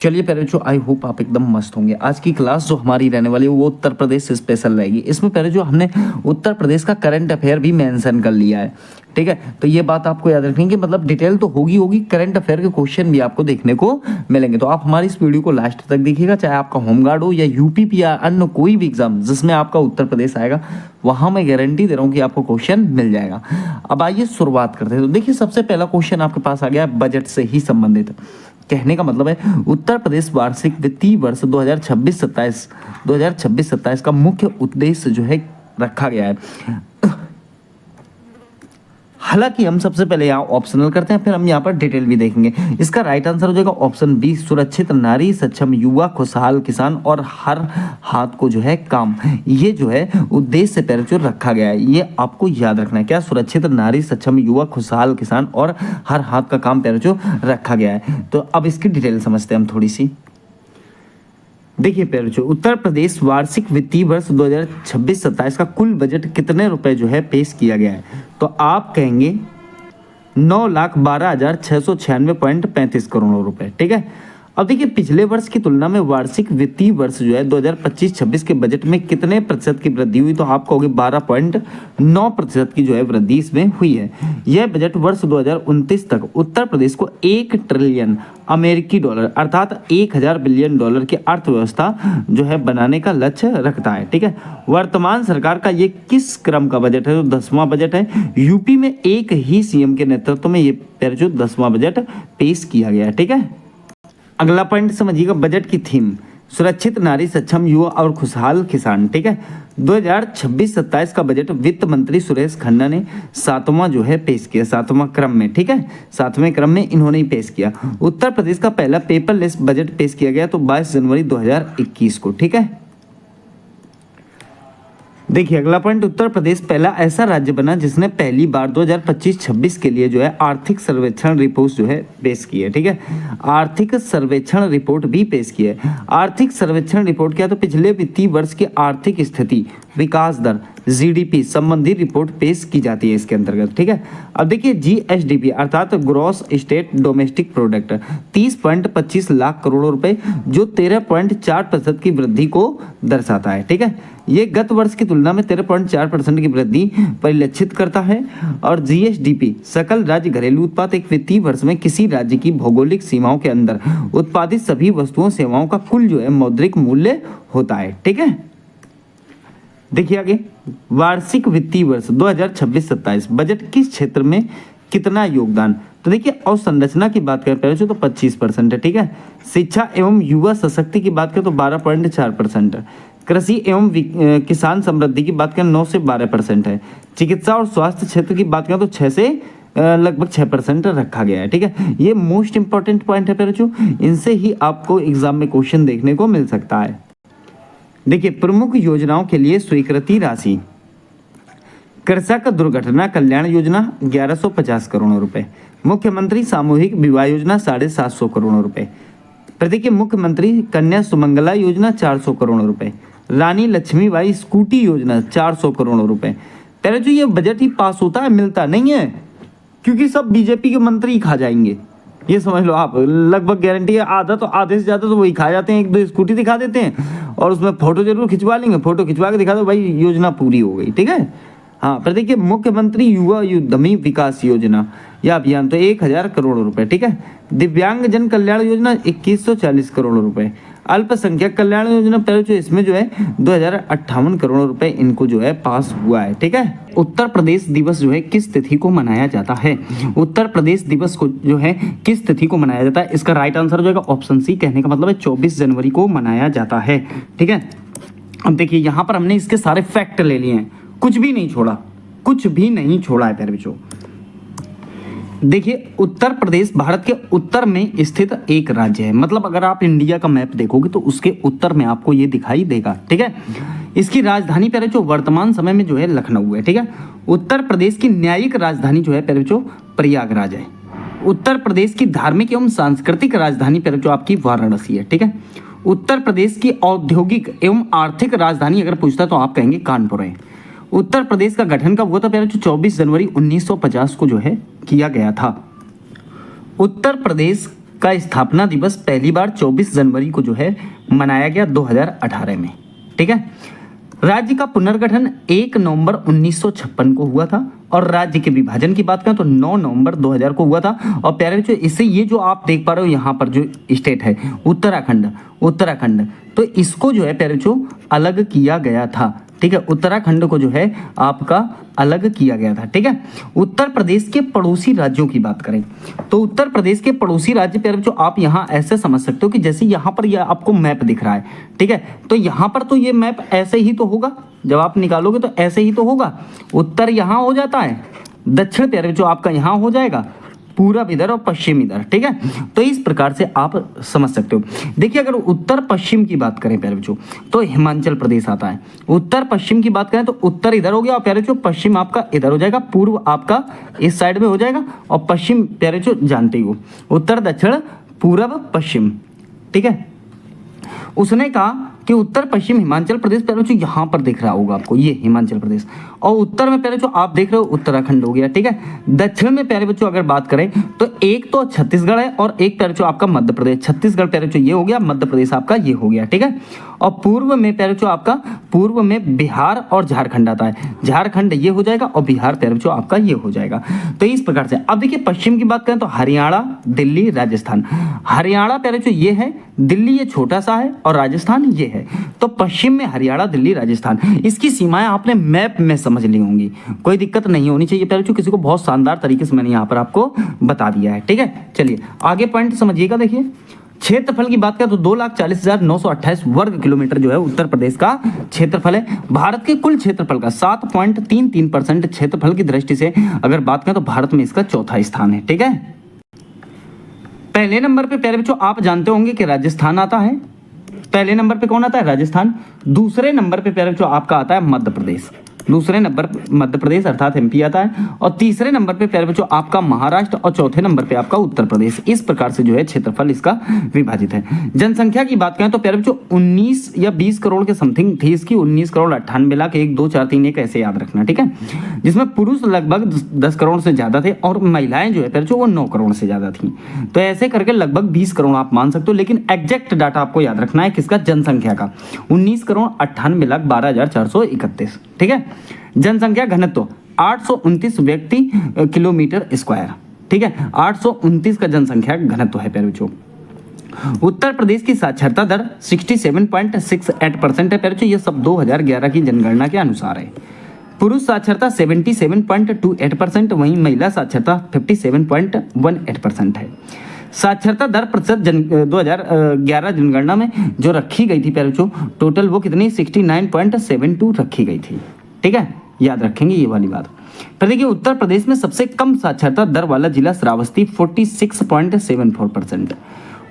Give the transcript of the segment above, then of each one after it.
चलिए प्यारे बच्चों, आई होप आप एकदम मस्त होंगे। आज की क्लास जो हमारी रहने वाली है वो उत्तर प्रदेश से स्पेशल रहेगी। इसमें पहले जो हमने उत्तर प्रदेश का करंट अफेयर भी मेंशन कर लिया है, ठीक है। तो ये बात आपको याद रखनी है कि मतलब डिटेल तो होगी, करंट अफेयर के क्वेश्चन भी आपको देखने को मिलेंगे। तो आप हमारी इस वीडियो को लास्ट तक देखिएगा, चाहे आपका होमगार्ड हो या यूपी या अन्य कोई भी एग्जाम जिसमें आपका उत्तर प्रदेश आएगा, वहां मैं गारंटी दे रहा हूँ कि आपको क्वेश्चन मिल जाएगा। अब आइए शुरुआत करते हैं। तो देखिए, सबसे पहला क्वेश्चन आपके पास आ गया है बजट से ही संबंधित। कहने का मतलब है उत्तर प्रदेश वार्षिक वित्तीय वर्ष 2026-27 का मुख्य उद्देश्य जो है रखा गया है। हालांकि हम सबसे पहले यहाँ ऑप्शनल करते हैं, फिर हम यहाँ पर डिटेल भी देखेंगे। इसका राइट आंसर हो जाएगा ऑप्शन बी, सुरक्षित नारी, सक्षम युवा, खुशहाल किसान और हर हाथ को जो है काम। ये जो है उद्देश्य से पहले जो रखा गया है, ये आपको याद रखना है। क्या? सुरक्षित नारी, सक्षम युवा, खुशहाल किसान और हर हाथ का काम पहले जो रखा गया है। तो अब इसकी डिटेल समझते हैं हम थोड़ी सी। देखिए प्यारे, उत्तर प्रदेश वार्षिक वित्तीय वर्ष 2026-27 का कुल बजट कितने रुपए जो है पेश किया गया है? तो आप कहेंगे 9,12,696.35 करोड़ रुपए, ठीक है। अब देखिए, पिछले वर्ष की तुलना में वार्षिक वित्तीय वर्ष जो है 2025-26 के बजट में कितने प्रतिशत की वृद्धि हुई? तो आप कहोगे 12.9% की जो है वृद्धि इसमें हुई है। यह बजट वर्ष 2029 तक उत्तर प्रदेश को 1 ट्रिलियन अमेरिकी डॉलर अर्थात 1000 बिलियन डॉलर की अर्थव्यवस्था जो है बनाने का लक्ष्य रखता है, ठीक है। वर्तमान सरकार का ये किस क्रम का बजट है? तो 10वां बजट है। यूपी में एक ही सीएम के नेतृत्व में ये 10वां बजट पेश किया गया है, ठीक है। अगला पॉइंट समझिएगा, बजट की थीम सुरक्षित नारी, सक्षम युवा और खुशहाल किसान, ठीक है। 2026-27 का बजट वित्त मंत्री सुरेश खन्ना ने 7वां जो है पेश किया, 7वां क्रम में, ठीक है। 7वें क्रम में इन्होंने ही पेश किया। उत्तर प्रदेश का पहला पेपरलेस बजट पेश किया गया तो 22 जनवरी 2021 को, ठीक है। देखिए अगला पॉइंट, उत्तर प्रदेश पहला ऐसा राज्य बना जिसने पहली बार 2025-26 के लिए जो है आर्थिक सर्वेक्षण रिपोर्ट जो है पेश की है, ठीक है। आर्थिक सर्वेक्षण रिपोर्ट भी पेश की है। आर्थिक सर्वेक्षण रिपोर्ट क्या? तो पिछले वित्तीय वर्ष की आर्थिक स्थिति, विकास दर, जीडीपी संबंधी रिपोर्ट पेश की जाती है इसके अंतर्गत, ठीक है। अब देखिए, जीएसडीपी अर्थात gross state domestic product 30.25 lakh crore रुपए जो 13.4% की वृद्धि को दर्शाता है, ठीक है। ये गत वर्ष की तुलना में 13.4% की वृद्धि परिलक्षित करता है। और जीएसडीपी सकल राज्य घरेलू उत्पाद एक वित्तीय वर्ष में किसी राज्य की भौगोलिक सीमाओं के अंदर उत्पादित सभी वस्तुओं सेवाओं का कुल जो है मौद्रिक मूल्य होता है, ठीक है। देखिए आगे, वार्षिक वित्तीय वर्ष 2026-27 बजट किस क्षेत्र में कितना योगदान? तो देखिए, अवसंरचना की बात करें पहले तो 25% है, ठीक है। शिक्षा एवं युवा सशक्ति की बात करें तो 12.4% है। कृषि एवं किसान समृद्धि की बात करें 9 से 12% है। चिकित्सा और स्वास्थ्य क्षेत्र की बात करें तो 6 से लगभग 6% रखा गया है, ठीक है। ये मोस्ट इंपॉर्टेंट पॉइंट है पहले, इनसे ही आपको एग्जाम में क्वेश्चन देखने को मिल सकता है। देखिए, प्रमुख योजनाओं के लिए स्वीकृति राशि, कृषक दुर्घटना कल्याण योजना 1150 करोड़ रुपए, मुख्यमंत्री सामूहिक विवाह योजना 750 करोड़ रुपए, देखिए मुख्यमंत्री कन्या सुमंगला योजना 400 करोड़ रुपए, रानी लक्ष्मीबाई स्कूटी योजना 400 करोड़ रुपए। पहले जो ये बजट ही पास होता है, मिलता नहीं है, क्योंकि सब बीजेपी के मंत्री खा जाएंगे, ये समझ लो आप। लगभग गारंटी है, आधा तो आधे से ज्यादा तो वही खा जाते हैं। 1-2 स्कूटी दिखा देते हैं और उसमें फोटो जरूर खिंचवा लेंगे, फोटो खिंचवा के दिखा दो भाई योजना पूरी हो गई, ठीक है। हाँ, पर देखिए मुख्यमंत्री युवा उद्यमी विकास योजना या अभियान तो 1000 करोड़ रुपए, ठीक है। दिव्यांग जन कल्याण योजना 2140 करोड़ रुपए, अल्पसंख्यक कल्याण योजना पहले जो इसमें जो है 2058 करोड़ रुपए इनको जो है पास हुआ है, ठीक है। उत्तर प्रदेश दिवस जो है किस तिथि को मनाया जाता है? उत्तर प्रदेश दिवस को जो है किस तिथि को मनाया जाता है? इसका राइट आंसर हो जाएगा ऑप्शन सी। कहने का मतलब है 24 जनवरी को मनाया जाता है, ठीक है। अब देखिए, यहाँ पर हमने इसके सारे फैक्ट ले लिए हैं, कुछ भी नहीं छोड़ा, कुछ भी नहीं छोड़ा है प्यारे बच्चों। देखिए, उत्तर प्रदेश भारत के उत्तर में स्थित एक राज्य है। मतलब अगर आप इंडिया का मैप देखोगे तो उसके उत्तर में आपको ये दिखाई देगा, ठीक है। इसकी राजधानी प्यारे बच्चों वर्तमान समय में जो है लखनऊ है, ठीक है। उत्तर प्रदेश की न्यायिक राजधानी जो है प्यारे बच्चों प्रयागराज है। उत्तर प्रदेश की धार्मिक एवं सांस्कृतिक राजधानी प्यारे बच्चों आपकी वाराणसी है, ठीक है। उत्तर प्रदेश की औद्योगिक एवं आर्थिक राजधानी अगर पूछता तो आप कहेंगे कानपुर है। उत्तर प्रदेश का गठन कब हुआ था प्यारे? 24 जनवरी 1950 को जो है किया गया था। उत्तर प्रदेश का स्थापना दिवस पहली बार 24 जनवरी को जो है मनाया गया 2018 में। ठीक है। राज्य का पुनर्गठन 1 नवंबर 1956 को हुआ था और राज्य के विभाजन की बात करें तो 9 नवंबर 2000 को हुआ था। और प्यारे बच्चों, इससे ये जो आप देख पा रहे हो यहाँ पर जो स्टेट है उत्तराखंड, तो इसको जो है प्यारे बच्चों अलग किया गया था। ठीक है, उत्तराखंड को जो है आपका अलग किया गया था। ठीक है। उत्तर प्रदेश के पड़ोसी राज्यों की बात करें तो उत्तर प्रदेश के पड़ोसी राज्य प्यारे बच्चों आप यहाँ ऐसे समझ सकते हो कि जैसे यहाँ पर यह आपको मैप दिख रहा है। ठीक है, तो यहाँ पर तो ये मैप ऐसे ही तो होगा, जब आप निकालोगे तो ऐसे ही तो होगा। उत्तर यहाँ हो जाता है, दक्षिण प्यारे बच्चों आपका यहाँ हो जाएगा, पूरब इधर और पश्चिम इधर। ठीक है, तो इस प्रकार से आप समझ सकते हो। देखिए, अगर उत्तर पश्चिम की बात करें प्यारे बच्चों तो हिमाचल प्रदेश आता है। उत्तर पश्चिम की बात करें तो उत्तर इधर हो गया और प्यारे बच्चों पश्चिम आपका इधर हो जाएगा, पूर्व आपका इस साइड में हो जाएगा और पश्चिम प्यारे बच्चों जानते ही हो, उत्तर दक्षिण पूरब पश्चिम। ठीक है, उसने कहा कि उत्तर पश्चिम हिमाचल प्रदेश प्यारे बच्चों यहाँ पर दिख रहा होगा आपको, ये हिमाचल प्रदेश, और उत्तर में प्यारे बच्चों आप देख रहे हो उत्तराखंड हो गया। ठीक है, दक्षिण में प्यारे बच्चों अगर बात करें तो एक तो छत्तीसगढ़ है और एक प्यारे बच्चों आपका मध्य प्रदेश। छत्तीसगढ़ प्यारे बच्चों ये हो गया, मध्य प्रदेश आपका ये हो गया। ठीक है, और पूर्व में प्यारे बच्चों आपका पूर्व में बिहार और झारखंड आता है, झारखंड ये हो जाएगा और बिहार प्यारे बच्चों आपका ये हो जाएगा। तो इस प्रकार से अब देखिए पश्चिम की बात करें तो हरियाणा, दिल्ली, राजस्थान। हरियाणा प्यारे बच्चों ये है, दिल्ली ये छोटा सा है और राजस्थान ये है। तो पश्चिम में हरियाणा, दिल्ली, राजस्थान, इसकी सीमाएं आपने मैप में समझ ली होंगी, कोई दिक्कत नहीं होनी चाहिए प्यारे बच्चों। किसी को बहुत शानदार तरीके से मैंने यहाँ पर आपको बता दिया है। ठीक है, चलिए आगे पॉइंट समझिएगा। देखिए क्षेत्रफल की बात करें तो 2,40,928 वर्ग किलोमीटर जो है उत्तर प्रदेश का क्षेत्रफल है। भारत के कुल क्षेत्रफल का 7.33% क्षेत्रफल की दृष्टि से अगर बात करें तो भारत में इसका चौथा स्थान है। ठीक है, पहले नंबर पे प्यारे बच्चों आप जानते होंगे कि राजस्थान आता है। पहले नंबर पे कौन आता है? राजस्थान। दूसरे नंबर पे प्यारे बच्चों आपका आता है मध्य प्रदेश, दूसरे नंबर मध्य प्रदेश अर्थात एमपी आता है, और तीसरे नंबर पे प्यारे बच्चों आपका महाराष्ट्र, और चौथे नंबर पे आपका उत्तर प्रदेश। इस प्रकार से जो है क्षेत्रफल इसका विभाजित है। जनसंख्या की बात करें तो प्यारे बच्चों 19 या 20 करोड़ के समथिंग थी इसकी, 19,98,01,2,4,3,1 ऐसे याद रखना। ठीक है, जिसमें पुरुष लगभग 10 करोड़ से ज्यादा थे और महिलाएं जो है प्यारे बच्चों वो 9 करोड़ से ज्यादा थी। तो ऐसे करके लगभग 20 करोड़ आप मान सकते हो, लेकिन एग्जैक्ट डाटा आपको याद रखना है किसका? जनसंख्या का, 19,98,12,431। ठीक है, जनसंख्या घनत्व 829 व्यक्ति किलोमीटर स्क्वायर। ठीक है, 829 का जनसंख्या घनत्व है प्यारे बच्चों। उत्तर प्रदेश की साक्षरता दर 67.68% है प्यारे बच्चों। ये सब 2011 की जनगणना के अनुसार है। पुरुष साक्षरता 77.28%, वहीं महिला साक्षरता 57.18% है। साक्षरता दर प्रतिशत 2011 जनगणना में जो रखी गई थी प्यारे बच्चों, टोटल वो कितनी 69.72 रखी गई थी। ठीक है, याद रखेंगे ये वाली बात। फिर देखिए उत्तर प्रदेश में सबसे कम साक्षरता दर वाला जिला श्रावस्ती 46.74%।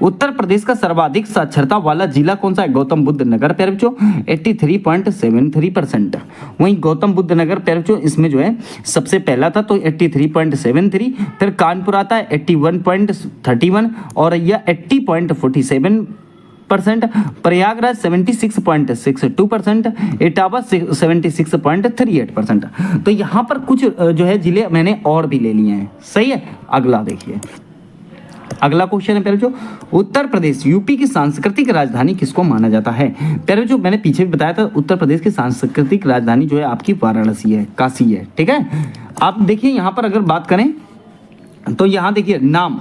उत्तर प्रदेश का सर्वाधिक साक्षरता वाला जिला कौन सा है? गौतम बुद्ध नगर प्यारे बच्चों 83.73%। वहीं गौतम बुद्ध नगर प्यारे बच्चों इसमें जो है सबसे पहला था तो 83.73, फिर कानपुर आता है 81.31 और यह 80.47%, प्रयागराज 76.62%, इटावा 76.38%। तो यहाँ पर कुछ जो है जिले मैंने और भी ले लिए हैं। सही है, अगला देखिए, अगला क्वेश्चन है प्यारे बच्चों, उत्तर प्रदेश यूपी की सांस्कृतिक राजधानी किसको माना जाता है? प्यारे बच्चों मैंने पीछे भी बताया था, उत्तर प्रदेश की सांस्कृतिक राजधानी जो है आपकी वाराणसी है, काशी है। ठीक है, आप देखिए यहाँ पर अगर बात करें तो यहाँ देखिए नाम,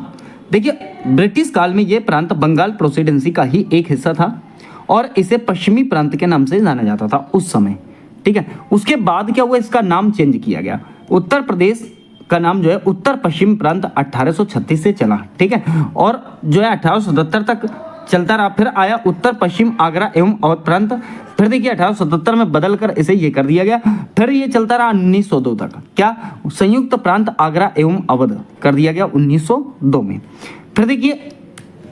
देखिए ब्रिटिश काल में ये प्रांत बंगाल प्रेसिडेंसी का ही एक हिस्सा था और इसे पश्चिमी प्रांत के नाम से जाना जाता था उस समय। ठीक है, उसके बाद क्या हुआ, इसका नाम चेंज किया गया। उत्तर प्रदेश का नाम जो है उत्तर पश्चिम प्रांत 1836 से चला। ठीक है, और जो है 1877 तक चलता रहा। फिर आया उत्तर पश्चिम आगरा एवं अवध प्रांत, फिर देखिए 1877 में बदलकर इसे ये कर दिया गया। फिर ये चलता रहा 1902 तक, क्या संयुक्त प्रांत आगरा एवं अवध कर दिया गया 1902 में। फिर देखिए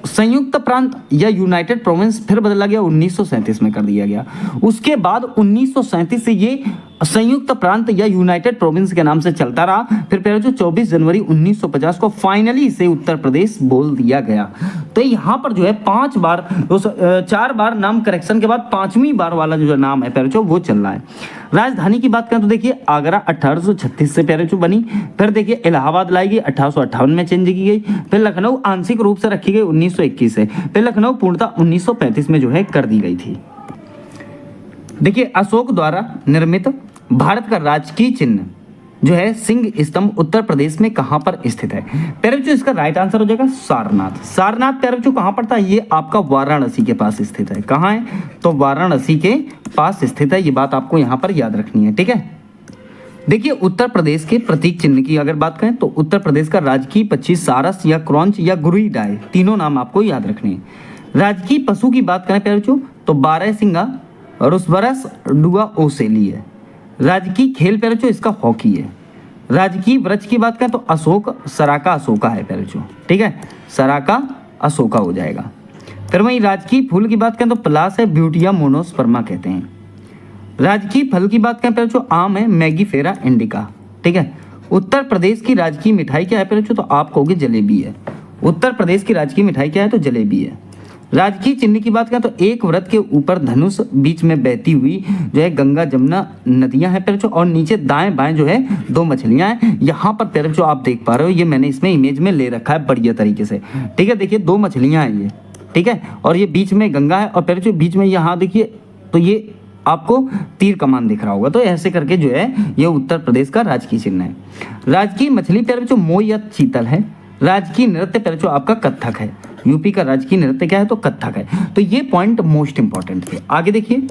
संयुक्त प्रांत या यूनाइटेड प्रोविंस फिर बदला गया 1937 में कर दिया गया। उसके बाद 1937 से ये संयुक्त प्रांत या यूनाइटेड प्रोविंस के नाम से चलता रहा। फिर प्यारे बच्चों 24 जनवरी 1950 को फाइनली इसे उत्तर प्रदेश बोल दिया गया। तो यहाँ पर जो है 5 बार 4 बार नाम करेक्शन के बाद 5वीं बार वाला जो नाम है प्यारे बच्चों वो चल रहा है। राजधानी की बात करें तो देखिए आगरा 1836 से प्यारे बच्चों बनी। फिर देखिए इलाहाबाद लाई गई 1858 में चेंज की गई। फिर लखनऊ आंशिक रूप से रखी गई 1921 से। फिर लखनऊ पूर्णतः 1935 में जो है कर दी गई थी। देखिए अशोक द्वारा निर्मित भारत का राजकीय चिन्ह जो है सिंह स्तंभ उत्तर प्रदेश में कहां पर स्थित है? प्यारे बच्चों इसका राइट आंसर हो जाएगा सारनाथ। सारनाथ प्यारे बच्चों कहां पड़ता है? ये आपका वाराणसी के पास स्थित है। कहां है? तो वाराणसी के पास स्थित है। ये बात आपको यहां पर याद रखनी है, ठीक है। देखिए उत्तर प्रदेश के प्रतीक चिन्ह की अगर बात करें तो उत्तर प्रदेश का राजकीय पक्षी सारस या क्रॉन्च या गुरुइडाई, तीनों नाम आपको याद रखने हैं। राजकीय पशु की बात करें प्यारे बच्चों तो बारहसिंगा रोसबरस डुआ ओसेली है। राजकीय खेल प्यारे बच्चों इसका हॉकी है। राजकीय वृक्ष की बात करें तो अशोक सराका अशोका है प्यारे बच्चों, ठीक है। सराका अशोका हो जाएगा। फिर वहीं राजकीय फूल की बात करें तो पलास है, ब्यूटिया मोनोस्पर्मा कहते हैं। राजकीय फल की बात करें प्यारे बच्चों आम है, मैगीफेरा इंडिका, ठीक है। उत्तर प्रदेश की राजकीय मिठाई क्या है प्यारे बच्चों? तो आप कहोगे जलेबी है। उत्तर प्रदेश की राजकीय मिठाई क्या है? तो जलेबी है। राजकीय चिन्ह की बात करें तो एक व्रत के ऊपर धनुष, बीच में बहती हुई जो है गंगा जमुना नदियां हैं प्यारे बच्चों, और नीचे दाएं बाएं जो है 2 मछलियां हैं। यहाँ पर प्यारे बच्चों आप देख पा रहे हो, ये मैंने इसमें इमेज में ले रखा है बढ़िया तरीके से, ठीक है। देखिए 2 मछलियां हैं ये, ठीक है, और ये बीच में गंगा है और प्यारे बच्चों बीच में यहाँ देखिए तो ये आपको तीर कमान दिख रहा होगा। तो ऐसे करके जो है ये उत्तर प्रदेश का राजकीय चिन्ह है। राजकीय मछली प्यारे बच्चों मोई या चीतल है। राजकीय नृत्य प्यारे बच्चों आपका कथक है। यूपी का राजकीय नृत्य क्या है? तो कथक है। तो ये पॉइंट मोस्ट इंपॉर्टेंट थे। आगे देखिए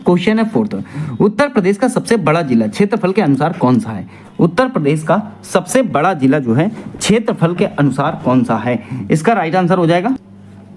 क्वेश्चन है 4th, उत्तर प्रदेश का सबसे बड़ा जिला क्षेत्रफल के अनुसार कौन सा है? उत्तर प्रदेश का सबसे बड़ा जिला जो है क्षेत्रफल के अनुसार कौन सा है? इसका राइट आंसर हो जाएगा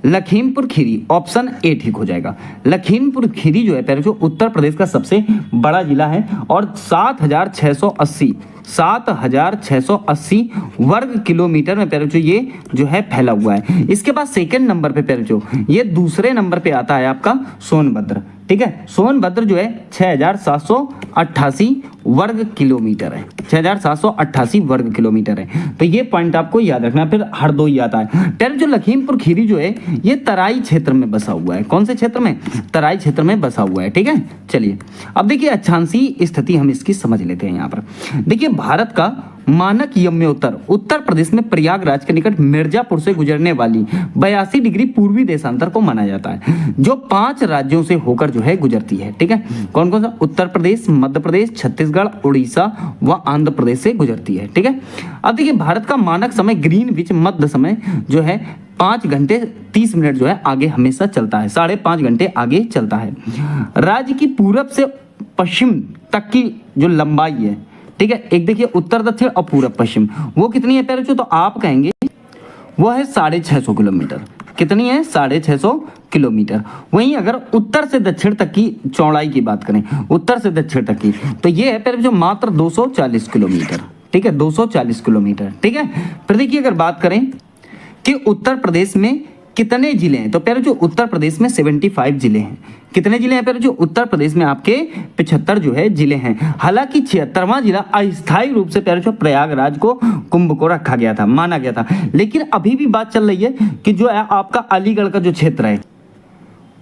लखीमपुर खीरी, ऑप्शन ए ठीक हो जाएगा। लखीमपुर खीरी जो है प्यारे बच्चों उत्तर प्रदेश का सबसे बड़ा जिला है और 7,680 वर्ग किलोमीटर में प्यारे बच्चों ये जो है फैला हुआ है। इसके बाद सेकंड नंबर पे प्यारे बच्चों ये दूसरे नंबर पे आता है आपका सोनभद्र, ठीक है। सोनभद्र जो है 6,788 वर्ग किलोमीटर है। 6,788 वर्ग किलोमीटर है। तो ये पॉइंट आपको याद रखना। फिर हरदोई आता है प्यारे जो लखीमपुर खीरी जो है ये तराई क्षेत्र में बसा हुआ है। कौन से क्षेत्र में? तराई क्षेत्र में बसा हुआ है, ठीक है। चलिए अब देखिए अक्षांशीय स्थिति हम इसकी समझ लेते हैं। यहाँ पर देखिए भारत का मानक यम्योत्तर उत्तर प्रदेश में प्रयागराज के निकट मिर्जापुर से गुजरने वाली 82 डिग्री पूर्वी देशांतर को माना जाता है, जो 5 राज्यों से होकर जो है गुजरती है, ठीक है। कौन कौन सा? उत्तर प्रदेश, मध्य प्रदेश, छत्तीसगढ़, उड़ीसा व आंध्र प्रदेश से गुजरती है, ठीक है। अब देखिए भारत का मानक समय ग्रीनविच मध्य समय जो है 5 घंटे 30 मिनट जो है आगे हमेशा चलता है, 5.5 घंटे आगे चलता है। राज्य की पूरब से पश्चिम तक की जो लंबाई है, ठीक है, एक देखिए उत्तर दक्षिण और पूरब पश्चिम, वो कितनी है प्यारे बच्चों? तो आप कहेंगे वो है 650 किलोमीटर। कितनी है? 650 किलोमीटर। वहीं अगर उत्तर से दक्षिण तक की चौड़ाई की बात करें, उत्तर से दक्षिण तक की, तो ये है प्यारे बच्चों मात्र 240 किलोमीटर, ठीक है, 240 किलोमीटर, ठीक है। फिर देखिए अगर बात करें कि उत्तर प्रदेश में कितने जिले हैं, तो प्यारे जो उत्तर प्रदेश में 75 जिले हैं। कितने जिले हैं प्यारे जो? उत्तर प्रदेश में आपके 75 जो है जिले हैं। हालांकि 76वां जिला अस्थायी रूप से प्यारे जो प्रयागराज को कुंभ को रखा गया था, माना गया था। लेकिन अभी भी बात चल रही है कि जो है आपका अलीगढ़ का जो क्षेत्र है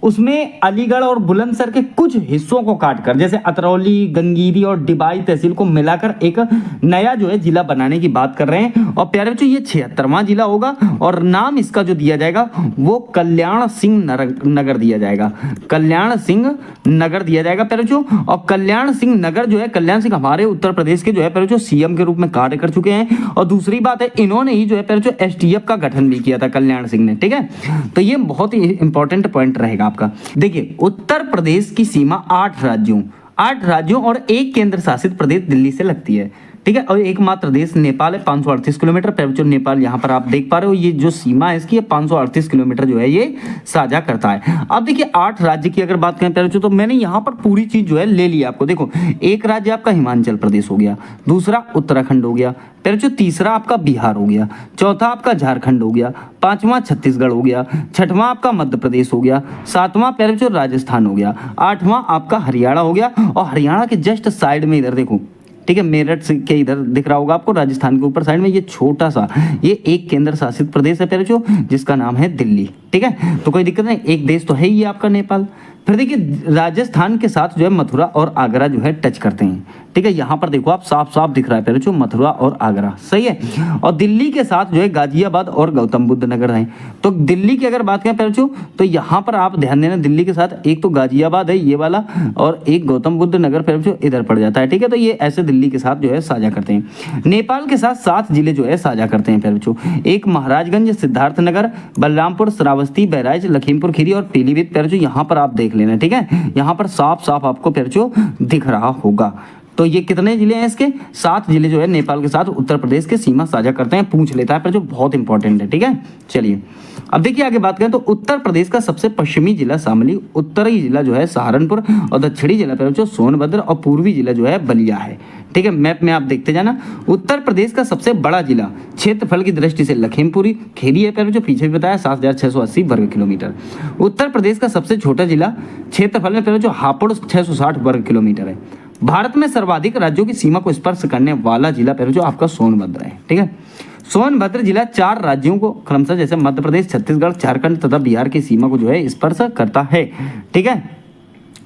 उसमें अलीगढ़ और बुलंदशहर के कुछ हिस्सों को काटकर, जैसे अतरौली, गंगीरी और डिबाई तहसील को मिलाकर एक नया जो है जिला बनाने की बात कर रहे हैं। और प्यारे बच्चों ये 76वां जिला होगा और नाम इसका जो दिया जाएगा वो कल्याण सिंह नगर दिया जाएगा। कल्याण सिंह नगर दिया जाएगा प्यारे बच्चों। और कल्याण सिंह नगर जो है, कल्याण सिंह हमारे उत्तर प्रदेश के जो है प्यारे बच्चों सीएम के रूप में कार्य कर चुके हैं। और दूसरी बात है इन्होंने ही जो है प्यारे बच्चों एसटीएफ का गठन भी किया था कल्याण सिंह ने, ठीक है। तो ये बहुत ही इंपॉर्टेंट पॉइंट रहेगा आपका। देखिए उत्तर प्रदेश की सीमा 8 राज्यों और एक केंद्र शासित प्रदेश दिल्ली से लगती है, ठीक है। और एकमात्र देश नेपाल है, 538 किलोमीटर। प्यारे बच्चों नेपाल यहाँ पर आप देख पा रहे हो, ये जो सीमा है इसकी 538 किलोमीटर जो है ये साझा करता है। अब देखिए 8 राज्य की अगर बात करें प्यारे बच्चों, तो मैंने यहाँ पर पूरी चीज जो है ले ली आपको। देखो एक राज्य आपका हिमाचल प्रदेश हो गया, दूसरा उत्तराखंड हो गया, फिर जो तीसरा आपका बिहार हो गया, चौथा आपका झारखंड हो गया, पांचवा छत्तीसगढ़ हो गया, छठवां आपका मध्य प्रदेश हो गया, सातवां प्यारे बच्चों राजस्थान हो गया, आठवां आपका हरियाणा हो गया। और हरियाणा के जस्ट साइड में इधर देखो, ठीक है, मेरठ के इधर दिख रहा होगा आपको, राजस्थान के ऊपर साइड में ये छोटा सा ये एक केंद्र शासित प्रदेश है प्यारे बच्चों, जिसका नाम है दिल्ली। ठीक है, तो कोई दिक्कत नहीं, एक देश तो है ही आपका नेपाल। फिर देखिए राजस्थान के साथ जो है मथुरा और आगरा जो है टच करते हैं। ठीक है, यहाँ पर देखो आप साफ साफ दिख रहा है प्यारे बच्चों मथुरा और आगरा, सही है। और दिल्ली के साथ जो है गाजियाबाद और गौतम बुद्ध नगर है। तो दिल्ली की अगर बात करें प्यारे बच्चों, तो यहाँ पर आप ध्यान देना, दिल्ली के साथ एक तो गाजियाबाद है ये वाला, और एक गौतम बुद्ध नगर प्यारे बच्चों इधर पड़ जाता है। ठीक है, तो ये ऐसे दिल्ली के साथ जो है साझा करते हैं। नेपाल के साथ 7 जिले जो है साझा करते हैं प्यारे बच्चों, एक महाराजगंज, सिद्धार्थनगर, बलरामपुर, श्रावस्ती, बहराइच, लखीमपुर खीरी और पीलीभीत प्यारे बच्चों यहाँ पर आप देख लेना। ठीक है, यहाँ पर साफ साफ आपको प्यारे बच्चों दिख रहा होगा। तो ये कितने जिले हैं इसके? 7 जिले जो है नेपाल के साथ उत्तर प्रदेश के सीमा साझा करते हैं, पूछ लेता है पर जो बहुत इंपॉर्टेंट है। ठीक है, चलिए अब देखिए आगे बात करें तो उत्तर प्रदेश का सबसे पश्चिमी जिला शामली, उत्तरी जिला जो है सहारनपुर और दक्षिणी जिला पर जो सोनभद्र और पूर्वी जिला जो है बलिया है। ठीक है, मैप में आप देखते जाना। उत्तर प्रदेश का सबसे बड़ा जिला क्षेत्रफल की दृष्टि से लखीमपुरी खेरी है, जो पीछे भी बताया 7680 वर्ग किलोमीटर। उत्तर प्रदेश का सबसे छोटा जिला क्षेत्रफल में जो हापुड़ 660 वर्ग किलोमीटर है। भारत में सर्वाधिक राज्यों की सीमा को स्पर्श करने वाला जिला जो आपका सोनभद्र है। ठीक है, सोनभद्र जिला 4 राज्यों को क्रमशः जैसे मध्य प्रदेश, छत्तीसगढ़, झारखंड तथा बिहार की सीमा को जो है स्पर्श करता है। ठीक है,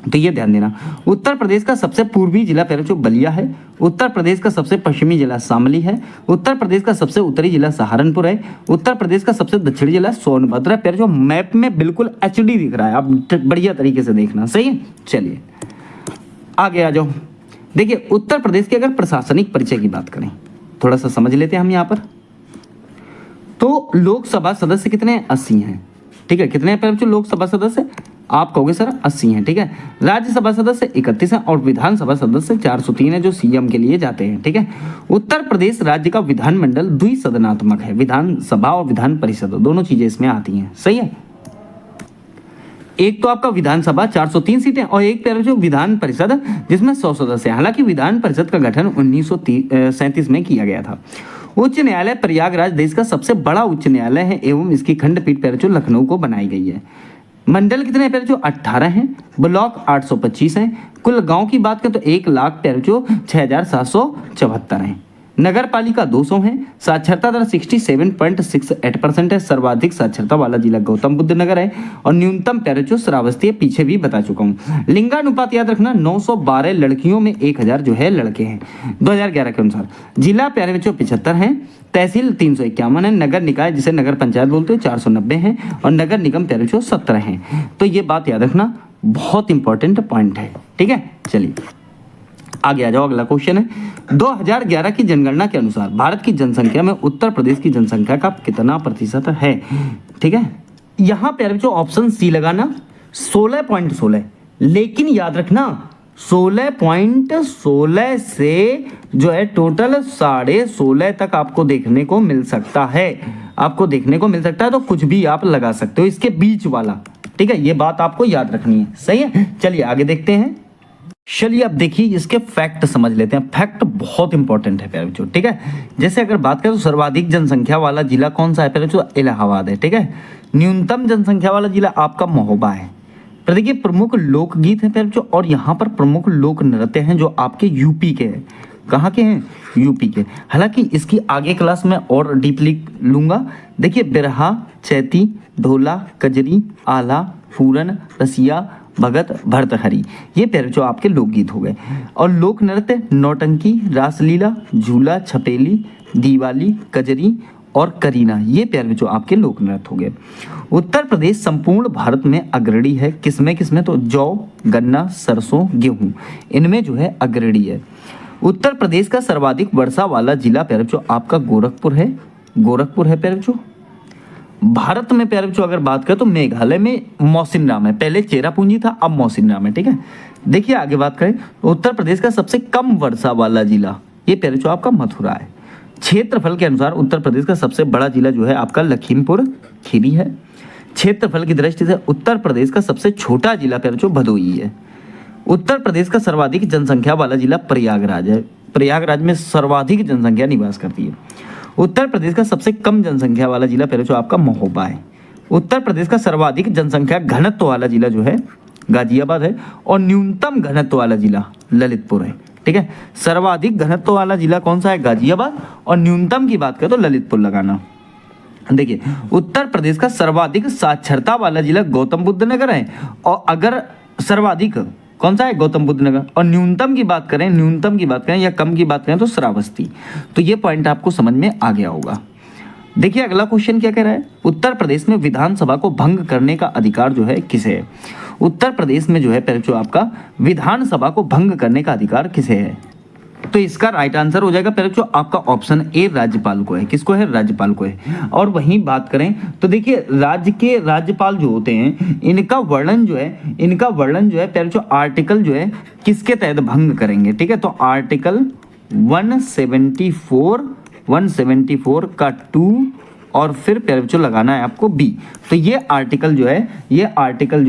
तो ये ध्यान देना। उत्तर प्रदेश का सबसे पूर्वी जिला जो बलिया है, उत्तर प्रदेश का सबसे पश्चिमी जिला शामली है, उत्तर प्रदेश का सबसे उत्तरी जिला सहारनपुर है, उत्तर प्रदेश का सबसे दक्षिणी जिला सोनभद्र है। जो मैप में बिल्कुल एचडी दिख रहा है, आप बढ़िया तरीके से देखना, सही है। चलिए आगे आ जाओ। देखिए उत्तर प्रदेश के अगर प्रशासनिक परिचय की बात करें, थोड़ा सा समझ लेते हैं हम यहाँ पर। तो लोकसभा सदस्य कितने हैं? 80 हैं। ठीक है, कितने हैं जो लोकसभा सदस्य? आप कहोगे सर 80 हैं। ठीक है, राज्यसभा सदस्य 31 हैं और विधानसभा सदस्य 403 है जो सीएम के लिए जाते हैं। ठीक है, उत्तर प्रदेश राज्य का विधानमंडल द्विसदनात्मक है, विधानसभा और विधान परिषद दोनों चीजें इसमें आती हैं, सही है। एक तो आपका विधानसभा 403 सीटें और एक प्यारे जो विधान परिषद जिसमें 100 सदस्य हैं। हालांकि विधान परिषद का गठन 1937 में किया गया था। उच्च न्यायालय प्रयागराज देश का सबसे बड़ा उच्च न्यायालय है एवं इसकी खंडपीठ प्यारे जो लखनऊ को बनाई गई है। मंडल कितने प्यारे जो 18 हैं, ब्लॉक 825 हैं। कुल गांव की बात करें तो 1 लाख प्यारे जो 6774 हैं। नगर पालिका 200 है। साक्षरता दर 67.68% है। सर्वाधिक साक्षरता वाला जिला गौतम बुद्ध नगर है और न्यूनतम प्यारे जो श्रावस्ती है, पीछे भी बता चुका हूँ। लिंगानुपात याद रखना, 912 लड़कियों में 1000 जो है लड़के हैं 2011 के अनुसार। जिला प्यारे बच्चों 75 हैं। तहसील 351 है। नगर निकाय जिसे नगर पंचायत बोलते हैं 490 हैं और नगर निगम प्यारे बच्चों 17 हैं। तो ये बात याद रखना, बहुत इंपॉर्टेंट पॉइंट है। ठीक है, चलिए आगे आ जाओ। अगला क्वेश्चन है 2011 की जनगणना के अनुसार भारत की जनसंख्या में उत्तर प्रदेश की जनसंख्या का कितना प्रतिशत है? ठीक है, यहां पे जो ऑप्शन सी लगाना 16.16, लेकिन याद रखना 16.16 से जो है टोटल 16.5 तक आपको देखने को मिल सकता है। आपको देखने को मिल सकता है, तो कुछ भी आप लगा सकते हो इसके बीच वाला। ठीक है, ये बात आपको याद रखनी है, सही है। चलिए आगे देखते हैं। चलिए अब देखिए इसके फैक्ट समझ लेते हैं। फैक्ट बहुत इंपॉर्टेंट है प्यारे बच्चों। ठीक है, जैसे अगर बात करें तो सर्वाधिक जनसंख्या वाला जिला कौन सा है प्यारे बच्चों? इलाहाबाद है। ठीक है, न्यूनतम जनसंख्या वाला जिला आपका महोबा है। पर देखिए प्रमुख लोकगीत है प्यारे बच्चों, और यहाँ पर प्रमुख लोक नृत्य हैं जो आपके यूपी के हैं। कहाँ के हैं? यूपी के। हालांकि इसकी आगे क्लास में और डीपली लूंगा। देखिए बिरहा, चैती, ढोला, कजरी, आला, फूरन, रसिया, भगत, भर्तहरी, ये प्यारे जो आपके लोकगीत हो गए। और लोक नृत्य नौटंकी, रासलीला, झूला, छपेली, दीवाली, कजरी और करीना, ये प्यारे जो आपके लोक नृत्य हो गए। उत्तर प्रदेश संपूर्ण भारत में अग्रणी है। किसमें किसमें? तो जौ, गन्ना, सरसों, गेहूं, इनमें जो है अग्रणी है। उत्तर प्रदेश का सर्वाधिक वर्षा वाला जिला प्यारे जो आपका गोरखपुर है। गोरखपुर है प्यारे जो। भारत में प्यारे बच्चों अगर बात करें तो मेघालय में मौसिनराम है। पहले चेरापूंजी था, अब मौसिनराम है। ठीक है, देखिए आगे बात करें। उत्तर प्रदेश का सबसे कम वर्षा वाला जिला ये प्यारे जो आपका मथुरा है। क्षेत्रफल के अनुसार उत्तर प्रदेश का सबसे बड़ा जिला जो है आपका लखीमपुर खीरी है। क्षेत्रफल की दृष्टि से उत्तर प्रदेश का सबसे छोटा जिला प्यारे जो भदोही है। उत्तर प्रदेश का सर्वाधिक जनसंख्या वाला जिला प्रयागराज है। प्रयागराज में सर्वाधिक जनसंख्या निवास करती है। उत्तर प्रदेश का सबसे कम जनसंख्या वाला जिला प्यारे जो आपका महोबा है। उत्तर प्रदेश का सर्वाधिक जनसंख्या घनत्व वाला जिला जो है गाजियाबाद है और न्यूनतम घनत्व वाला जिला ललितपुर है। ठीक है, सर्वाधिक घनत्व वाला जिला कौन सा है? गाजियाबाद, और न्यूनतम की बात करें तो ललितपुर लगाना। देखिए, उत्तर प्रदेश का सर्वाधिक साक्षरता वाला जिला गौतम बुद्ध नगर है, और अगर सर्वाधिक कौन सा है? गौतम बुद्ध नगर। और न्यूनतम की बात करें या कम की बात करें तो श्रावस्ती। तो ये पॉइंट आपको समझ में आ गया होगा। देखिए अगला क्वेश्चन क्या कह रहा है, उत्तर प्रदेश में विधानसभा को भंग करने का अधिकार जो है किसे है? उत्तर प्रदेश में जो है पहले जो आपका विधानसभा को भंग करने का अधिकार किसे है? तो इसका राइट आंसर हो जाएगा पहले जो आपका ऑप्शन ए, राज्यपाल को है। किसको है? राज्यपाल को है। और वहीं बात करें तो देखिए राज्य के राज्यपाल जो होते हैं इनका वर्णन जो है पहले जो आर्टिकल जो है किसके तहत भंग करेंगे? ठीक है, तो आर्टिकल 174 का 2 और फिर जो लगाना है आपको बी। तो ये आर्टिकल जो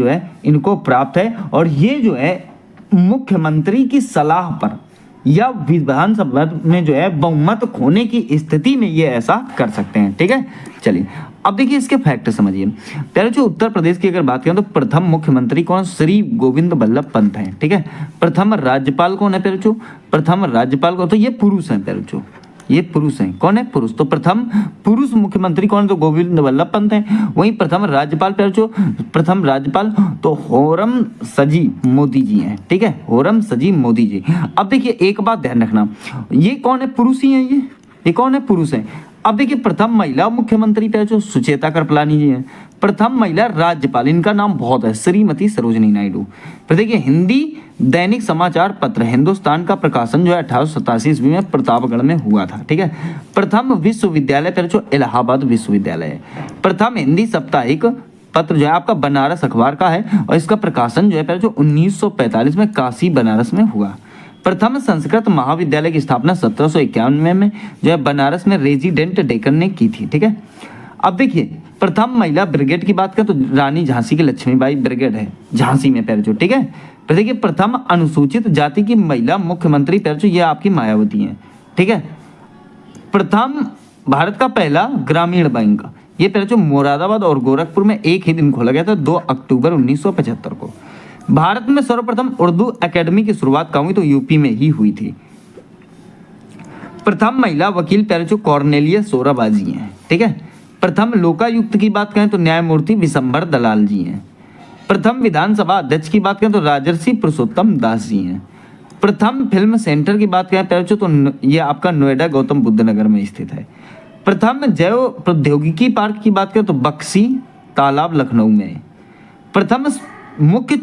है इनको प्राप्त है, और ये जो है मुख्यमंत्री की सलाह पर या विधानसभा में जो है बहुमत खोने की स्थिति में ये ऐसा कर सकते हैं। ठीक है, चलिए अब देखिए इसके फैक्ट समझिए। पहले जो उत्तर प्रदेश की अगर बात करें तो प्रथम मुख्यमंत्री कौन? श्री गोविंद बल्लभ पंत हैं। ठीक है, प्रथम राज्यपाल कौन है? पहले जो प्रथम राज्यपाल को, तो ये पुरुष हैं। पहले जो ये पुरुष हैं, कौन है? पुरुष। तो प्रथम पुरुष मुख्यमंत्री कौन? तो गोविंद बल्लभ पंत हैं। वहीं प्रथम राज्यपाल तो होरम सजी मोदी जी हैं। ठीक है, होरम सजी मोदी जी। अब देखिए एक बात ध्यान रखना, ये कौन है? पुरुष ही है। ये कौन है? पुरुष है। अब देखिए प्रथम महिला मुख्यमंत्री पे जो सुचेता कृपलानी जी हैं। प्रथम महिला राज्यपाल, इनका नाम बहुत है, श्रीमती सरोजिनी नायडू। फिर देखिए हिंदी दैनिक समाचार पत्र हिंदुस्तान का प्रकाशन जो है 1887 ईस्वी में प्रतापगढ़ में हुआ था। ठीक है, प्रथम विश्वविद्यालय पर जो इलाहाबाद विश्वविद्यालय है। प्रथम हिंदी साप्ताहिक पत्र जो है आपका बनारस अखबार का है, और इसका प्रकाशन जो है जो 1945 में काशी बनारस में हुआ। प्रथम संस्कृत महाविद्यालय की स्थापना 1791 में जो है बनारस में रेजिडेंट डेकन ने की थी। ठीक है, अब देखिए प्रथम महिला ब्रिगेड की बात करें तो रानी झांसी की लक्ष्मीबाई ब्रिगेड है झांसी में पैर जो। ठीक है, फिर देखिए प्रथम अनुसूचित जाति की महिला मुख्यमंत्री पैर जो ये आपकी मायावती हैं। ठीक है, प्रथम भारत का पहला ग्रामीण बैंक ये पैर जो मुरादाबाद और गोरखपुर में एक ही दिन खोला गया था, 2 अक्टूबर 1975 को। भारत में सर्वप्रथम उर्दू एकेडमी की शुरुआत कहाँ हुई? तो यूपी में ही हुई थी। प्रथम महिला वकील प्यारे जो कॉर्नेलियस सोराबाजी हैं। ठीक है, प्रथम लोकायुक्त की बात करें तो न्यायमूर्ति विशंभर दलाल जी हैं। प्रथम विधानसभा अध्यक्ष की बात करें तो राजर्षि पुरुषोत्तम दास जी हैं। प्रथम फिल्म सेंटर की बात करें प्यारे तो ये आपका नोएडा गौतम बुद्ध नगर में स्थित है। प्रथम जैव प्रौद्योगिकी पार्क की बात करें तो बक्सी तालाब लखनऊ में है। प्रथम मुख्य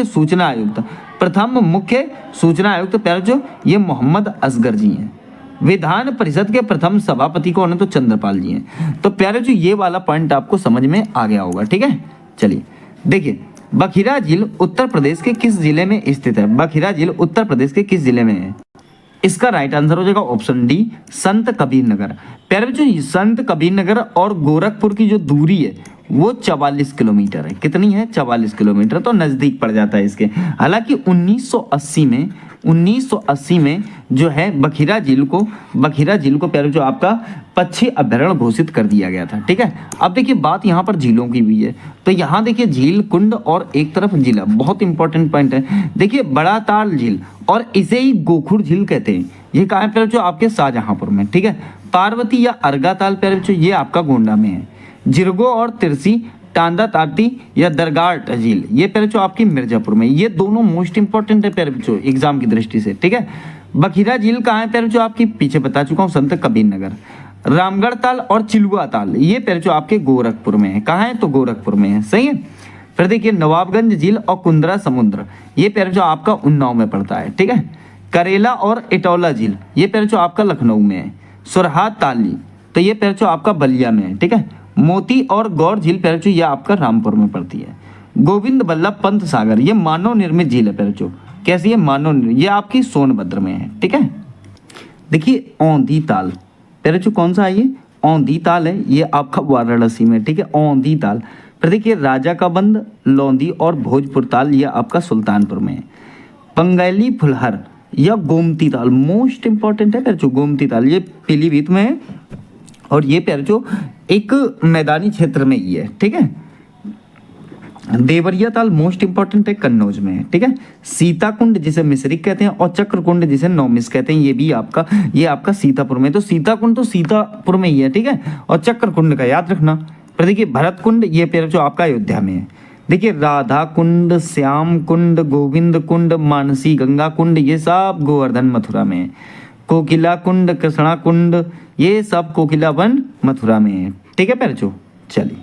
सूचना आयुक्त प्यारे जो ये मोहम्मद असगर जी हैं। विधान परिषद के प्रथम सभापति कौन है? तो चंद्रपाल जी हैं। तो प्यारे जो ये वाला पॉइंट आपको समझ में आ गया होगा। ठीक है, चलिए देखिए बखिरा झील उत्तर प्रदेश के किस जिले में स्थित है? बखिरा झील उत्तर प्रदेश के किस जिले में है? इसका राइट आंसर हो जाएगा ऑप्शन डी, संत कबीर नगर। प्यारे जो संत कबीर नगर और गोरखपुर की जो दूरी है वो 44 किलोमीटर है। कितनी है? 44 किलोमीटर, तो नज़दीक पड़ जाता है इसके। हालांकि 1980 में जो है बखिरा झील को प्यारे जो आपका पक्षी अभ्यारण्य घोषित कर दिया गया था। ठीक है, अब देखिए बात यहाँ पर झीलों की भी है, तो यहाँ देखिए झील कुंड और एक तरफ जिला, बहुत इंपॉर्टेंट पॉइंट है। देखिए बड़ा ताल झील और इसे ही गोखुर झील कहते हैं, ये कहाँ पे जो आपके शाहजहांपुर में। ठीक है, पार्वती या अर्गा ताल प्यारे जो ये आपका गोंडा में है। जिरगो और तिरसी टांदा ताती या दरगाट झील ये प्यारे जो आपकी मिर्जापुर में, ये दोनों मोस्ट इंपॉर्टेंट है प्यारे बच्चों एग्जाम की दृष्टि से। ठीक है, बखिरा झील कहाँ है प्यारे जो आपकी पीछे बता चुका हूँ, संत कबीर नगर। रामगढ़ ताल और चिलुआ ताल ये प्यारे जो आपके गोरखपुर में है। कहाँ है? तो गोरखपुर में है, सही है। फिर देखिए नवाबगंज झील और कुंदरा समुद्र ये प्यारे जो आपका उन्नाव में पड़ता है। ठीक है, करेला और इटौला झील ये प्यारे जो आपका लखनऊ में है। सुरहा ताली तो ये प्यारे जो आपका बलिया में है। ठीक है, मोती और गौर झील प्यारे जो ये आपका रामपुर में पड़ती है। गोविंद बल्लभ पंत सागर ये मानव निर्मित झील है प्यारे जो, कैसी है? मानव, ये आपकी सोनभद्र में है। ठीक है, देखिए औंधी ताल प्यारे बच्चों कौन सा है ये, औंधी ताल है, ये आपका वाराणसी में, ठीक है, औंधी ताल। फिर देखिए राजा का बंद, लौंदी और भोजपुर ताल ये आपका सुल्तानपुर में है। पंगैली फुलहर या गोमती ताल मोस्ट इंपॉर्टेंट है प्यारे बच्चों, गोमती ताल ये पीलीभीत में है और ये प्यारे बच्चों एक मैदानी क्षेत्र में ही है, ठीक है। देवरिया ताल मोस्ट इंपॉर्टेंट है, कन्नौज में है, ठीक है। सीताकुंड जिसे मिश्रिक कहते हैं और चक्रकुंड जिसे नौमिस कहते हैं, ये भी आपका सीतापुर में, तो सीताकुंड तो सीतापुर में ही है, ठीक है। और चक्रकुंड का याद रखना। फिर देखिए भरत कुंड ये पेड़ जो आपका अयोध्या में है। देखिए राधा कुंड, श्याम कुंड, गोविंद कुंड, मानसी गंगा कुंड ये सब गोवर्धन मथुरा में है। कोकिला कुंड, कृष्णा कुंड ये सब कोकिला वन मथुरा में है, ठीक है प्यारे। चलिए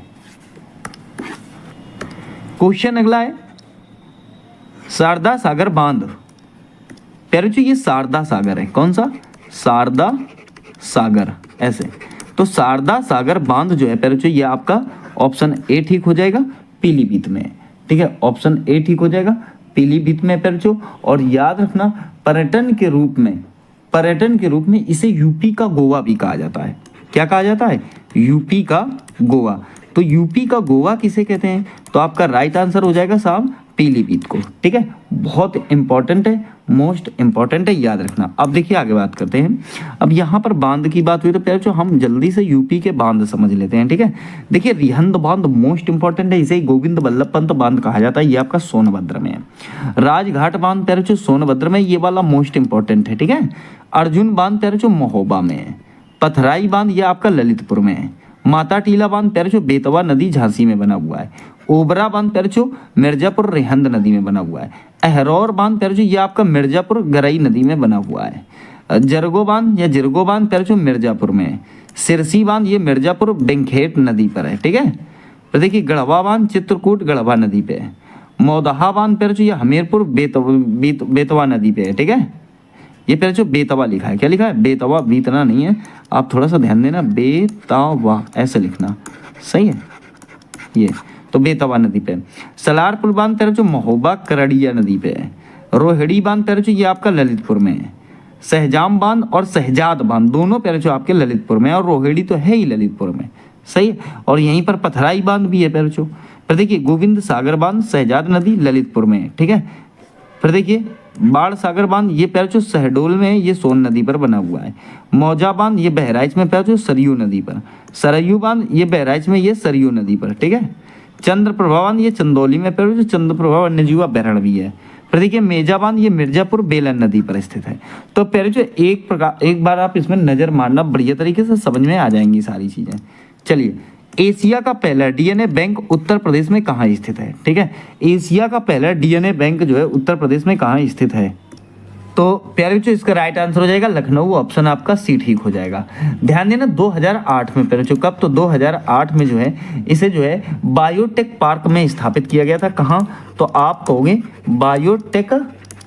क्वेश्चन अगला है शारदा सागर बांध। प्यारे ये शारदा सागर है, कौन सा, शारदा सागर ऐसे। तो शारदा सागर बांध जो है प्यारे ये आपका ऑप्शन ए ठीक हो जाएगा, पीलीभीत में, ठीक है। ऑप्शन ए ठीक हो जाएगा, पीलीभीत में प्यारे। और याद रखना पर्यटन के रूप में इसे यूपी का गोवा भी कहा जाता है। क्या कहा जाता है, यूपी का गोवा। तो यूपी का गोवा किसे कहते हैं, तो आपका राइट आंसर हो जाएगा साहब पीलीभीत को, ठीक है। बहुत इंपॉर्टेंट है, मोस्ट इंपॉर्टेंट है, याद रखना। अब देखिए आगे बात करते हैं। अब यहाँ पर बांध की बात हुई तो प्यारे हम जल्दी से यूपी के बांध समझ लेते हैं, ठीक है। देखिए रिहंद बांध मोस्ट इंपॉर्टेंट है, इसे गोविंद वल्लभ पंत बांध कहा जाता है, ये आपका सोनभद्र में है। राजघाट बांध प्यारे सोनभद्र में, ये वाला मोस्ट इंपॉर्टेंट है, ठीक है। अर्जुन बांध प्यारे महोबा में है। पथराई बांध ये आपका ललितपुर में है। माता टीला बांध प्यारे बेतवा नदी झांसी में बना हुआ है। ओबरा बांध प्यारे मिर्जापुर रिहंद नदी में बना हुआ है। अहरौर बांध प्यारे ये आपका मिर्जापुर गरई नदी में बना हुआ है। जरगो बांध या जिरगो बांध प्यारे मिर्जापुर में है। सिरसी बांध ये मिर्जापुर बेंखेट नदी पर है, ठीक है। तो देखिए गढ़वा बांध चित्रकूट गढ़वा नदी पे है। मौदहा बांध प्यारे ये हमीरपुर बेतवा नदी पे है, ठीक है। ये प्यारे बेतवा लिखा है, क्या लिखा है, बेतवा, बीतना नहीं है, आप थोड़ा सा ध्यान देना, बेतवा ऐसे लिखना, सही है। ये तो बेतवा नदी पे। सलार पुल बांध प्यारे महोबा करड़िया नदी पे है। रोहिड़ी बांध प्यारे ये आपका ललितपुर में है। सहजाम बांध और सहजाद बांध दोनों प्यारे आपके ललितपुर में, और रोहिड़ी तो है ही ललितपुर में, सही है। और यहीं पर पथराई बांध भी है प्यारे। फिर देखिए गोविंद सागर बांध सहजाद नदी ललितपुर में है, ठीक है। फिर देखिए बाढ़ सागर बांध ये प्यारे शहडोल में है, ये सोन नदी पर बना हुआ है। मौजा बांध ये बहराइच में प्यारे सरयू नदी पर। सरयू बांध ये बहराइच में, ये सरयू नदी पर, ठीक है। चंद्रप्रभा बांध ये चंदौली में प्यारे चंद्रप्रभा वन्यजीव अभ्यारण्य भी है। फिर देखिए मेजा बांध ये मिर्जापुर बेलन नदी पर स्थित है। तो प्यारे एक बार आप इसमें नजर मारना, बढ़िया तरीके से समझ में आ जाएंगी सारी चीजें। चलिए एशिया का पहला डीएनए बैंक उत्तर प्रदेश में कहाँ स्थित है, ठीक है। एशिया का पहला डीएनए बैंक जो है उत्तर प्रदेश में कहाँ स्थित है, तो प्यारे बच्चों इसका राइट आंसर हो जाएगा लखनऊ, ऑप्शन आपका सी ठीक हो जाएगा। ध्यान देना 2008 में प्यारे बच्चों, कब, तो 2008 में जो है इसे जो है बायोटेक पार्क में स्थापित किया गया था। कहाँ, तो आप कहोगे biotech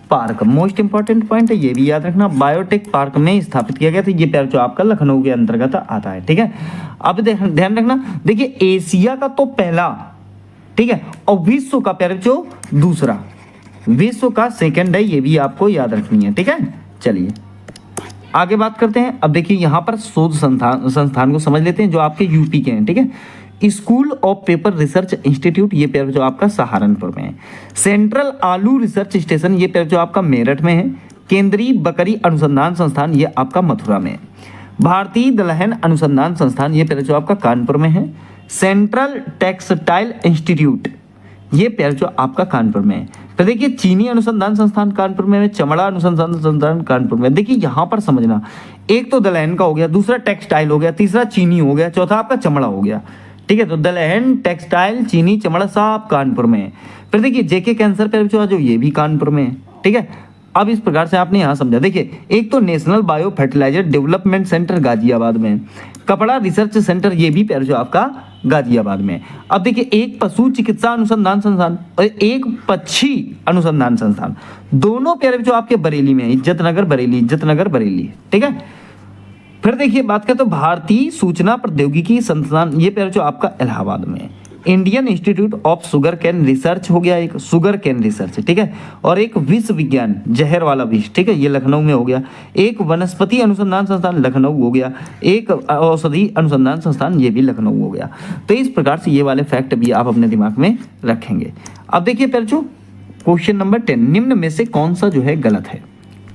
park, most important point है, ये भी याद रखना, बायोटेक पार्क में स्थापित किया गया था। ये प्यारे आपका लखनऊ के अंतर्गत आता है, ठीक है। अब ध्यान रखना, देखिए एशिया का तो पहला, ठीक है, और विश्व का प्यारे दूसरा, विश्व का सेकंड है, ये भी आपको याद रखनी है, ठीक है। चलिए आगे बात करते हैं। अब देखिए यहाँ पर शोध संस्थान को समझ लेते हैं जो आपके यूपी के हैं, ठीक है। School of paper research institute ये पेपर जो आपका सहारनपुर में है। सेंट्रल आलू रिसर्च स्टेशन ये पेपर जो आपका मेरठ में है। केंद्रीय बकरी अनुसंधान संस्थान ये आपका मथुरा में है। भारतीय दलहन अनुसंधान संस्थान ये पेपर जो आपका कानपुर में है। सेंट्रल टेक्सटाइल इंस्टीट्यूट ये पेपर जो आपका कानपुर में है। तो देखिए चीनी अनुसंधान संस्थान कानपुर में है। चमड़ा अनुसंधान संस्थान कानपुर में। देखिए यहाँ पर समझना, एक तो दलहन का हो गया, दूसरा टेक्सटाइल हो गया, तीसरा चीनी हो गया, चौथा आपका चमड़ा हो गया, ठीक है। तो दलहन, टेक्सटाइल, चीनी, चमड़ा सब कानपुर में है। फिर देखिए जेके कैंसर पे जो ये भी कानपुर में है, ठीक है। अब इस प्रकार से आपने यहाँ समझा। देखिए एक तो national bio fertilizer development centre Ghaziabad में, कपड़ा रिसर्च सेंटर ये भी प्यारे जो आपका गाजियाबाद में। अब देखिए एक पशु चिकित्सा अनुसंधान संस्थान और एक पक्षी अनुसंधान संस्थान, दोनों प्यारे जो आपके बरेली में है, इज्जतनगर बरेली, ठीक है। फिर देखिए बात करें तो भारतीय सूचना प्रौद्योगिकी संस्थान ये प्यारे जो आपका इलाहाबाद में है। Indian institute of sugar cane research हो गया, एक शुगर कैन रिसर्च, ठीक है, और एक विश्व विज्ञान जहर वाला विष, ठीक है, ये लखनऊ में हो गया, एक वनस्पति अनुसंधान संस्थान लखनऊ हो गया, एक औषधि अनुसंधान संस्थान ये भी लखनऊ हो गया। तो इस प्रकार से ये वाले फैक्ट भी आप अपने दिमाग में रखेंगे। अब देखिए बच्चों क्वेश्चन नंबर 10, निम्न में से कौन सा जो है गलत है,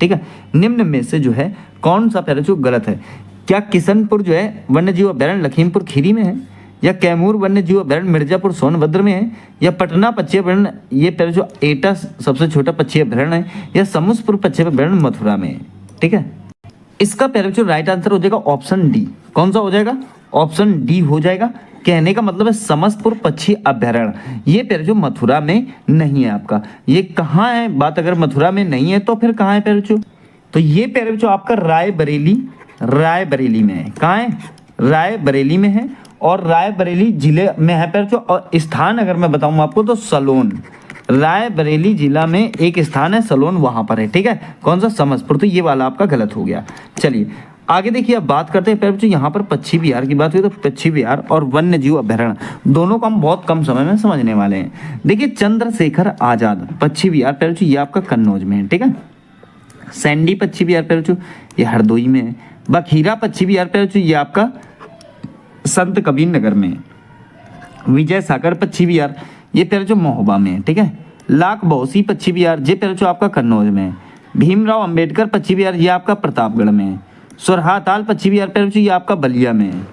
ठीक है, निम्न में से जो है कौन सा जो गलत है? क्या किशनपुर जो है वन्यजीव अभ्यारण्य लखीमपुर खीरी में है, या कैमूर वन्यजीव अभ्यारण्य मिर्जापुर सोनभद्र में है, या पटना पक्षी अभ्यारण्य ये जो एटा सबसे छोटा पक्षी अभ्यारण्य है, या समुद्रपुर पक्षी अभ्यारण्य मथुरा में है, ठीक है। इसका जो राइट आंसर हो जाएगा ऑप्शन डी। कौन सा हो जाएगा? ऑप्शन डी हो जाएगा। कहने का मतलब है समस्तपुर पक्षी अभ्यारण्य ये जो मथुरा में नहीं है आपका, ये कहाँ है? बात अगर मथुरा में नहीं है तो फिर कहाँ है तो ये जो आपका रायबरेली में है। कहाँ है? रायबरेली में है, और रायबरेली जिले में है जो, और स्थान अगर मैं बताऊं आपको तो सलोन, रायबरेली जिला में एक स्थान है सलोन, वहां पर है, ठीक है। कौन सा? समस्तपुर। तो ये वाला आपका गलत हो गया। चलिए आगे देखिए, अब बात करते हैं जो यहाँ पर पक्षी विहार की बात हुई, तो पक्षी विहार और वन्य जीव अभ्यारण्य दोनों को हम बहुत कम समय में समझने वाले हैं। देखिए चंद्रशेखर आजाद पक्षी विहार ये आपका कन्नौज में है, ठीक है। सैंडी पक्षी विहार ये हरदोई में है। बखीरा पक्षी विहार ये आपका संत कबीर नगर में है। विजय सागर पक्षी विहार ये जो महोबा में है, ठीक है। लाख बौसी पक्षी विहार ये जो आपका कन्नौज में है। भीमराव अंबेडकर पक्षी विहार ये आपका प्रतापगढ़ में है। सुरहाताल पक्षी विहार ये आपका बलिया में है।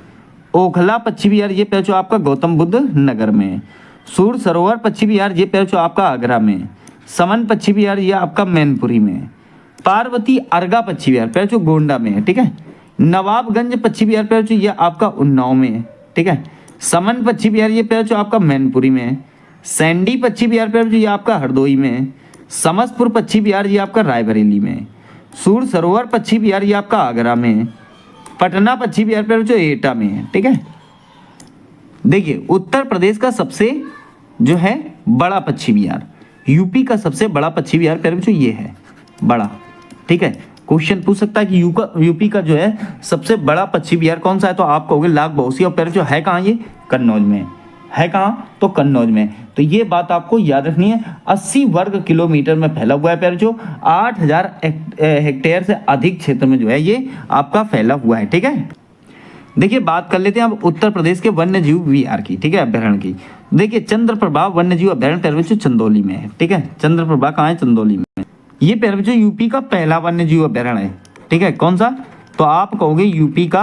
ओखला पक्षी विहार ये जो आपका गौतम बुद्ध नगर में है। सूर सरोवर पक्षी विहार ये जो आपका आगरा में है। समन पक्षी विहार ये आपका मैनपुरी में है। पार्वती अर्गा पक्षी विहार जो गोंडा में है, ठीक है। नवाबगंज पक्षी विहार ये आपका उन्नाव में है, ठीक है। समन पक्षी विहार ये जो आपका मैनपुरी में है। सैंडी पक्षी विहार ये आपका हरदोई में है। समस्तपुर पक्षी विहार ये आपका रायबरेली में है। सूर सरोवर पक्षी विहार ये आपका आगरा में है। पटना पक्षी विहार जो एटा में है, ठीक है। देखिए उत्तर प्रदेश का सबसे जो है बड़ा पक्षी विहार, यूपी का सबसे बड़ा पक्षी विहार जो ये है बड़ा, ठीक है। क्वेश्चन पूछ सकता है कि यूपी का जो है सबसे बड़ा पक्षी विहार कौन सा है, तो आप कहोगे लाख बौसी, और जो है कहाँ? ये कन्नौज में है। कहाँ? तो कन्नौज में। तो ये बात आपको याद रखनी है। 80 वर्ग किलोमीटर में फैला हुआ है जो 8000 हेक्टेयर से अधिक क्षेत्र में जो है ये आपका फैला हुआ है, ठीक है। देखिए बात कर लेते हैं अब उत्तर प्रदेश के वन्य जीव विहार की, ठीक है, अभ्यारण्य की। देखिए चंद्रप्रभा वन्य जीव अभ्यारण्य चंदौली में है, ठीक है। चंद्रप्रभा कहाँ है? चंदौली में। ये जो यूपी का पहला वन्य जीव अभ्यारण्य है, ठीक है। कौन सा? तो आप कहोगे यूपी का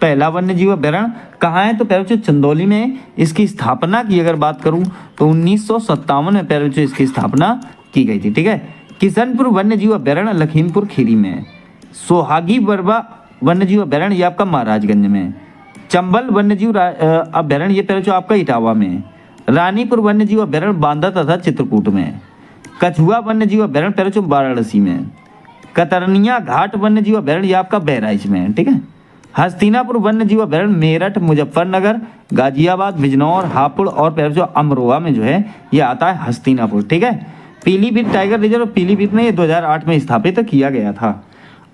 पहला वन्य जीव अभ्यारण्य कहाँ है? तो चंदौली में। इसकी स्थापना की अगर बात करूं तो 1957 में इसकी स्थापना की गई थी, ठीक है। किशनपुर वन्य जीव अभ्यारण्य लखीमपुर खीरी में है। सोहागी बरवा वन्य जीव अभ्यारण्य ये आपका महाराजगंज में है। चंबल वन्य जीव अभ्यारण्य ये जो आपका इटावा में है। रानीपुर वन्य जीव अभ्यारण्य बांदा तथा चित्रकूट में है। कछुआ वन्य जीव अभ्यारण्य जो वाराणसी में है। कतरनिया घाट वन्य जीव अभ्यारण्य ये आपका बहराइच में है, ठीक है। हस्तिनापुर वन्य जीव अभ्यारण्य मेरठ, मुजफ्फरनगर, गाजियाबाद, बिजनौर, हापुड़ और जो अमरोहा में जो है ये आता है हस्तिनापुर, ठीक है। पीलीभीत टाइगर रिजर्व पीलीभीत में ये 2008 में स्थापित किया गया था।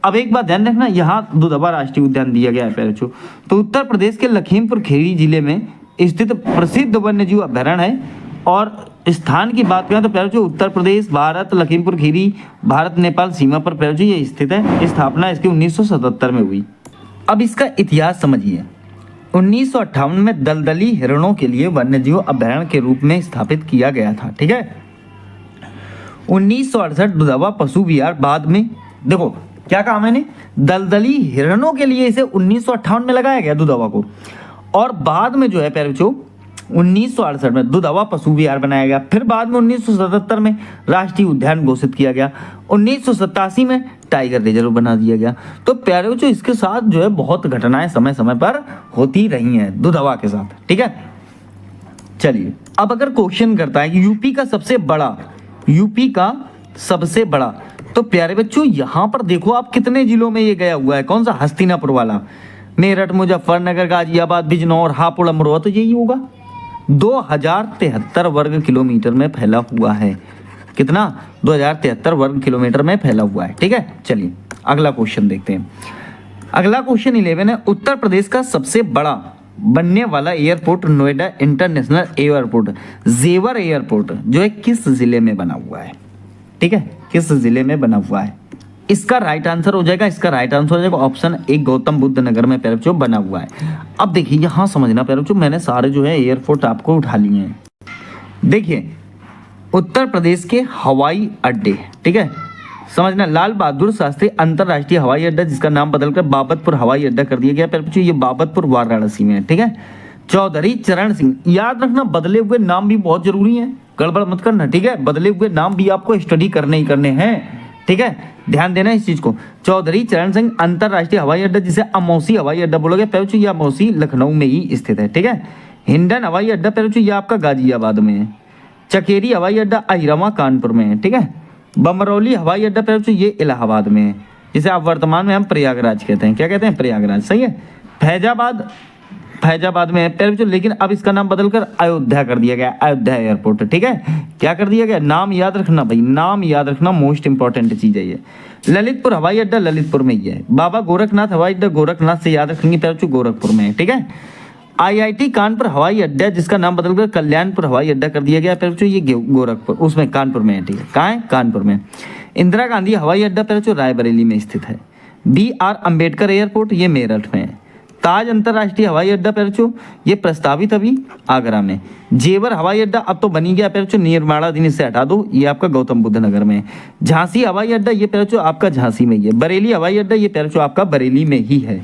अब एक बात ध्यान रखना, यहाँ दुधवा राष्ट्रीय उद्यान दिया गया है तो उत्तर प्रदेश के लखीमपुर खीरी जिले में स्थित प्रसिद्ध वन्य जीव अभ्यारण्य है। और स्थान की बात करें तो जो उत्तर प्रदेश, भारत, लखीमपुर खीरी भारत नेपाल सीमा पर जो ये स्थित है। स्थापना इसकी 1977 में हुई। अब इसका इतिहास समझिए। 1958 में दलदली हिरणों के लिए वन्यजीव अभ्यारण्य के रूप में स्थापित किया गया था, ठीक है। 1968 दुधवा पशु विहार बाद में, देखो क्या कहा मैंने, दलदली हिरणों के लिए इसे 1958 में लगाया गया दुधवा को, और बाद में जो है 1968 में दुधवा पशु विहार बनाया गया। फिर बाद में 1977 में राष्ट्रीय उद्यान घोषित किया गया। 1987 में टाइगर रिजर्व बना दिया गया। तो प्यारे जो इसके साथ जो है बहुत घटनाएं समय समय पर होती रही हैं दुधवा के साथ, ठीक है। चलिए अब अगर क्वेश्चन करता है कि यूपी का सबसे बड़ा, तो प्यारे बच्चों यहाँ पर देखो आप कितने जिलों में ये गया हुआ है। कौन सा? हस्तिनापुर वाला। मेरठ, मुजफ्फरनगर, गाजियाबाद, बिजनौर, हापुड़, अमरोहा, तो यही होगा। 2073 वर्ग किलोमीटर में फैला हुआ है। कितना? 2073 वर्ग किलोमीटर में फैला हुआ है, ठीक है। चलिए अगला क्वेश्चन देखते हैं। अगला क्वेश्चन 11 है, उत्तर प्रदेश का सबसे बड़ा बनने वाला एयरपोर्ट नोएडा इंटरनेशनल एयरपोर्ट, जेवर एयरपोर्ट जो है किस जिले में बना हुआ है? ठीक है, किस जिले में बना हुआ है? इसका राइट आंसर हो जाएगा ऑप्शन ए गौतम बुद्ध नगर में प्यारे बच्चों बना हुआ है। अब देखिए यहाँ समझना प्यारे बच्चों, मैंने सारे जो है एयरपोर्ट आपको उठा लिए हैं। देखिए उत्तर प्रदेश के हवाई अड्डे, ठीक है, समझना, लाल बहादुर शास्त्री अंतरराष्ट्रीय हवाई अड्डा जिसका नाम बदलकर बाबतपुर हवाई अड्डा कर दिया गया प्यारे बच्चों, ये बाबतपुर वाराणसी में है। ठीक है, चौधरी चरण सिंह, याद रखना बदले हुए नाम भी बहुत जरूरी है, गड़बड़ मत करना। ठीक है, बदले हुए नाम भी आपको स्टडी करने ही करने हैं। ठीक है, ध्यान देना इस चीज को। चौधरी चरण सिंह अंतरराष्ट्रीय हवाई अड्डा जिसे अमौसी हवाई अड्डा बोलोगे प्यारे बच्चों, ये अमौसी लखनऊ में ही स्थित है। ठीक है, हिंडन हवाई अड्डा प्यारे बच्चों ये आपका गाजियाबाद में है। चकेरी हवाई अड्डा अहिरमा कानपुर में है। ठीक है, बमरौली हवाई अड्डा प्यारे बच्चों ये इलाहाबाद में है, जिसे आप वर्तमान में हम प्रयागराज कहते हैं। क्या कहते हैं? प्रयागराज। सही है। फैजाबाद में है प्यारे बच्चों, लेकिन अब इसका नाम बदलकर अयोध्या कर दिया गया, अयोध्या एयरपोर्ट। ठीक है, क्या कर दिया गया? नाम याद रखना भाई, नाम याद रखना, मोस्ट इंपॉर्टेंट चीज है ये। ललितपुर हवाई अड्डा ललितपुर में ही है। बाबा गोरखनाथ हवाई अड्डा गोरखनाथ से याद रखेंगे प्यारे बच्चों, गोरखपुर में है। ठीक है, आईआईटी कानपुर हवाई अड्डा जिसका नाम बदलकर कल्याणपुर हवाई अड्डा कर दिया गया प्यारे बच्चों, ये गोरखपुर उसमें कानपुर में है। ठीक है, कहाँ है? कानपुर में। इंदिरा गांधी हवाई अड्डा प्यारे बच्चों रायबरेली में स्थित है। BR अम्बेडकर एयरपोर्ट ये मेरठ में है। ताज अंतरराष्ट्रीय हवाई अड्डा प्यारे बच्चों ये प्रस्तावित अभी आगरा में। जेवर हवाई अड्डा अब तो बनी गया प्यारे बच्चों, निर्माणाधीन, इसे हटा दो, ये आपका गौतम बुद्ध नगर में है। झांसी हवाई अड्डा ये प्यारे बच्चों आपका झांसी में ही है। बरेली हवाई अड्डा ये प्यारे बच्चों आपका बरेली में ही है।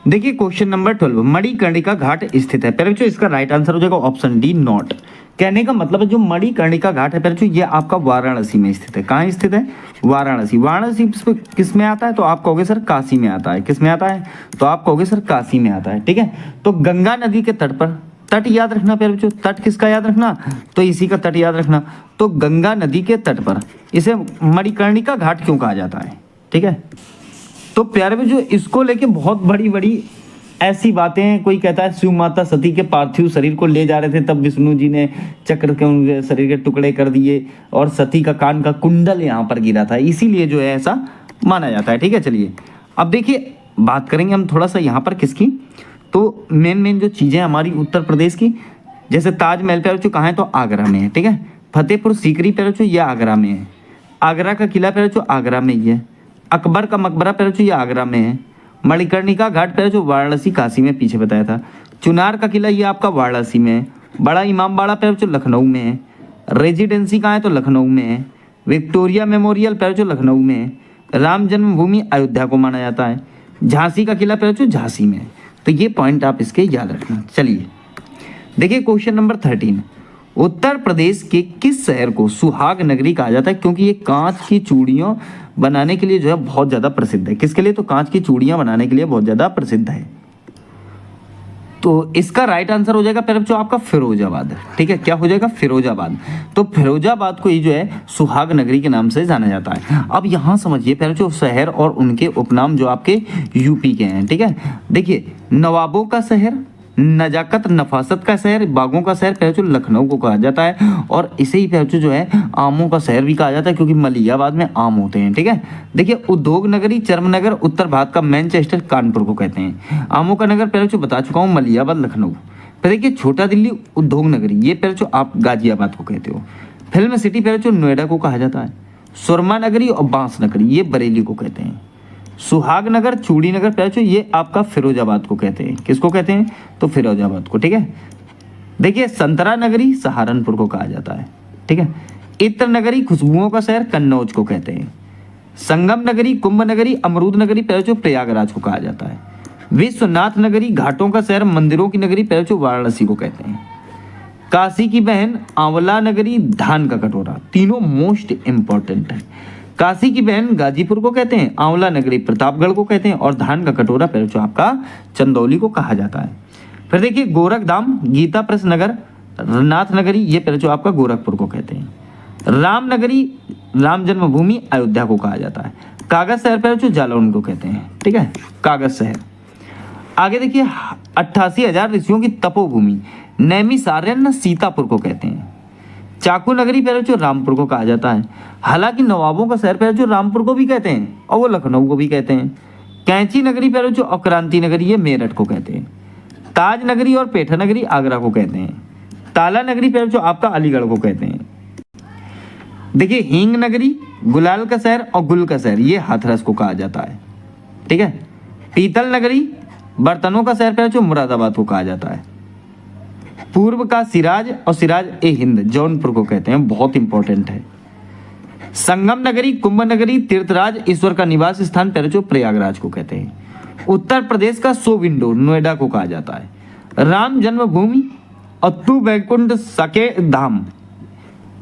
देखिए क्वेश्चन नंबर 12, मणिकर्णिका घाट स्थित है प्यारे बच्चों, इसका राइट आंसर हो जाएगा ऑप्शन डी नॉट। कहने का मतलब है जो मणिकर्णिका घाट है प्यारे बच्चों ये आपका वाराणसी में स्थित है। कहाँ स्थित है? वाराणसी। वाराणसी किस में आता है? तो आप कहोगे सर काशी में आता है। किस में आता है? तो आप कहोगे सर काशी में आता है। ठीक है, तो गंगा नदी के तट पर, तट याद रखना प्यारे बच्चों, तट किसका याद रखना? तो इसी का तट याद रखना। तो गंगा नदी के तट पर इसे मणिकर्णिका घाट क्यों कहा जाता है? ठीक है, तो प्यारे बच्चों इसको लेके बहुत बड़ी बड़ी ऐसी बातें, कोई कहता है शिव माता सती के पार्थिव शरीर को ले जा रहे थे, तब विष्णु जी ने चक्र के उनके शरीर के टुकड़े कर दिए और सती का कान का कुंडल यहाँ पर गिरा था, इसीलिए जो है ऐसा माना जाता है। ठीक है, चलिए अब देखिए बात करेंगे हम थोड़ा सा यहाँ पर किसकी, तो मेन जो चीज़ें हमारी उत्तर प्रदेश की, जैसे ताजमहल प्यारे बच्चों कहाँ है? तो आगरा में है। ठीक है, फतेहपुर सीकरी प्यारे बच्चों ये आगरा में है। आगरा का किला प्यारे बच्चों आगरा में ही है। अकबर का मकबरा प्यारे बच्चों ये आगरा में है। मणिकर्णिका घाट प्यारे बच्चों वाराणसी काशी में पीछे बताया था। चुनार का किला ये आपका वाराणसी में है। बड़ा इमामबाड़ा प्यारे बच्चों लखनऊ में है। रेजिडेंसी कहाँ है? तो लखनऊ में है। विक्टोरिया मेमोरियल प्यारे बच्चों लखनऊ में है। राम जन्मभूमि अयोध्या को माना जाता है। झांसी का किला प्यारे बच्चों झांसी में है। तो ये पॉइंट आप इसके याद रखना। चलिए देखिए क्वेश्चन नंबर 13, उत्तर प्रदेश के किस शहर को सुहाग नगरी कहा जाता है? क्योंकि ये कांच की चूड़ियों बनाने के लिए जो है बहुत ज्यादा प्रसिद्ध है। किसके लिए? तो कांच की चूड़ियां बनाने के लिए बहुत ज्यादा प्रसिद्ध है। तो इसका राइट आंसर हो जाएगा प्यारे बच्चों आपका फिरोजाबाद। ठीक है, क्या हो जाएगा? फिरोजाबाद। तो फिरोजाबाद को ही जो है सुहाग नगरी के नाम से जाना जाता है। अब यहाँ समझिए प्यारे बच्चों शहर और उनके उपनाम जो आपके यूपी के हैं। ठीक है, देखिए नवाबों का शहर, नजाकत नफासत का शहर, बागों का शहर प्यारे बच्चों लखनऊ को कहा जाता है। और इसे ही प्यारे बच्चों जो है आमों का शहर भी कहा जाता है, क्योंकि मलियाबाद में आम होते हैं। ठीक है, देखिए उद्योग नगरी चर्म नगर उत्तर भारत का मैनचेस्टर कानपुर को कहते हैं। आमों का नगर प्यारे बच्चों बता चुका हूँ मलियाबाद लखनऊ। फिर देखिए छोटा दिल्ली उद्योग नगरी ये प्यारे बच्चों आप गाजियाबाद को कहते हो। फिल्म सिटी प्यारे बच्चों नोएडा को कहा जाता है। सुरमा नगरी और बांस नगरी ये बरेली को कहते हैं। सुहाग नगर चूड़ी नगर प्यारे बच्चों ये आपका फिरोजाबाद को कहते हैं। किसको कहते हैं? तो फिरोजाबाद को। ठीक है, देखिए संतरा नगरी सहारनपुर को कहा जाता है। ठीक है, इत्र नगरी खुशबुओं का शहर कन्नौज को कहते हैं। संगम नगरी कुंभ नगरी अमरूद नगरी प्यारे बच्चों प्रयागराज को कहा जाता है। विश्वनाथ नगरी घाटों का शहर मंदिरों की नगरी प्यारे बच्चों वाराणसी को कहते हैं। काशी की बहन आंवला नगरी धान का कटोरा, तीनों मोस्ट इंपॉर्टेंट है। काशी की बहन गाजीपुर को कहते हैं, आंवला नगरी प्रतापगढ़ को कहते हैं और धान का कटोरा प्यारे बच्चों आपका चंदौली को कहा जाता है। फिर देखिए गोरखधाम गीता प्रेस नगर नाथ नगरी ये प्यारे बच्चों आपका गोरखपुर को कहते हैं। राम नगरी राम जन्मभूमि अयोध्या को कहा जाता है। कागज शहर प्यारे बच्चों जालौन को कहते हैं। ठीक है, कागज शहर। आगे देखिए 88,000 ऋषियों की तपोभूमि नैमिषारण्य सीतापुर को कहते हैं। चाकू नगरी प्यारे बच्चों रामपुर को कहा जाता है। हालांकि नवाबों का शहर प्यारे बच्चों रामपुर को भी कहते हैं और वो लखनऊ को भी कहते हैं। कैंची नगरी प्यारे बच्चों और क्रांति नगरी ये मेरठ को कहते हैं। ताज नगरी और पेठा नगरी आगरा को कहते हैं। ताला नगरी पे जो आपका अलीगढ़ को कहते हैं। देखिए हींग नगरी, गुलाल का शहर और गुल का शहर ये हाथरस को कहा जाता है। ठीक है। पीतल नगरी बर्तनों का शहर पे जो मुरादाबाद को कहा जाता है। पूर्व का सिराज और सिराज ए हिंद जौनपुर को कहते हैं, बहुत इंपॉर्टेंट है। संगम नगरी, कुंभ नगरी, तीर्थराज, ईश्वर का निवास स्थान पर जो प्रयागराज को कहते हैं। उत्तर प्रदेश का सो विंडो नोएडा को कहा जाता है। राम जन्मभूमि और तू बैकुंठ साकेत धाम,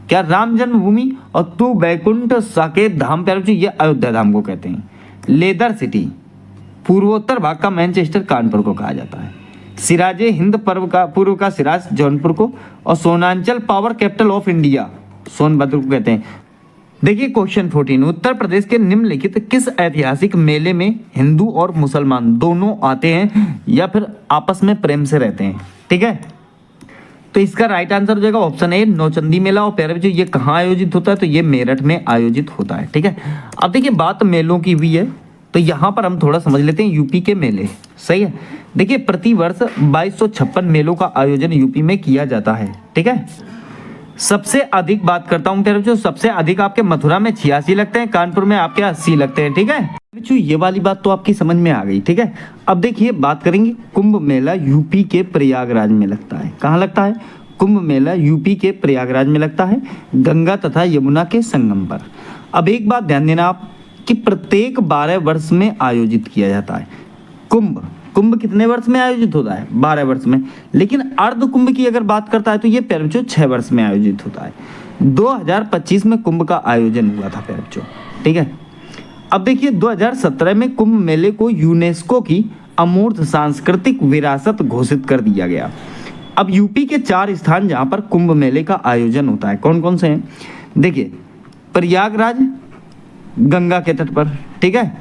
क्या राम जन्मभूमि और तू बैकुंठ साकेत धाम पर जो ये अयोध्या धाम को कहते हैं। लेदर सिटी, पूर्वोत्तर भाग का मैनचेस्टर कानपुर को कहा जाता है। सिराजे हिंद पूर्व का सिराज जौनपुर को, और Sonanchal power capital of India Sonbhadra को कहते हैं। देखिए क्वेश्चन 14, उत्तर प्रदेश के निम्नलिखित किस ऐतिहासिक मेले में हिंदू और मुसलमान दोनों आते हैं या फिर आपस में प्रेम से रहते हैं। ठीक है, तो इसका राइट आंसर हो जाएगा ऑप्शन ए नौचंदी मेला। और प्यारे बच्चों ये कहाँ आयोजित होता है, तो ये मेरठ में आयोजित होता है। ठीक है, अब देखिए बात मेलों की हुई है तो यहाँ पर हम थोड़ा समझ लेते हैं यूपी के मेले। सही है, देखिए प्रतिवर्ष 2256 मेलों का आयोजन यूपी में किया जाता है। ठीक है, सबसे अधिक बात करता हूँ प्यारे बच्चों, सबसे अधिक आपके मथुरा में 86 लगते हैं, कानपुर में आपके 80 लगते हैं। ठीक है बच्चों, ये वाली बात तो आपकी समझ में आ गई। ठीक है, अब देखिए बात करेंगे कुंभ मेला यूपी के प्रयागराज में लगता है। कहाँ लगता है? कुंभ मेला यूपी के प्रयागराज में लगता है, गंगा तथा यमुना के संगम पर। अब एक बात ध्यान देना आप कि प्रत्येक 12 वर्ष में आयोजित किया जाता है कुंभ। कुंभ कितने वर्ष में आयोजित होता है? 12 वर्ष में। लेकिन अर्ध कुंभ की अगर बात करता है तो ये प्यारे बच्चों 6 वर्ष में आयोजित होता है। 2025 में कुंभ का आयोजन हुआ था प्यारे बच्चों। ठीक है, अब देखिए 2017 में कुंभ मेले को यूनेस्को की अमूर्त सांस्कृतिक विरासत घोषित कर दिया गया। अब यूपी के 4 स्थान जहां पर कुंभ मेले का आयोजन होता है, कौन कौन से हैं? देखिए प्रयागराज गंगा के तट पर। ठीक है,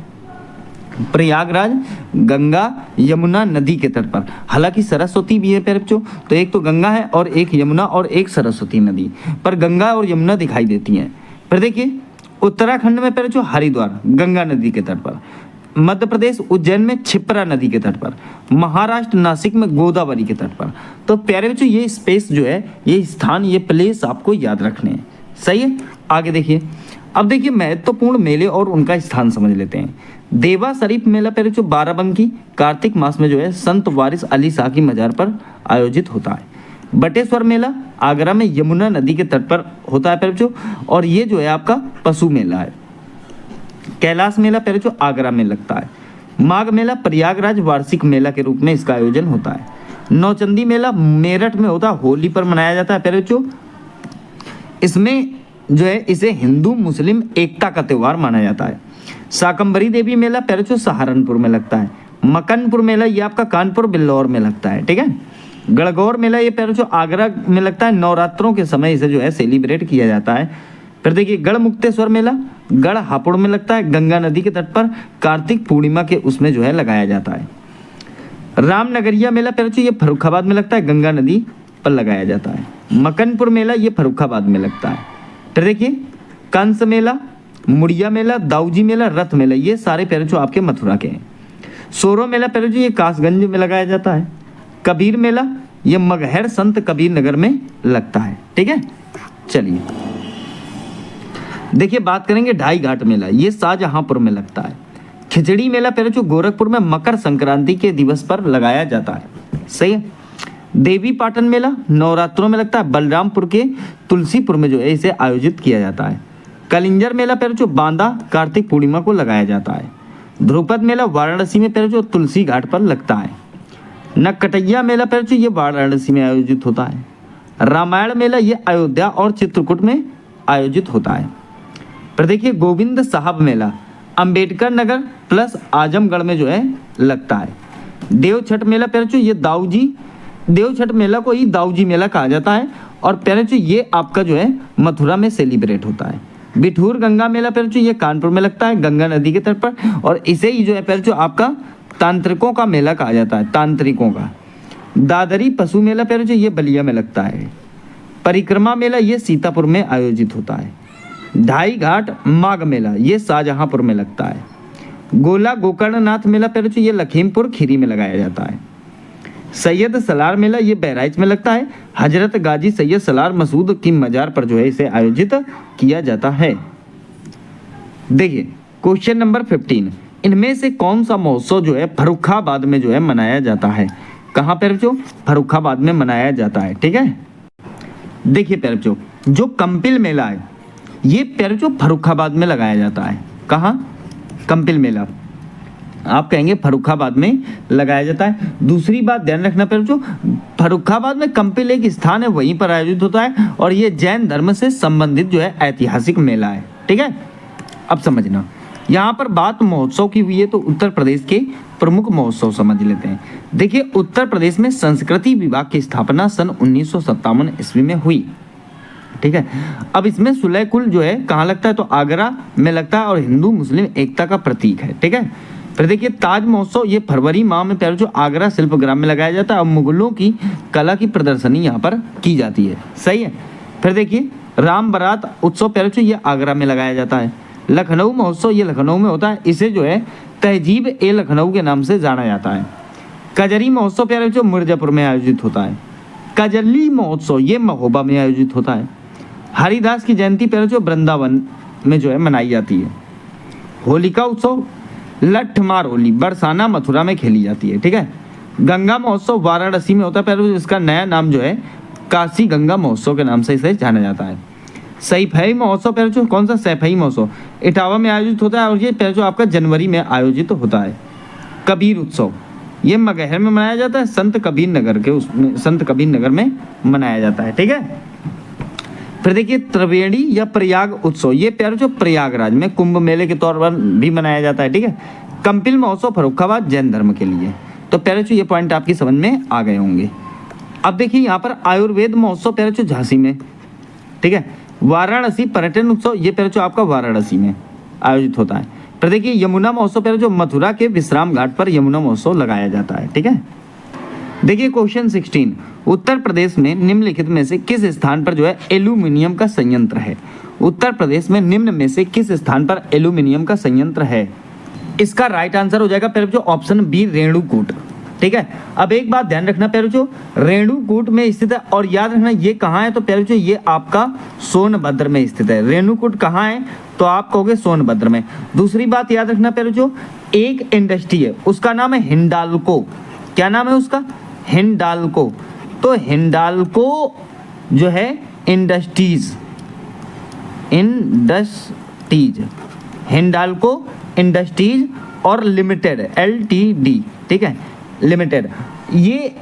प्रयागराज गंगा यमुना नदी के तट पर। हालांकि सरस्वती भी है प्यारे बच्चों, तो एक तो गंगा है और एक यमुना और एक सरस्वती नदी, पर गंगा और यमुना दिखाई देती हैं। फिर देखिए उत्तराखंड में प्यारे बच्चों हरिद्वार गंगा नदी के तट पर, मध्य प्रदेश उज्जैन में क्षिप्रा नदी के तट पर, महाराष्ट्र नासिक में गोदावरी के तट पर। तो प्यारे बच्चों ये स्पेस जो है, ये स्थान, ये प्लेस आपको याद रखने हैं। सही है, आगे देखिए। अब देखिए महत्वपूर्ण मेले और उनका स्थान समझ लेते हैं। देवा शरीफ मेला प्यारे बच्चों बाराबंकी कार्तिक मास में जो है संत वारिस अली शाह की मजार पर आयोजित होता है। बटेश्वर मेला आगरा में यमुना नदी के तट पर होता है प्यारे बच्चों, और ये जो है आपका पशु मेला है। कैलाश मेला प्यारे बच्चों आगरा में लगता है। माघ मेला प्रयागराज वार्षिक मेला के रूप में इसका आयोजन होता है। नौचंदी मेला मेरठ में होता है, होली पर मनाया जाता है प्यारे बच्चों। इसमें जो है इसे हिंदू मुस्लिम एकता का त्यौहार माना जाता है। शाकंभरी देवी मेला प्यारे बच्चों सहारनपुर में लगता है। मकनपुर मेला ये आपका कानपुर बिल्लौर में लगता है। ठीक है, गणगौर मेला ये प्यारे बच्चों आगरा में लगता है। नवरात्रों के समय इसे जो है सेलिब्रेट किया जाता है। फिर देखिए गढ़मुक्तेश्वर मेला गढ़ हापुड़ में लगता है, गंगा नदी के तट पर कार्तिक पूर्णिमा के उसमें जो है लगाया जाता है। रामनगरिया मेला प्यारे बच्चों ये फर्रुखाबाद में लगता है, गंगा नदी पर लगाया जाता है। मकनपुर मेला ये फर्रुखाबाद में लगता है। फिर देखिए कंस मेला, मुड़िया मेला, दाऊजी मेला, रथ मेला ये सारे प्यारे बच्चों आपके मथुरा के हैं। सोरो मेला प्यारे बच्चों ये कासगंज में लगाया जाता है। कबीर मेला ये मगहर संत कबीर नगर में लगता है। ठीक है, चलिए देखिए बात करेंगे ढाई घाट मेला, ये शाहजहांपुर में लगता है। खिचड़ी मेला प्यारे बच्चों गोरखपुर में मकर संक्रांति के दिवस पर लगाया जाता है। सही है। देवी पाटन मेला नवरात्रों में लगता है, बलरामपुर के तुलसीपुर में जो है इसे आयोजित किया जाता है। कलिंजर मेला प्यारे बच्चों बांदा कार्तिक पूर्णिमा को लगाया जाता है। ध्रुपद मेला वाराणसी में प्यारे बच्चों तुलसी घाट पर लगता है। नकटैया मेला प्यारे बच्चों ये वाराणसी में आयोजित होता है। रामायण मेला ये अयोध्या और चित्रकूट में आयोजित होता है। फिर देखिए गोविंद साहब मेला अंबेडकर नगर प्लस आजमगढ़ में जो है लगता है। देव छठ मेला प्यारे बच्चों ये देव छठ मेला को ही दाऊजी मेला कहा जाता है, और प्यारे बच्चों ये आपका जो है मथुरा में सेलिब्रेट होता है। बिठूर गंगा मेला प्यारे बच्चों ये कानपुर में लगता है, गंगा नदी के तट पर, और इसे ही जो है प्यारे बच्चों आपका तांत्रिकों का मेला कहा जाता है, तांत्रिकों का। दादरी पशु मेला प्यारे बच्चों ये बलिया में लगता है। परिक्रमा मेला ये सीतापुर में आयोजित होता है। ढाई घाट माघ मेला ये शाहजहांपुर में लगता है। गोला गोकर्णनाथ मेला प्यारे बच्चों ये लखीमपुर खीरी में लगाया जाता है। सैयद सलार मेला ये बहराइच में लगता है। हजरत गाजी सैयद सलार मसूद की मजार पर जो है इसे आयोजित किया जाता है। देखिए क्वेश्चन नंबर 15, इनमें से कौन सा महोत्सव जो है फर्रुखाबाद में जो है मनाया जाता है? कहाँ पर जो फर्रुखाबाद में मनाया जाता है, ठीक है। देखिए प्यारे बच्चों, जो कंपिल मेला है ये प्यारे बच्चों फर्रुखाबाद में लगाया जाता है। कहाँ? कंपिल मेला आप कहेंगे फर्रुखाबाद में लगाया जाता है। दूसरी बात ध्यान रखना प्यारे बच्चों, फर्रुखाबाद में कंपिल एक स्थान है, वहीं पर आयोजित होता है और ये जैन धर्म से संबंधित जो है ऐतिहासिक मेला है, ठीक है। अब समझना, यहाँ पर बात महोत्सव की हुई है तो उत्तर प्रदेश के प्रमुख महोत्सव समझ लेते हैं। देखिए उत्तर प्रदेश में संस्कृति विभाग की स्थापना सन 1957 ईस्वी में हुई, ठीक है। अब इसमें सुलह कुल जो है कहाँ लगता है? तो आगरा में लगता है और हिंदू मुस्लिम एकता का प्रतीक है, ठीक है। फिर देखिए ताज महोत्सव ये फरवरी माह में प्यारे जो आगरा शिल्पग्राम में लगाया जाता है और मुगलों की कला की प्रदर्शनी यहाँ पर की जाती है, सही है। फिर देखिए राम बारात उत्सव प्यारे जो ये आगरा में लगाया जाता है। लखनऊ महोत्सव ये लखनऊ में होता है, इसे जो है तहजीब ए लखनऊ के नाम से जाना जाता है। कजरी महोत्सव प्यारे जो मिर्जापुर में आयोजित होता है। कजली महोत्सव ये महोबा में आयोजित होता है। हरिदास की जयंती प्यारे जो वृंदावन में जो है मनाई जाती है। होलिका उत्सव लठमार होली बरसाना मथुरा में खेली जाती है, ठीक है। गंगा महोत्सव वाराणसी में होता है प्यारे, इसका नया नाम जो है काशी गंगा महोत्सव के नाम से इसे जाना जाता है। सैफई महोत्सव प्यारे जो कौन सा? सैफई महोत्सव इटावा में आयोजित होता है और ये प्यारे जो आपका जनवरी में आयोजित होता है। कबीर उत्सव ये मगहर में मनाया जाता है, संत कबीर नगर में मनाया जाता है, ठीक है। फिर देखिए त्रिवेणी या प्रयाग उत्सव ये प्यारे जो प्रयागराज में कुंभ मेले के तौर पर भी मनाया जाता है, ठीक है। कंपिल महोत्सव फर्रुखाबाद जैन धर्म के लिए। तो प्यारे जो ये पॉइंट आपकी समझ में आ गए होंगे। अब देखिए यहाँ पर आयुर्वेद महोत्सव प्यारे जो झांसी में, ठीक है। वाराणसी पर्यटन उत्सव ये प्यारे जो आपका वाराणसी में आयोजित होता है। फिर देखिए यमुना महोत्सव प्यारे जो मथुरा के विश्राम घाट पर यमुना महोत्सव लगाया जाता है, ठीक है। देखिए क्वेश्चन 16, उत्तर प्रदेश में निम्नलिखित में से किस स्थान पर जो है एल्यूमिनियम का संयंत्र है? उत्तर प्रदेश में निम्न में से किस स्थान पर एल्यूमिनियम का संयंत्र है? इसका राइट आंसर हो जाएगा प्यारे जो ऑप्शन बी रेणुकूट, ठीक है। अब एक बात ध्यान रखना प्यारे जो रेणुकूट में स्थित है और याद रखना ये कहाँ है? तो प्यारे जो ये आपका सोनभद्र में स्थित है। रेणुकूट कहाँ है? तो आप कहोगे सोनभद्र में। दूसरी बात याद रखना प्यारे जो एक इंडस्ट्री है उसका नाम है हिंडाल्को। क्या नाम है उसका? हिंडाल्को। तो हिंडाल्को जो है इंडस्ट्रीज हिंडाल्को इंडस्ट्रीज और लिमिटेड LTD, ठीक है, लिमिटेड। ये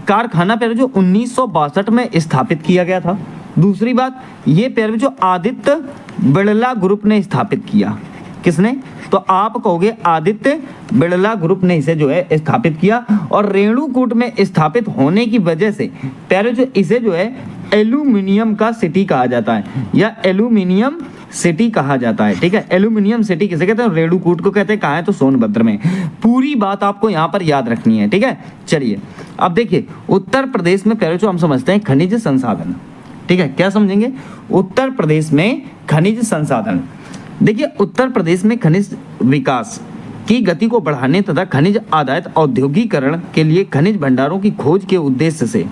कारखाना प्यारे जो 1962 में स्थापित किया गया था। दूसरी बात ये प्यारे जो आदित्य बिड़ला ग्रुप ने स्थापित किया। किसने? तो आप कहोगे आदित्य बिड़ला ग्रुप ने इसे जो है स्थापित किया और रेणुकूट में स्थापित होने की वजह से प्यारे जो इसे जो है एल्यूमिनियम का सिटी कहा जाता है या एल्यूमिनियम सिटी कहा जाता है, ठीक है। एल्यूमिनियम सिटी किसे कहते हैं? रेणुकूट को कहते हैं। कहाँ है? तो सोनभद्र में। पूरी बात आपको यहाँ पर याद रखनी है, ठीक है। चलिए अब देखिए उत्तर प्रदेश में प्यारे जो हम समझते हैं खनिज संसाधन, ठीक है। क्या समझेंगे? उत्तर प्रदेश में खनिज संसाधन। देखिए उत्तर प्रदेश में खनिज विकास की गति को बढ़ाने तथा खनिज आधारित औद्योगिकरण के लिए खनिज भंडारों की खोज के उद्देश्य से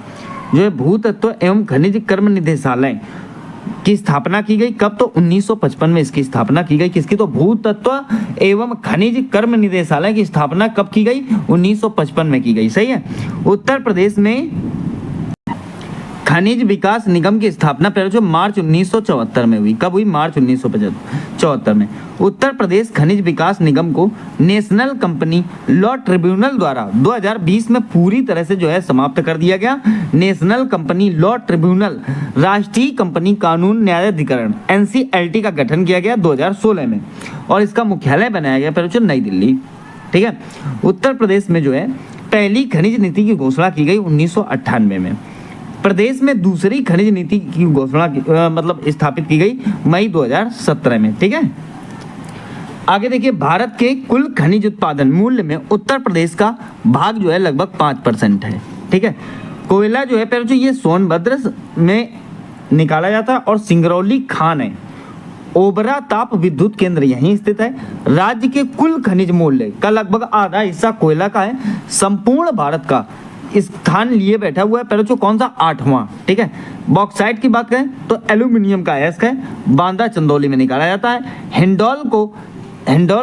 जो है भूतत्व एवं खनिज कर्म निदेशालय की स्थापना की गई। कब? तो 1955 में इसकी स्थापना की गई। किसकी? तो भूतत्व एवं खनिज कर्म निदेशालय की स्थापना कब की गई? 1955 में की गई, सही है। उत्तर प्रदेश में खनिज विकास निगम की स्थापना प्यारे जो मार्च 1974 में हुई। कब हुई? मार्च 1974 में। उत्तर प्रदेश खनिज विकास निगम को नेशनल कंपनी लॉ ट्रिब्यूनल द्वारा 2020 में पूरी तरह से जो है समाप्त कर दिया गया। नेशनल कंपनी लॉ ट्रिब्यूनल राष्ट्रीय कंपनी कानून न्यायाधिकरण NCLT का गठन किया गया 2016 में और इसका मुख्यालय बनाया गया प्यारे जो नई दिल्ली, ठीक है। उत्तर प्रदेश में जो है पहली खनिज नीति की घोषणा की गई 1998 में। प्रदेश में दूसरी खनिज नीति की घोषणा मतलब स्थापित की गई मई 2017 में, ठीक है। आगे देखिए भारत के कुल खनिज उत्पादन मूल्य में उत्तर प्रदेश का भाग जो है लगभग 5% है, ठीक है। कोयला जो है पहले जो ये सोनभद्र में निकाला जाता है और सिंगरौली खान है। ओबरा ताप विद्युत केंद्र यहीं स्थित है। राज्य के कुल खनिज मूल्य का लगभग आधा हिस्सा कोयला का है। संपूर्ण भारत का स्थान लिए बैठा हुआ है पहले जो कौन सा 8वां, ठीक है। बॉक्साइट की बात करें तो एल्यूमिनियम का अयस्क है, बांदा चंदौली में निकाला जाता है। हिंडोल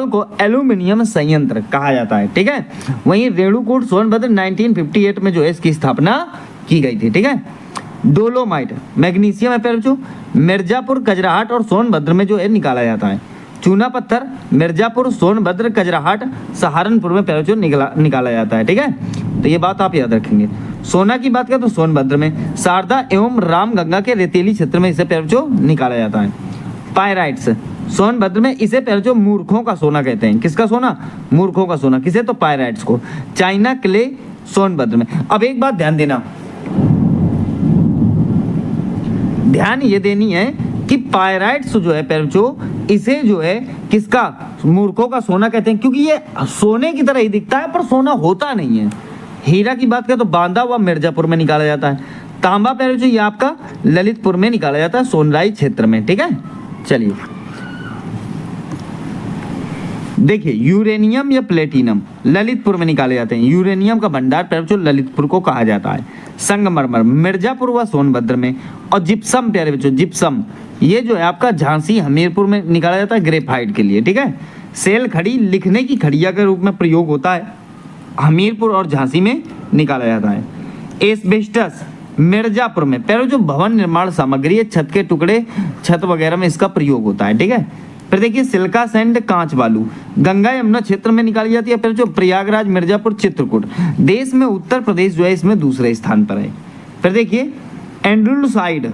को एल्यूमिनियम संयंत्र कहा जाता है, ठीक है। वहीं रेणुकूट सोनभद्र 1958 में जो है इसकी स्थापना की गई थी, ठीक है। डोलोमाइट मैग्नीशियम है पहले जो मिर्जापुर, कजराहाट और सोनभद्र में जो है निकाला जाता है। चूना पत्थर मिर्जापुर, सोनभद्र, कजराहाट, सहारनपुर में पहले जो निकाला जाता है, ठीक है। तो ये बात आप याद रखेंगे। सोना की बात करें तो सोनभद्र में, शारदा एवं रामगंगा के रेतीली क्षेत्र में इसे पहले जो निकाला जाता है। पायराइट्स सोनभद्र में, इसे पहले जो मूर्खों का सोना कहते हैं। किसका सोना? मूर्खों का सोना। किसे? तो पायराइट्स को। चाइना क्ले सोनभद्र में। अब एक बात ध्यान देना, ध्यान ये देनी है कि पायराइट्स जो है पहले जो, इसे जो है किसका? मूर्खों का सोना कहते हैं, क्योंकि ये सोने की तरह ही दिखता है पर सोना होता नहीं है। हीरा की बात करें तो बांदा व मिर्जापुर में निकाला जाता है। तांबा पहले जो ये आपका ललितपुर में निकाला जाता है, सोनराई क्षेत्र में, ठीक है। चलिए देखिए, यूरेनियम या प्लेटिनम ललितपुर में निकाले जाते हैं। यूरेनियम का भंडार पहले जो ललितपुर को कहा जाता है। संगमरमर मिर्जापुर व सोनभद्र में। और जिप्सम प्यारे बच्चों, जिप्सम ये जो है आपका झांसी हमीरपुर में निकाला जाता है ग्रेफाइट के लिए, ठीक है। सेल खड़ी लिखने की खड़िया के रूप में प्रयोग होता है, हमीरपुर और झांसी में निकाला जाता है। एस्बेस्टस मिर्जापुर में पहले जो भवन निर्माण सामग्री है, छत के टुकड़े, छत वगैरह में इसका प्रयोग होता है, ठीक है। फिर देखिए सिल्का सैंड, कांच बालू गंगा यमुना क्षेत्र में निकाली जाती है। फिर जो प्रयागराज, मिर्जापुर, चित्रकूट। देश में उत्तर प्रदेश जो है इसमें दूसरे स्थान पर है। फिर देखिए एंड्रूसाइड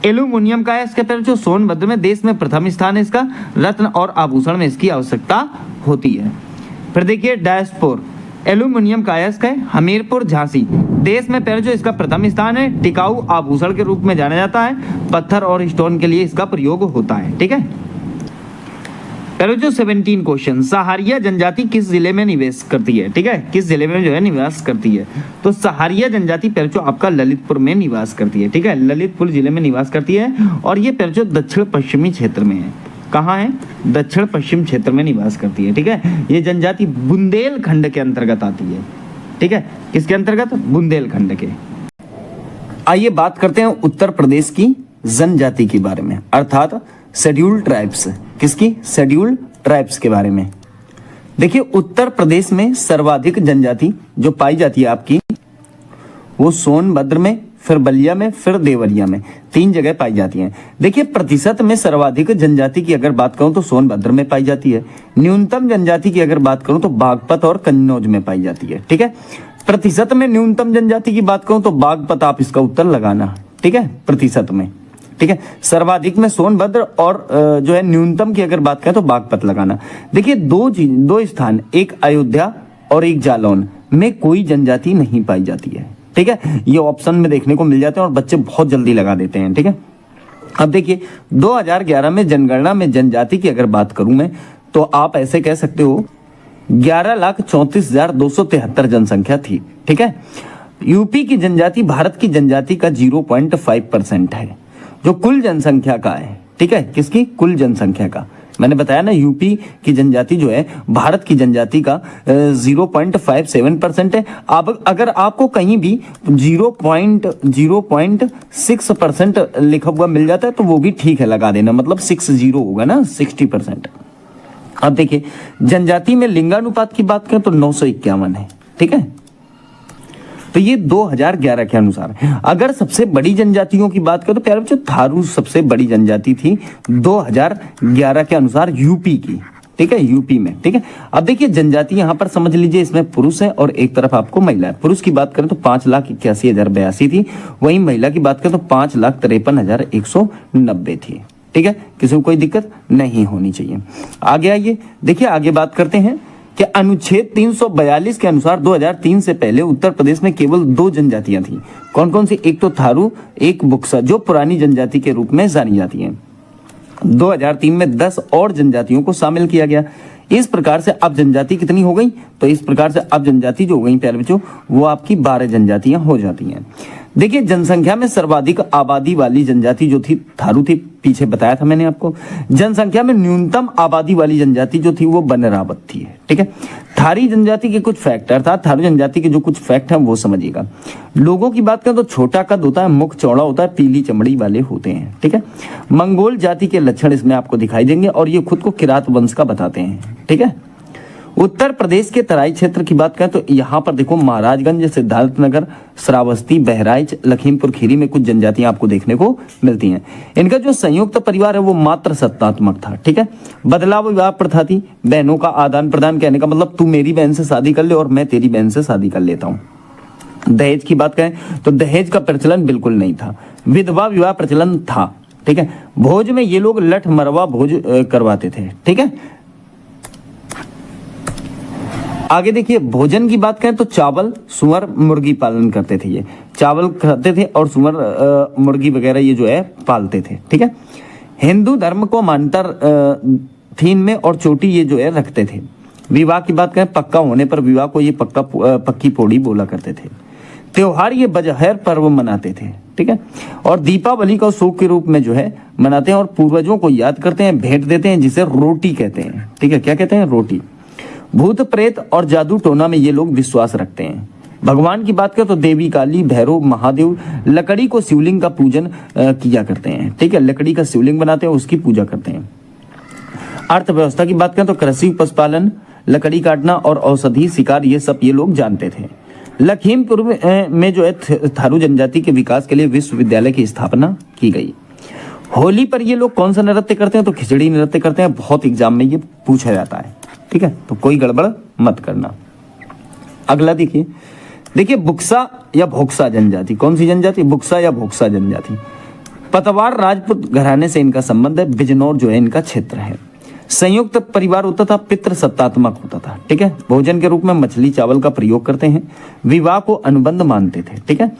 एल्यूमिनियम का है, इसके पहले जो सोनभद्र में, देश में प्रथम स्थान है इसका। रत्न और आभूषण में इसकी आवश्यकता होती है। फिर देखिए डायस्पोर एल्यूमिनियम का अयस्क है, हमीरपुर, झांसी। देश में पहले जो इसका प्रथम स्थान है। टिकाऊ आभूषण के रूप में जाना जाता है। पत्थर और स्टोन के लिए इसका प्रयोग होता है, ठीक है। पहले जो 17 क्वेश्चन, सहारिया जनजाति किस जिले में निवेश करती है, ठीक है। किस जिले में जो है निवास करती है? तो सहारिया जनजाति पहले जो आपका ललितपुर में निवास करती है, ठीक है। ललितपुर जिले में निवास करती है और ये पहले जो दक्षिण पश्चिमी क्षेत्र में है। कहाँ है? दक्षिण पश्चिम क्षेत्र में निवास करती है, ठीक है। ये जनजाति बुंदेलखंड के अंतर्गत आती है, ठीक है। किसके अंतर्गत? बुंदेलखंड के। आइए बात करते हैं उत्तर प्रदेश की जनजाति के बारे में, अर्थात शेड्यूल्ड ट्राइब्स। किसकी? शेड्यूल्ड ट्राइब्स के बारे में। देखिए उत्तर प्रदेश में सर्वाधिक जनजाति जो पाई जाती है आपकी, वो सोनभद्र में, फिर बलिया में, फिर देवरिया में, 3 जगह पाई जाती हैं। देखिए प्रतिशत में सर्वाधिक जनजाति की अगर बात करूं तो सोनभद्र में पाई जाती है। न्यूनतम जनजाति की अगर बात करूं तो बागपत और कन्नौज में पाई जाती है, ठीक है। प्रतिशत में न्यूनतम जनजाति की बात करूं तो बागपत, आप इसका उत्तर लगाना, ठीक है, प्रतिशत में, ठीक है। सर्वाधिक में सोनभद्र और जो है न्यूनतम की अगर बात करें तो बागपत लगाना। देखिए दो स्थान, एक अयोध्या और एक जालौन में कोई जनजाति नहीं पाई जाती है, ठीक है। ये ऑप्शन में देखने को मिल जाते हैं और बच्चे बहुत जल्दी लगा देते हैं, ठीक है। अब देखिए 2011 में जनगणना में जनजाति की अगर बात करूं मैं तो आप ऐसे कह सकते हो 11,34,273 जनसंख्या थी, ठीक है। यूपी की जनजाति भारत की जनजाति का 0.5% है जो कुल जनसंख्या का है, ठीक है। किसकी? कुल जनसंख्या का। मैंने बताया ना यूपी की जनजाति जो है भारत की जनजाति का 0.57% है। अब अगर आपको कहीं भी 0.6% लिखा हुआ मिल जाता है तो वो भी ठीक है, लगा देना, मतलब 60 होगा ना, 60%। अब देखिए जनजाति में लिंगानुपात की बात करें तो 951 है, ठीक है। तो ये 2011 के अनुसार। अगर सबसे बड़ी जनजातियों की बात करें तो प्यारे बच्चों थारू सबसे बड़ी जनजाति थी 2011 के अनुसार यूपी की, ठीक है, यूपी में, ठीक है। अब देखिए जनजाति यहाँ पर समझ लीजिए इसमें पुरुष है और एक तरफ आपको महिला है। पुरुष की बात करें तो 5,81,082 थी, वहीं महिला की बात करें तो 5,53,190 थी, ठीक है। किसी को कोई दिक्कत नहीं होनी चाहिए। आगे आइए, देखिए आगे बात करते हैं कि अनुच्छेद 342 के अनुसार 2003 से पहले उत्तर प्रदेश में केवल 2 जनजातियां थी। कौन कौन सी? एक तो थारू, एक बुक्सा, जो पुरानी जनजाति के रूप में जानी जाती हैं। 2003 में 10 और जनजातियों को शामिल किया गया। इस प्रकार से अब जनजाति कितनी हो गई? तो इस प्रकार से अब जनजाति जो हो गई प्यारे बच्चों वो आपकी 12 जनजातियां हो जाती हैं। देखिए जनसंख्या में सर्वाधिक आबादी वाली जनजाति जो थी थारू थी, पीछे बताया था मैंने आपको। जनसंख्या में न्यूनतम आबादी वाली जनजाति जो थी वो बनरावत थी, ठीक है। थारी जनजाति के कुछ फैक्ट अर्थात थारू जनजाति के जो कुछ फैक्ट हैं वो समझिएगा। लोगों की बात करें तो छोटा कद होता है, मुख चौड़ा होता है, पीली चमड़ी वाले होते हैं, ठीक है। मंगोल जाति के लक्षण इसमें आपको दिखाई देंगे और ये खुद को किरात वंश का बताते हैं, ठीक है। उत्तर प्रदेश के तराई क्षेत्र की बात करें तो यहाँ पर देखो महाराजगंज, सिद्धार्थनगर, श्रावस्ती, बहराइच, लखीमपुर खीरी में कुछ जनजातियां आपको देखने को मिलती हैं। इनका जो संयुक्त परिवार है वो मात्र सत्तात्मक था, ठीक है। बदलाव विवाह प्रथा थी, बहनों का आदान प्रदान, कहने का मतलब तू मेरी बहन से शादी कर ले और मैं तेरी बहन से शादी कर लेता हूँ। दहेज की बात करें तो दहेज का प्रचलन बिल्कुल नहीं था। विधवा विवाह प्रचलन था, ठीक है। भोज में ये लोग लठ मरवा भोज करवाते थे, ठीक है। आगे देखिए भोजन की बात करें तो चावल, सुअर, मुर्गी पालन करते थे। ये चावल खाते थे और सुअर, मुर्गी वगैरह ये जो है पालते थे, ठीक है। हिंदू धर्म को मान्यता थी इनमें और चोटी ये जो है रखते थे। विवाह की बात करें पक्का होने पर विवाह को ये पक्की पोड़ी बोला करते थे। त्योहार ये बजहर पर्व मनाते थे, ठीक है। और दीपावली को शोक के रूप में जो है मनाते हैं और पूर्वजों को याद करते हैं, भेंट देते हैं, जिसे रोटी कहते हैं, ठीक है। क्या कहते हैं? रोटी। भूत प्रेत और जादू टोना में ये लोग विश्वास रखते हैं। भगवान की बात करें तो देवी काली, भैरव, महादेव, लकड़ी को शिवलिंग का पूजन किया करते हैं, ठीक है। लकड़ी का शिवलिंग बनाते हैं, उसकी पूजा करते हैं। अर्थव्यवस्था की बात करें तो कृषि, पशुपालन, लकड़ी काटना और औषधि शिकार ये सब ये लोग जानते थे। लखीमपुर में जो है थारू जनजाति के विकास के लिए विश्वविद्यालय की स्थापना की गई। होली पर ये लोग कौन सा नृत्य करते हैं? तो खिचड़ी नृत्य करते हैं। बहुत एग्जाम में ये पूछा जाता है, ठीक है, तो कोई गड़बड़ मत करना। अगला देखिए बुक्सा या भोक्सा जनजाति। कौन सी जनजाति? बुक्सा या भोक्सा जनजाति। पतवार राजपूत घराने से इनका संबंध है। बिजनौर जो है इनका क्षेत्र है। संयुक्त परिवार होता था, पितृ सत्तात्मक होता था, ठीक है। भोजन के रूप में मछली चावल का प्रयोग करते हैं। विवाह को अनुबंध मानते थे, ठीक है।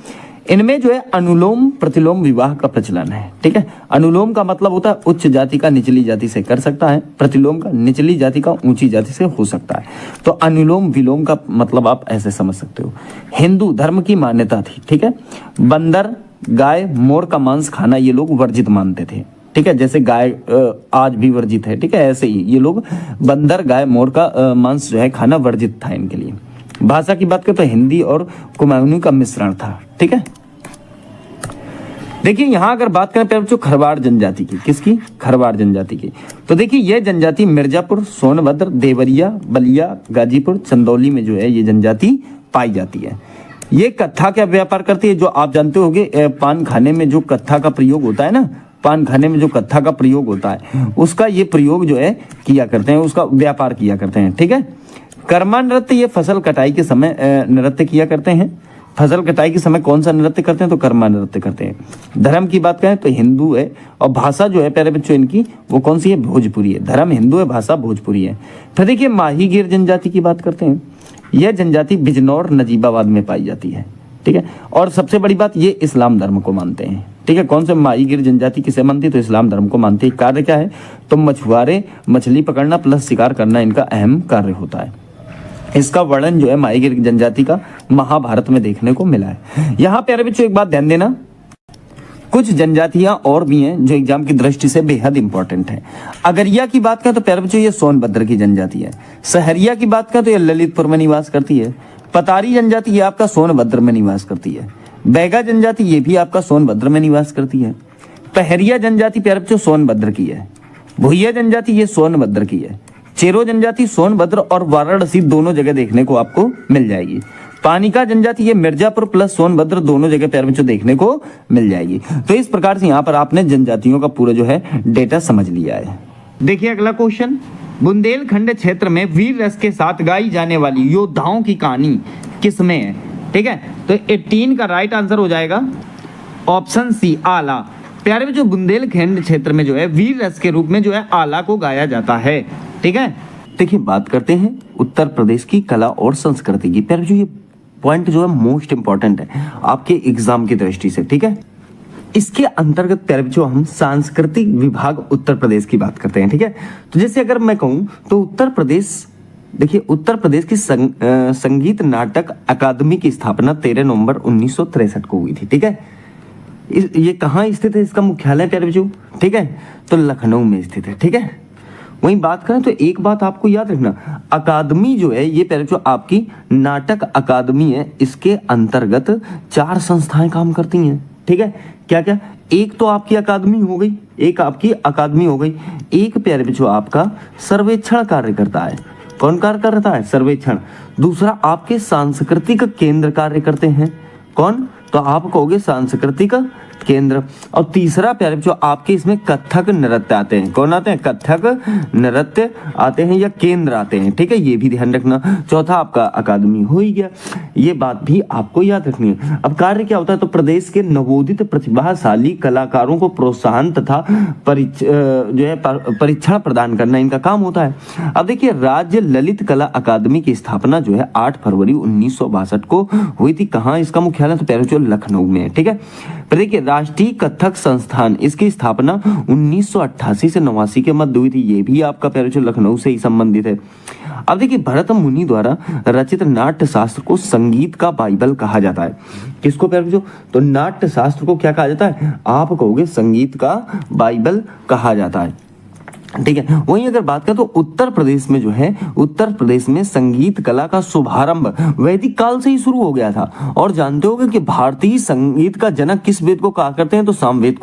इनमें जो है अनुलोम प्रतिलोम विवाह का प्रचलन है, ठीक है। अनुलोम का मतलब होता है उच्च जाति का निचली जाति से कर सकता है, प्रतिलोम का निचली जाति का ऊंची जाति से हो सकता है। तो अनुलोम विलोम का मतलब आप ऐसे समझ सकते हो। हिंदू धर्म की मान्यता थी, ठीक है। बंदर, गाय, मोर का मांस खाना ये लोग वर्जित मानते थे, ठीक है। जैसे गाय आज भी वर्जित है, ठीक है, ऐसे ही ये लोग बंदर, गाय, मोर का मांस जो है खाना वर्जित था इनके लिए। भाषा की बात करें तो हिंदी और कुमाऊनी का मिश्रण था, ठीक है। देखिए यहां अगर बात करें पहले खरवाड़ जनजाति की, किसकी? खरवाड़ जनजाति की। तो देखिए यह जनजाति मिर्जापुर, सोनभद्र, देवरिया, बलिया, गाजीपुर, चंदौली में जो है ये जनजाति पाई जाती है। ये कत्था का व्यापार करती है। जो आप जानते होंगे पान खाने में जो कत्था का प्रयोग होता है ना, पान खाने में जो कत्था का प्रयोग होता है उसका ये प्रयोग जो है किया करते हैं, उसका व्यापार किया करते हैं, ठीक है। कर्मा नृत्य ये फसल कटाई के समय नृत्य किया करते हैं। फसल कटाई के समय कौन सा नृत्य करते हैं? तो कर्मा नृत्य करते हैं। धर्म की बात करें तो हिंदू है और भाषा जो है प्यारे बच्चों इनकी वो कौन सी है? भोजपुरी है। धर्म हिंदू है, भाषा भोजपुरी है। फिर देखिए माहीगीर जनजाति की बात करते हैं। यह जनजाति बिजनौर, नजीबाबाद में पाई जाती है, ठीक है। और सबसे बड़ी बात ये इस्लाम धर्म को मानते हैं, ठीक है। कौन से? माहीगीर जनजाति किसे मानती है? तो इस्लाम धर्म को मानती है। कार्य क्या है? तो मछुआरे, मछली पकड़ना प्लस शिकार करना इनका अहम कार्य होता है। इसका वर्णन जो है माहीगीर जनजाति का महाभारत में देखने को मिला है। यहाँ प्यारे बच्चों एक बात ध्यान देना, कुछ जनजातियां और भी हैं जो एग्जाम की दृष्टि से बेहद इंपॉर्टेंट है। अगरिया की बात करें तो प्यारे बच्चों ये सोनभद्र की जनजाति है। सहरिया की बात करें तो ये ललितपुर में निवास करती है। पतारी जनजाति ये आपका सोनभद्र में निवास करती है। बैगा जनजाति ये भी आपका सोनभद्र में निवास करती है। पहरिया जनजाति प्यारे बच्चों सोनभद्र की है। भुइया जनजाति ये सोनभद्र की है। चेरो जनजाति सोनभद्र और वाराणसी दोनों जगह देखने को आपको मिल जाएगी। पानिका जनजाति ये मिर्जापुर प्लस सोनभद्र दोनों जगह प्यारे बच्चों देखने को मिल जाएगी। तो इस प्रकार से यहाँ पर आपने जनजातियों का पूरा जो है डेटा समझ लिया है। देखिए अगला क्वेश्चन, बुंदेलखंड क्षेत्र में वीर रस के साथ गाई जाने वाली योद्धाओं की कहानी किसमें है? ठीक है, तो 18 का राइट आंसर हो जाएगा ऑप्शन सी आला। प्यारे बच्चों बुंदेलखंड क्षेत्र में जो है वीर रस के रूप में जो है आला को गाया जाता है, ठीक है। देखिए बात करते हैं उत्तर प्रदेश की कला और संस्कृति की। प्यारे बच्चों ये पॉइंट जो है मोस्ट इंपॉर्टेंट है आपके एग्जाम की दृष्टि से, ठीक है। इसके अंतर्गत प्यारे बच्चों हम सांस्कृतिक विभाग उत्तर प्रदेश की बात करते हैं, ठीक है। तो जैसे अगर मैं कहूं तो उत्तर प्रदेश देखिए उत्तर प्रदेश की संगीत नाटक अकादमी की स्थापना 13 नवंबर 1963 को हुई थी, ठीक है। ये कहाँ स्थित है, इसका मुख्यालय प्यारे बच्चों, ठीक है, तो लखनऊ में स्थित है, ठीक है। वहीं बात करें तो एक बात आपको याद रखना, अकादमी जो है ये प्यारे बच्चों आपकी नाटक अकादमी है, इसके अंतर्गत 4 संस्थाएं काम करती हैं, ठीक है। क्या क्या, एक तो आपकी अकादमी हो गई, एक आपकी अकादमी हो गई, एक प्यारे बच्चों आपका सर्वेक्षण कार्य करता है। कौन कार्य करता है, सर्वेक्षण। दूसरा आपके सांस्कृतिक केंद्र कार्य करते हैं, कौन, तो आप कहोगे सांस्कृतिक केंद्र। और तीसरा प्यारे बच्चों आपके इसमें कथक नृत्य आते हैं, कौन आते हैं, कथक नृत्य आते हैं या केंद्र आते हैं, ठीक है, ये भी ध्यान रखना। चौथा आपका अकादमी हो ही गया, ये बात भी आपको याद रखनी है। अब कार्य क्या होता है, तो प्रदेश के नवोदित प्रतिभाशाली कलाकारों को प्रोत्साहन तथा परीक्षण प्रदान करना इनका काम होता है। अब देखिए राज्य ललित कला अकादमी की स्थापना जो है 8 फरवरी 1962 को हुई थी। कहाँ इसका मुख्यालय, तो प्यारे बच्चों लखनऊ में है, ठीक है। फिर देखिए राष्ट्रीय कथक संस्थान, इसकी स्थापना 1988 से 89 के मध्य हुई थी, ये भी आपका प्यारे बच्चों लखनऊ से ही संबंधित है। अब देखिए भरत मुनि द्वारा रचित नाट्य शास्त्र को संगीत का बाइबल कहा जाता है। किसको प्यारे बच्चों, तो नाट्य शास्त्र को क्या कहा जाता है, आप कहोगे संगीत का बाइबल कहा जाता है, ठीक है। वहीं अगर बात करें तो उत्तर प्रदेश में जो है, उत्तर प्रदेश में संगीत कला का शुभारंभ वैदिक काल से ही शुरू हो गया था। और जानते होगे कि भारतीय संगीत का जनक किस वेद को कहा करते हैं, तो सामवेद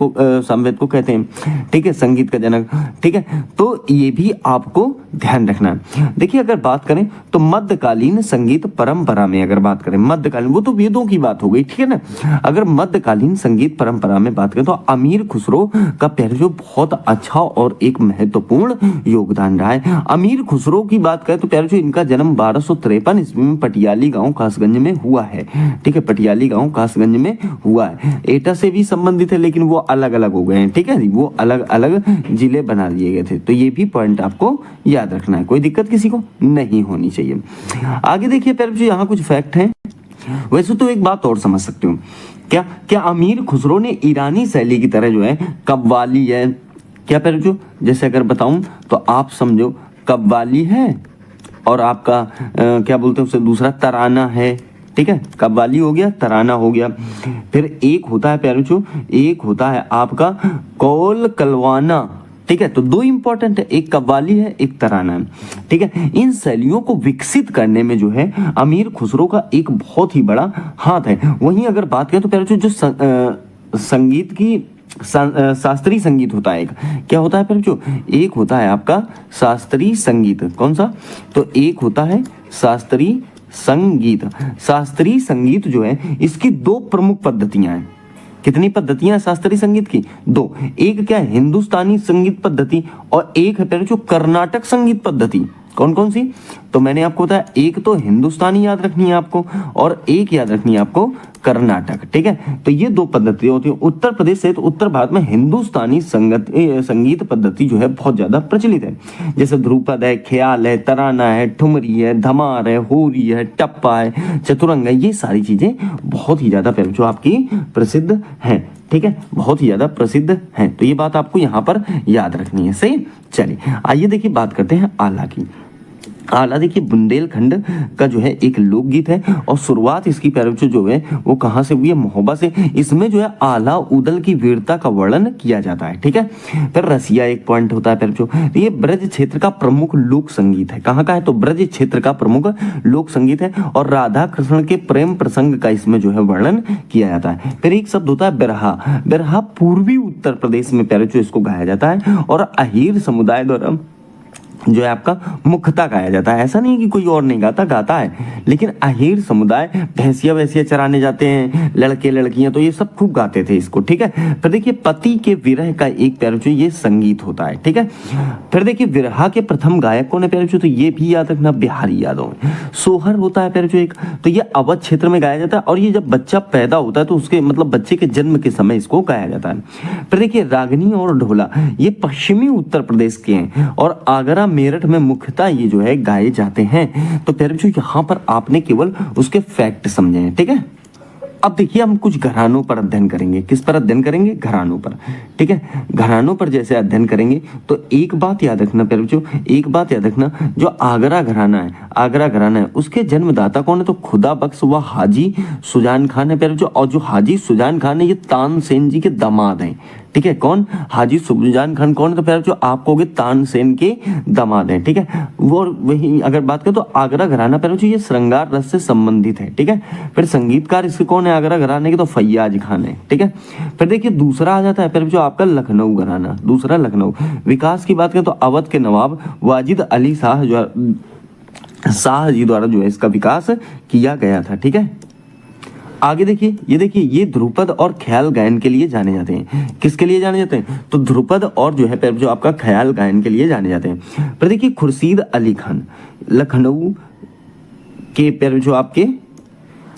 को कहते हैं, ठीक है, संगीत का जनक, ठीक है। तो ये भी आपको ध्यान रखना है। देखिए अगर बात करें तो मध्यकालीन संगीत परंपरा में अगर बात करें, मध्यकालीन वो तो वेदों की बात हो गई, ठीक है ना। अगर मध्यकालीन संगीत परंपरा में बात करें तो अमीर खुसरो का प्यारे जो बहुत अच्छा और एक महत्वपूर्ण योगदान रहा है। अमीर खुसरो की बात करें तो प्यारे जो इनका जन्म 1253 ईस्वी में पटियाली गांव कासगंज में हुआ है, ठीक है, पटियाली गांव कासगंज में हुआ है। एटा से भी संबंधित है लेकिन वो अलग अलग हो गए हैं, ठीक है, वो अलग अलग जिले बना दिए गए थे। तो ये भी पॉइंट आपको याद रखना है, कोई दिक्कत किसी को नहीं होनी चाहिए। आगे देखिए प्यारे जो यहाँ कुछ फैक्ट हैं। वैसे तो एक बात और समझ सकते हो, क्या क्या अमीर खुसरो ने ईरानी शैली की तरह जो है कव्वाली है, क्या प्यारे जो, जैसे अगर बताऊं तो आप समझो कव्वाली है और आपका क्या बोलते हैं उसे दूसरा तराना है, ठीक है, कव्वाली हो गया, तराना हो गया। फिर एक होता है प्यारे जो, एक होता है आपका कौल कलवाना, ठीक है। तो दो इंपॉर्टेंट है, एक कव्वाली है, एक तराना है, ठीक है। इन शैलियों को विकसित करने में जो है अमीर खुसरो का एक बहुत ही बड़ा हाथ है। वहीं अगर बात करें तो प्यारे जो संगीत की शास्त्रीय संगीत होता है, एक क्या होता है फिर जो, एक होता है आपका शास्त्रीय संगीत, कौन सा, तो एक होता है शास्त्रीय संगीत। शास्त्रीय संगीत जो है इसकी 2 प्रमुख पद्धतियां हैं। कितनी पद्धतियां हैं शास्त्रीय संगीत की, 2। एक क्या है हिंदुस्तानी संगीत पद्धति और एक है फिर जो कर्नाटक संगीत पद्धति। कौन कौन सी, तो मैंने आपको बताया एक तो हिंदुस्तानी याद रखनी है आपको और एक याद रखनी है आपको कर्नाटक, ठीक है। तो ये 2 पद्धतियां होती है। उत्तर प्रदेश से तो उत्तर भारत में हिंदुस्तानी संगीत पद्धति जो है बहुत ज्यादा प्रचलित है। जैसे ध्रुपद है, ख्याल है, तराना है, ठुमरी है, धमार है, होरी है, टप्पा है, चतुरंग है, ये सारी चीजें बहुत ही ज्यादा जो आपकी प्रसिद्ध हैं, ठीक है, बहुत ही ज्यादा प्रसिद्ध हैं। तो ये बात आपको यहाँ पर याद रखनी है, सही। चलिए आइए देखिए बात करते हैं आला की। आला देखिए बुंदेलखंड का जो है एक लोकगीत है और शुरुआत इसकी प्यारे जो है वो कहाँ से हुई है, महोबा से। इसमें जो है आला उदल की वीरता का वर्णन किया जाता है, ठीक है। फिर रसिया एक पॉइंट होता है प्यारे जो, तो ये ब्रज क्षेत्र का प्रमुख लोक संगीत है। कहाँ का है, तो ब्रज क्षेत्र का प्रमुख लोक संगीत है और राधा कृष्ण के प्रेम प्रसंग का इसमें जो है वर्णन किया जाता है। फिर एक शब्द होता है बिरहा। बिरहा पूर्वी उत्तर प्रदेश में प्यारे जो इसको गाया जाता है और अहीर समुदाय द्वारा जो है आपका मुख्यतः गाया जाता है। ऐसा नहीं कि कोई और नहीं गाता, गाता है, लेकिन अहीर समुदाय भैंसिया वैसिया चराने जाते हैं, लड़के लड़कियां, तो ये सब खूब गाते थे इसको, ठीक है। फिर देखिए पति के विरह का एक प्यारे जो ये संगीत होता है, ठीक है। फिर देखिए विरहा के प्रथम गायक कौन है प्यारे जो, तो ये भी याद रखना बिहारी यादव। सोहर होता है प्यारे जो एक, तो ये अवध क्षेत्र में गाया जाता है और ये जब बच्चा पैदा होता है तो उसके मतलब बच्चे के जन्म के समय इसको गाया जाता है। फिर देखिए रागनी और ढोला ये पश्चिमी उत्तर प्रदेश के हैं और आगरा मेरठ में मुख्यतः ये जो है गाए जाते हैं। तो फिर जो यहाँ पर आपने केवल उसके फैक्ट समझे हैं, ठीक है। अब देखिए हम कुछ घरानों पर अध्ययन करेंगे। किस पर अध्ययन करेंगे? घरानों पर। ठीक है, घरानों पर जैसे अध्ययन करेंगे तो एक बात याद रखना प्यारे बच्चों, एक बात याद रखना, जो आगरा घराना है, आगरा घराना है, उसके जन्मदाता कौन है? तो खुदा बख्श व हाजी सुजान खान है प्यारे बच्चों। और जो हाजी सुजान खान है ये तानसेन जी के दामाद हैं। ठीक है, कौन? हाजी सुजान खान कौन है? तो प्यारे बच्चों आप कहोगे तानसेन के दामाद हैं। ठीक है, वो वही अगर बात करें तो आगरा घराना प्यारे बच्चों ये श्रृंगार रस से संबंधित है। ठीक है, फिर संगीतकार इसके कौन है आगरा घराने के? तो फैयाज खान है। ठीक है, फिर देखिए दूसरा आ जाता है प्यारे बच्चों आपका लखनऊ घराना। दूसरा लखनऊ। विकास की बात करें तो अवध के नवाब वाजिद अली शाह जो शाह जी द्वारा जो है इसका विकास किया गया था। ठीक है, आगे देखिए, ये ध्रुपद और ख्याल गायन के लिए जाने जाते हैं। किसके लिए जाने जाते हैं? तो ध्रुपद और जो है जो आपका ख्याल गायन के लिए जाने जाते हैं। पर देखिए खुर्शीद अली खान लखनऊ के जो आपके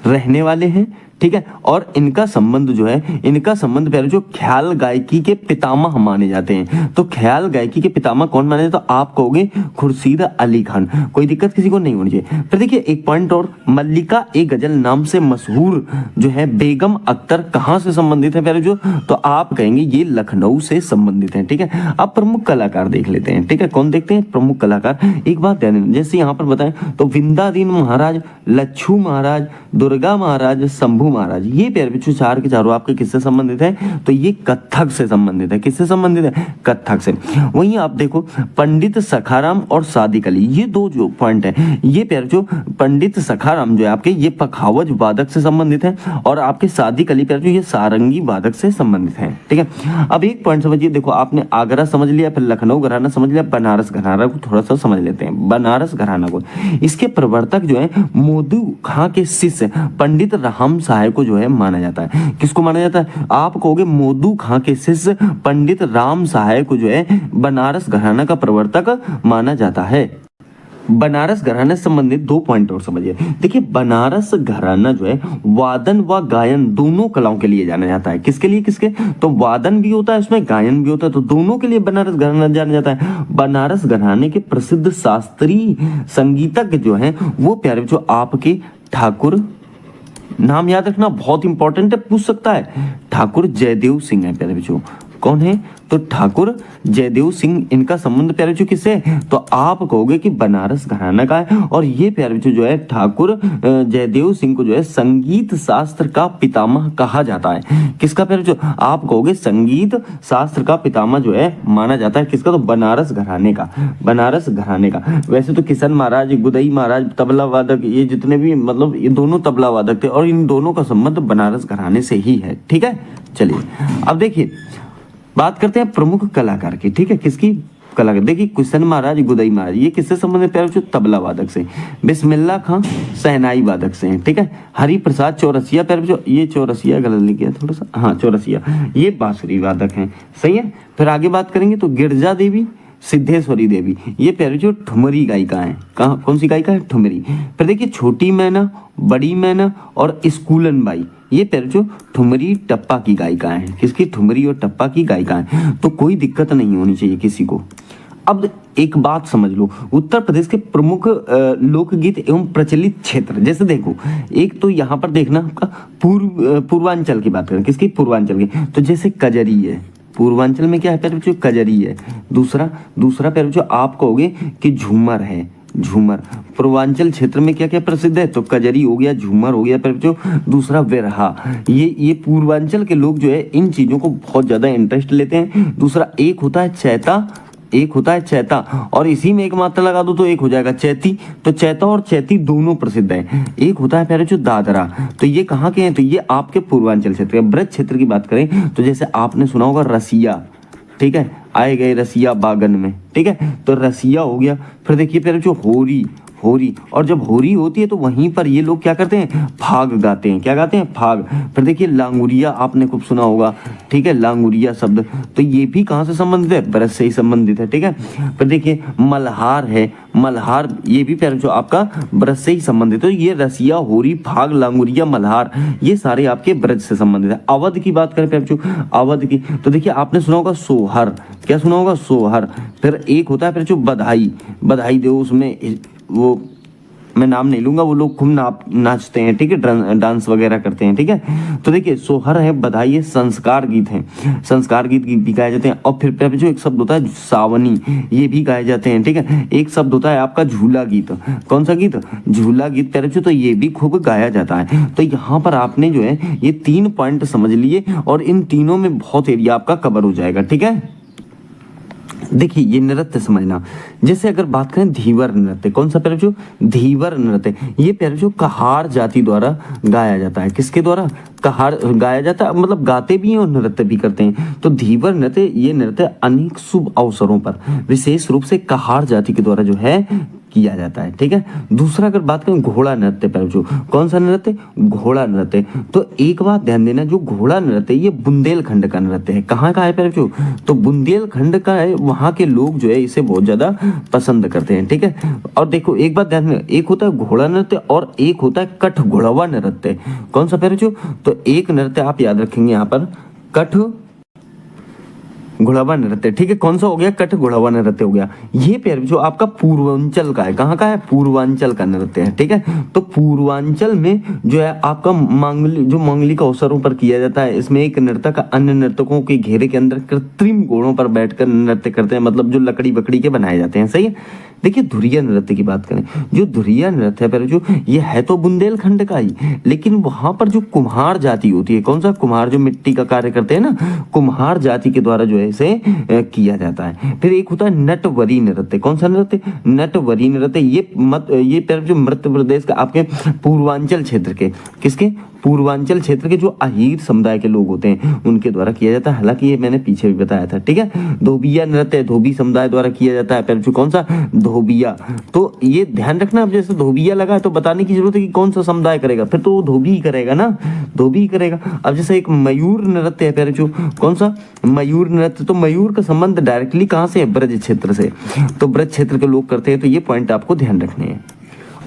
रहने वाले हैं। ठीक है, और इनका संबंध जो है, इनका संबंध पहले जो ख्याल गायकी के पितामह माने जाते हैं। तो ख्याल गायकी के पितामह कौन माने जाते? तो आप कहोगे खुर्शीद अली खान। कोई दिक्कत किसी को नहीं होनी चाहिए। फिर देखिए एक पॉइंट और, मल्लिका ए गजल नाम से मशहूर जो है बेगम अख्तर कहाँ से संबंधित है पहले जो? तो आप कहेंगे ये लखनऊ से संबंधित है। ठीक है, अब प्रमुख कलाकार देख लेते हैं। ठीक है, कौन देखते हैं? प्रमुख कलाकार। एक बात ध्यान देना, जैसे यहाँ पर बताएं तो विंदादीन महाराज, लच्छू महाराज, दुर्गा महाराज, शंभू महाराज, ये प्यारे बच्चों चार के चारों आपके किससे संबंधित है? तो ये कथक से संबंधित है। किससे संबंधित है? कथक से। वहीं आप देखो पंडित सखाराम और सादिक अली, ये दो जो पॉइंट है, ये प्यारे बच्चों पंडित सखाराम जो है आपके ये पखावज वादक से संबंधित है और आपके सादिक अली प्यारे बच्चों ये सारंगी वादक से संबंधित है। ठीक है, अब एक पॉइंट समझिए, देखो आपने आगरा समझ लिया, फिर लखनऊ घराना समझ लिया, बनारस घराना को थोड़ा सा समझ लेते हैं। बनारस घराना को, इसके प्रवर्तक जो है मोदू खां के शिष्य पंडित राम सहाय को जो है माना जाता है। किसको माना जाता है? आप कहोगे मोदू खां के शिष्य पंडित राम सहाय को जो है बनारस घराना का प्रवर्तक माना जाता है। बनारस घराने से संबंधित दो पॉइंट और समझिए। देखिए बनारस घराना जो है वादन व गायन दोनों कलाओं के लिए जाना जाता है। किसके लिए? किसके? तो वादन भी होता है उसमें, गायन भी होता है, तो दोनों के लिए बनारस घराना जाना जाता है। बनारस घराने के प्रसिद्ध शास्त्रीय संगीतज्ञ जो हैं वो प्यारे जो आपके ठाकुर, नाम याद रखना बहुत इंपॉर्टेंट है, पूछ सकता है, ठाकुर जयदेव सिंह है प्यारे बच्चों। कौन है? तो ठाकुर जयदेव सिंह। इनका संबंध प्यारे बच्चों किससे? तो आप कहोगे कि बनारस घराना का है। और ये प्यारे बच्चों जो है ठाकुर जयदेव सिंह को जो है संगीत शास्त्र का पितामह कहा जाता है। किसका प्यारे बच्चों? आप कहोगे संगीत शास्त्र का पितामह जो है माना जाता है। किसका? तो बनारस घराने का। बनारस घराने का। वैसे तो किशन महाराज, गुदई महाराज तबला वादक, ये जितने भी मतलब ये दोनों तबला वादक थे और इन दोनों का संबंध बनारस घराने से ही है। ठीक है, चलिए अब देखिए बात करते हैं प्रमुख कलाकार की। ठीक है, किसकी? कलाकार। देखिए किशन महाराज, गुदई महाराज, ये किससे संबंधित है? तबला वादक से। बिस्मिल्लाह खां सहनाई वादक से हैं। ठीक है, हरि प्रसाद चौरसिया प्यारे, ये चौरसिया गलत लिख गया थोड़ा सा, हाँ चौरसिया, ये बांसुरी वादक हैं। सही है। फिर आगे बात करेंगे तो गिरजा देवी, सिद्धेश्वरी देवी, ये प्यारे जो ठुमरी गायिका है। कहाँ? कौन सी गायिका है? ठुमरी। फिर देखिए छोटी मैना, बड़ी मैना और स्कूलन बाई, ये प्यारे जो ठुमरी टप्पा की गायिका है। किसकी? ठुमरी और टप्पा की गायिका है। तो कोई दिक्कत नहीं होनी चाहिए किसी को। अब एक बात समझ लो, उत्तर प्रदेश के प्रमुख लोकगीत एवं प्रचलित क्षेत्र, जैसे देखो एक तो यहाँ पर देखना आपका पूर्वांचल की बात करें। किसकी? पूर्वांचल की। तो जैसे कजरी है, पूर्वांचल में क्या है प्यारे बच्चों? कजरी है। दूसरा प्यारे बच्चों आप कहोगे कि झूमर है। झूमर पूर्वांचल क्षेत्र में क्या क्या प्रसिद्ध है? तो कजरी हो गया, झूमर हो गया प्यारे बच्चों। दूसरा विरहा, ये पूर्वांचल के लोग जो है इन चीजों को बहुत ज्यादा इंटरेस्ट लेते हैं। दूसरा एक होता है चैता, और इसी में एक मात्रा लगा दो तो एक हो जाएगा चैती। तो चैता और चैती दोनों प्रसिद्ध हैं। एक होता है प्यारे जो दादरा, तो ये कहाँ के हैं? तो ये आपके पूर्वांचल क्षेत्र के। ब्रज क्षेत्र की बात करें तो जैसे आपने सुना होगा रसिया, ठीक है, आए गए रसिया बागन में। ठीक है, तो रसिया हो गया। फिर देखिए प्यारे जो होरी, और जब होरी होती है तो वहीं पर ये लोग क्या करते हैं? फाग गाते हैं। क्या गाते हैं? फाग। फिर देखिए लांगुरिया, आपने खूब सुना होगा। ठीक है, लांगुरिया शब्द, तो ये भी कहाँ से संबंधित है? ब्रज से ही संबंधित है। ठीक है, फिर देखिए मल्हार है, मल्हार ये भी प्यारे जो आपका ब्रज से ही संबंधित है। ये रसिया, होरी, फाग, लांगुरिया, मल्हार ये सारे आपके ब्रज से संबंधित है। अवध की बात करें प्यारे जो अवध की, तो देखिए आपने सुना होगा सोहर। क्या सुना होगा? सोहर। फिर एक होता है फिर जो बधाई दो, उसमें वो मैं नाम नहीं लूंगा, वो लोग खूब नाचते हैं, ठीक है, डांस वगैरह करते हैं, ठीक है। तो देखिए सोहर है, बधाई है, संस्कार गीत हैं, संस्कार गीत भी गाए जाते हैं। और फिर जो एक शब्द होता है सावनी, ये भी गाए जाते हैं, ठीक है। एक शब्द होता है आपका झूला गीत, कौन सा गीत, झूला गीत प्यारे बच्चों, तो ये भी खूब गाया जाता है। तो यहाँ पर आपने जो है ये 3 पॉइंट समझ लिए और इन तीनों में बहुत एरिया आपका कवर हो जाएगा, ठीक है। देखिए ये नृत्य समझना, जैसे अगर बात करें धीवर नृत्य, कौन सा प्यारे बच्चों, धीवर नृत्य, ये प्यारे बच्चों कहार जाति द्वारा गाया जाता है। किसके द्वारा, कहार गाया जाता है, मतलब गाते भी हैं और नृत्य भी करते हैं। तो धीवर नृत्य, ये नृत्य अनेक शुभ अवसरों पर विशेष रूप से कहार जाति के द्वारा जो है किया जाता है, ठीक है। दूसरा अगर बात करें घोड़ा नृत्य प्यारे बच्चों, कौन सा नृत्य, घोड़ा नृत्य। तो एक बात ध्यान देना, जो घोड़ा नृत्य ये बुंदेलखंड का नृत्य है। कहाँ का है प्यारे बच्चों, तो बुंदेलखंड का है, वहाँ के लोग जो है इसे बहुत ज्यादा पसंद करते हैं, ठीक है। और देखो एक बात ध्यान देना, एक होता है घोड़ा नृत्य और एक होता है कठ घोड़वा नृत्य। कौन सा प्यारे बच्चों, तो एक नृत्य आप याद रखेंगे यहाँ पर, कठ घोड़ावा नृत्य, ठीक है। कौन सा हो गया, कठ घोड़ावा नृत्य हो गया। ये प्यारे जो आपका पूर्वांचल का है, कहाँ का है, पूर्वांचल का नृत्य है, ठीक है। तो पूर्वांचल में जो है आपका मांगलिक अवसरों पर किया जाता है। इसमें एक नर्तक अन्य नर्तकों के घेरे के अंदर कृत्रिम घोड़ों पर बैठकर नृत्य करते हैं, मतलब जो लकड़ी बकड़ी के बनाए जाते हैं, सही है। देखिए धुरिया नृत्य की बात करें, जो धुरिया नृत्य है पर जो ये है तो बुंदेलखंड का ही, लेकिन वहां पर जो कुम्हार जाति होती है, कौन सा, कुम्हार जो मिट्टी का कार्य करते हैं ना, कुम्हार जाति के द्वारा जो है इसे किया जाता है। फिर एक होता है नटवरी नृत्य, कौन सा नृत्य, नटवरी नृत्य। ये पर जो मध्य प्रदेश का आपके पूर्वांचल क्षेत्र के, किसके, पूर्वांचल क्षेत्र के जो अहीर समुदाय के लोग होते हैं उनके द्वारा किया जाता है। हालांकि ये मैंने पीछे भी बताया था, ठीक है। धोबिया नृत्य धोबी समुदाय द्वारा किया जाता है, पर कौन सा, धोबिया। तो ये ध्यान रखना, अब जैसे धोबिया लगा है तो बताने की जरूरत है कि कौन सा समुदाय करेगा, फिर तो वो धोबी ही करेगा ना, धोबी ही करेगा। अब जैसे एक मयूर नृत्य है प्यारे, कौन सा, मयूर नृत्य। तो मयूर का संबंध डायरेक्टली कहाँ से है, ब्रज क्षेत्र से, तो ब्रज क्षेत्र के लोग करते हैं। तो ये पॉइंट आपको ध्यान रखने हैं।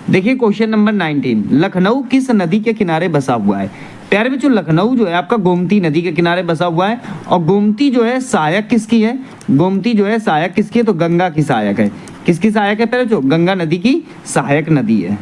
देखिए क्वेश्चन नंबर 19, लखनऊ किस नदी के किनारे बसा हुआ है। प्यारे बच्चों लखनऊ जो है आपका गोमती नदी के किनारे बसा हुआ है, और गोमती जो है सहायक किसकी है, गोमती जो है सहायक किसकी है, तो गंगा की सहायक है। किसकी सहायक है प्यारे बच्चों, गंगा नदी की सहायक नदी है।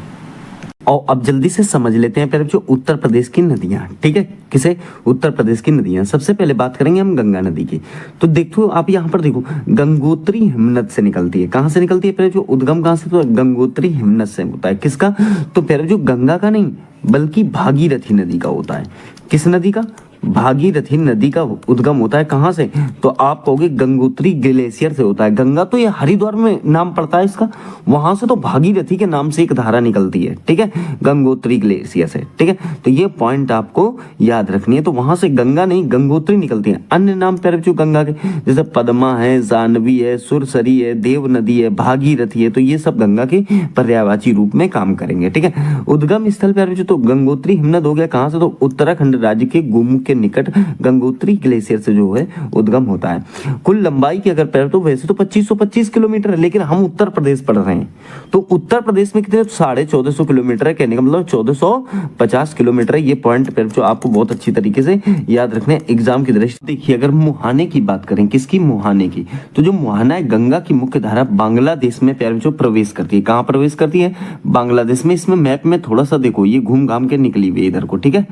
और अब जल्दी से समझ लेते हैं प्यारे बच्चों उत्तर प्रदेश की नदियां, ठीक है। किसे, उत्तर प्रदेश की नदियां। सबसे पहले बात करेंगे हम गंगा नदी की। तो देखो आप यहाँ पर देखो, गंगोत्री हिमनद से निकलती है। कहाँ से निकलती है प्यारे बच्चों, उद्गम कहाँ से, तो गंगोत्री हिमनद से होता है। किसका, तो प्यारे बच्चों गंगा का नहीं बल्कि भागीरथी नदी का होता है। किस नदी का, भागीरथी नदी का उद्गम होता है। कहाँ से, तो आप कहोगे गंगोत्री ग्लेशियर से होता है। गंगा तो ये हरिद्वार में नाम पड़ता है इसका, वहां से तो भागीरथी के नाम से एक धारा निकलती है, ठीक है, गंगोत्री ग्लेशियर से, ठीक है। तो ये पॉइंट आपको याद रखनी है। तो वहां से गंगा नहीं गंगोत्री निकलती है। अन्य नाम प्यारे बच्चों गंगा के जैसे पद्मा है, जानवी है, सुरसरी है, देव नदी है, भागीरथी है, तो ये सब गंगा के पर्यायवाची रूप में काम करेंगे, ठीक है। उद्गम स्थल प्यारे बच्चों तो गंगोत्री हिमनद हो गया। कहाँ से, तो उत्तराखंड राज्य के गोमुख के निकट गंगोत्री ग्लेशियर से जो है उद्गम होता है। कुल लंबाई की अगर पैर तो वैसे तो 2525 किलोमीटर है, लेकिन हम उत्तर प्रदेश पढ़ रहे हैं तो उत्तर प्रदेश में कितने, 1450 किलोमीटर है। कहने का मतलब 1450 किलोमीटर है। ये पॉइंट पैर जो आपको बहुत अच्छी तरीके से याद रखने एग्जाम की दृष्टि। देखिए अगर मुहाने की बात करें, किसकी, मुहाने की, तो जो मुहाना है गंगा की मुख्य धारा बांग्लादेश में प्यार जो प्रवेश करती है। कहाँ प्रवेश करती है, बांग्लादेश में। इसमें मैप में थोड़ा सा देखो, ये घूम घाम के निकली हुई इधर को, ठीक है।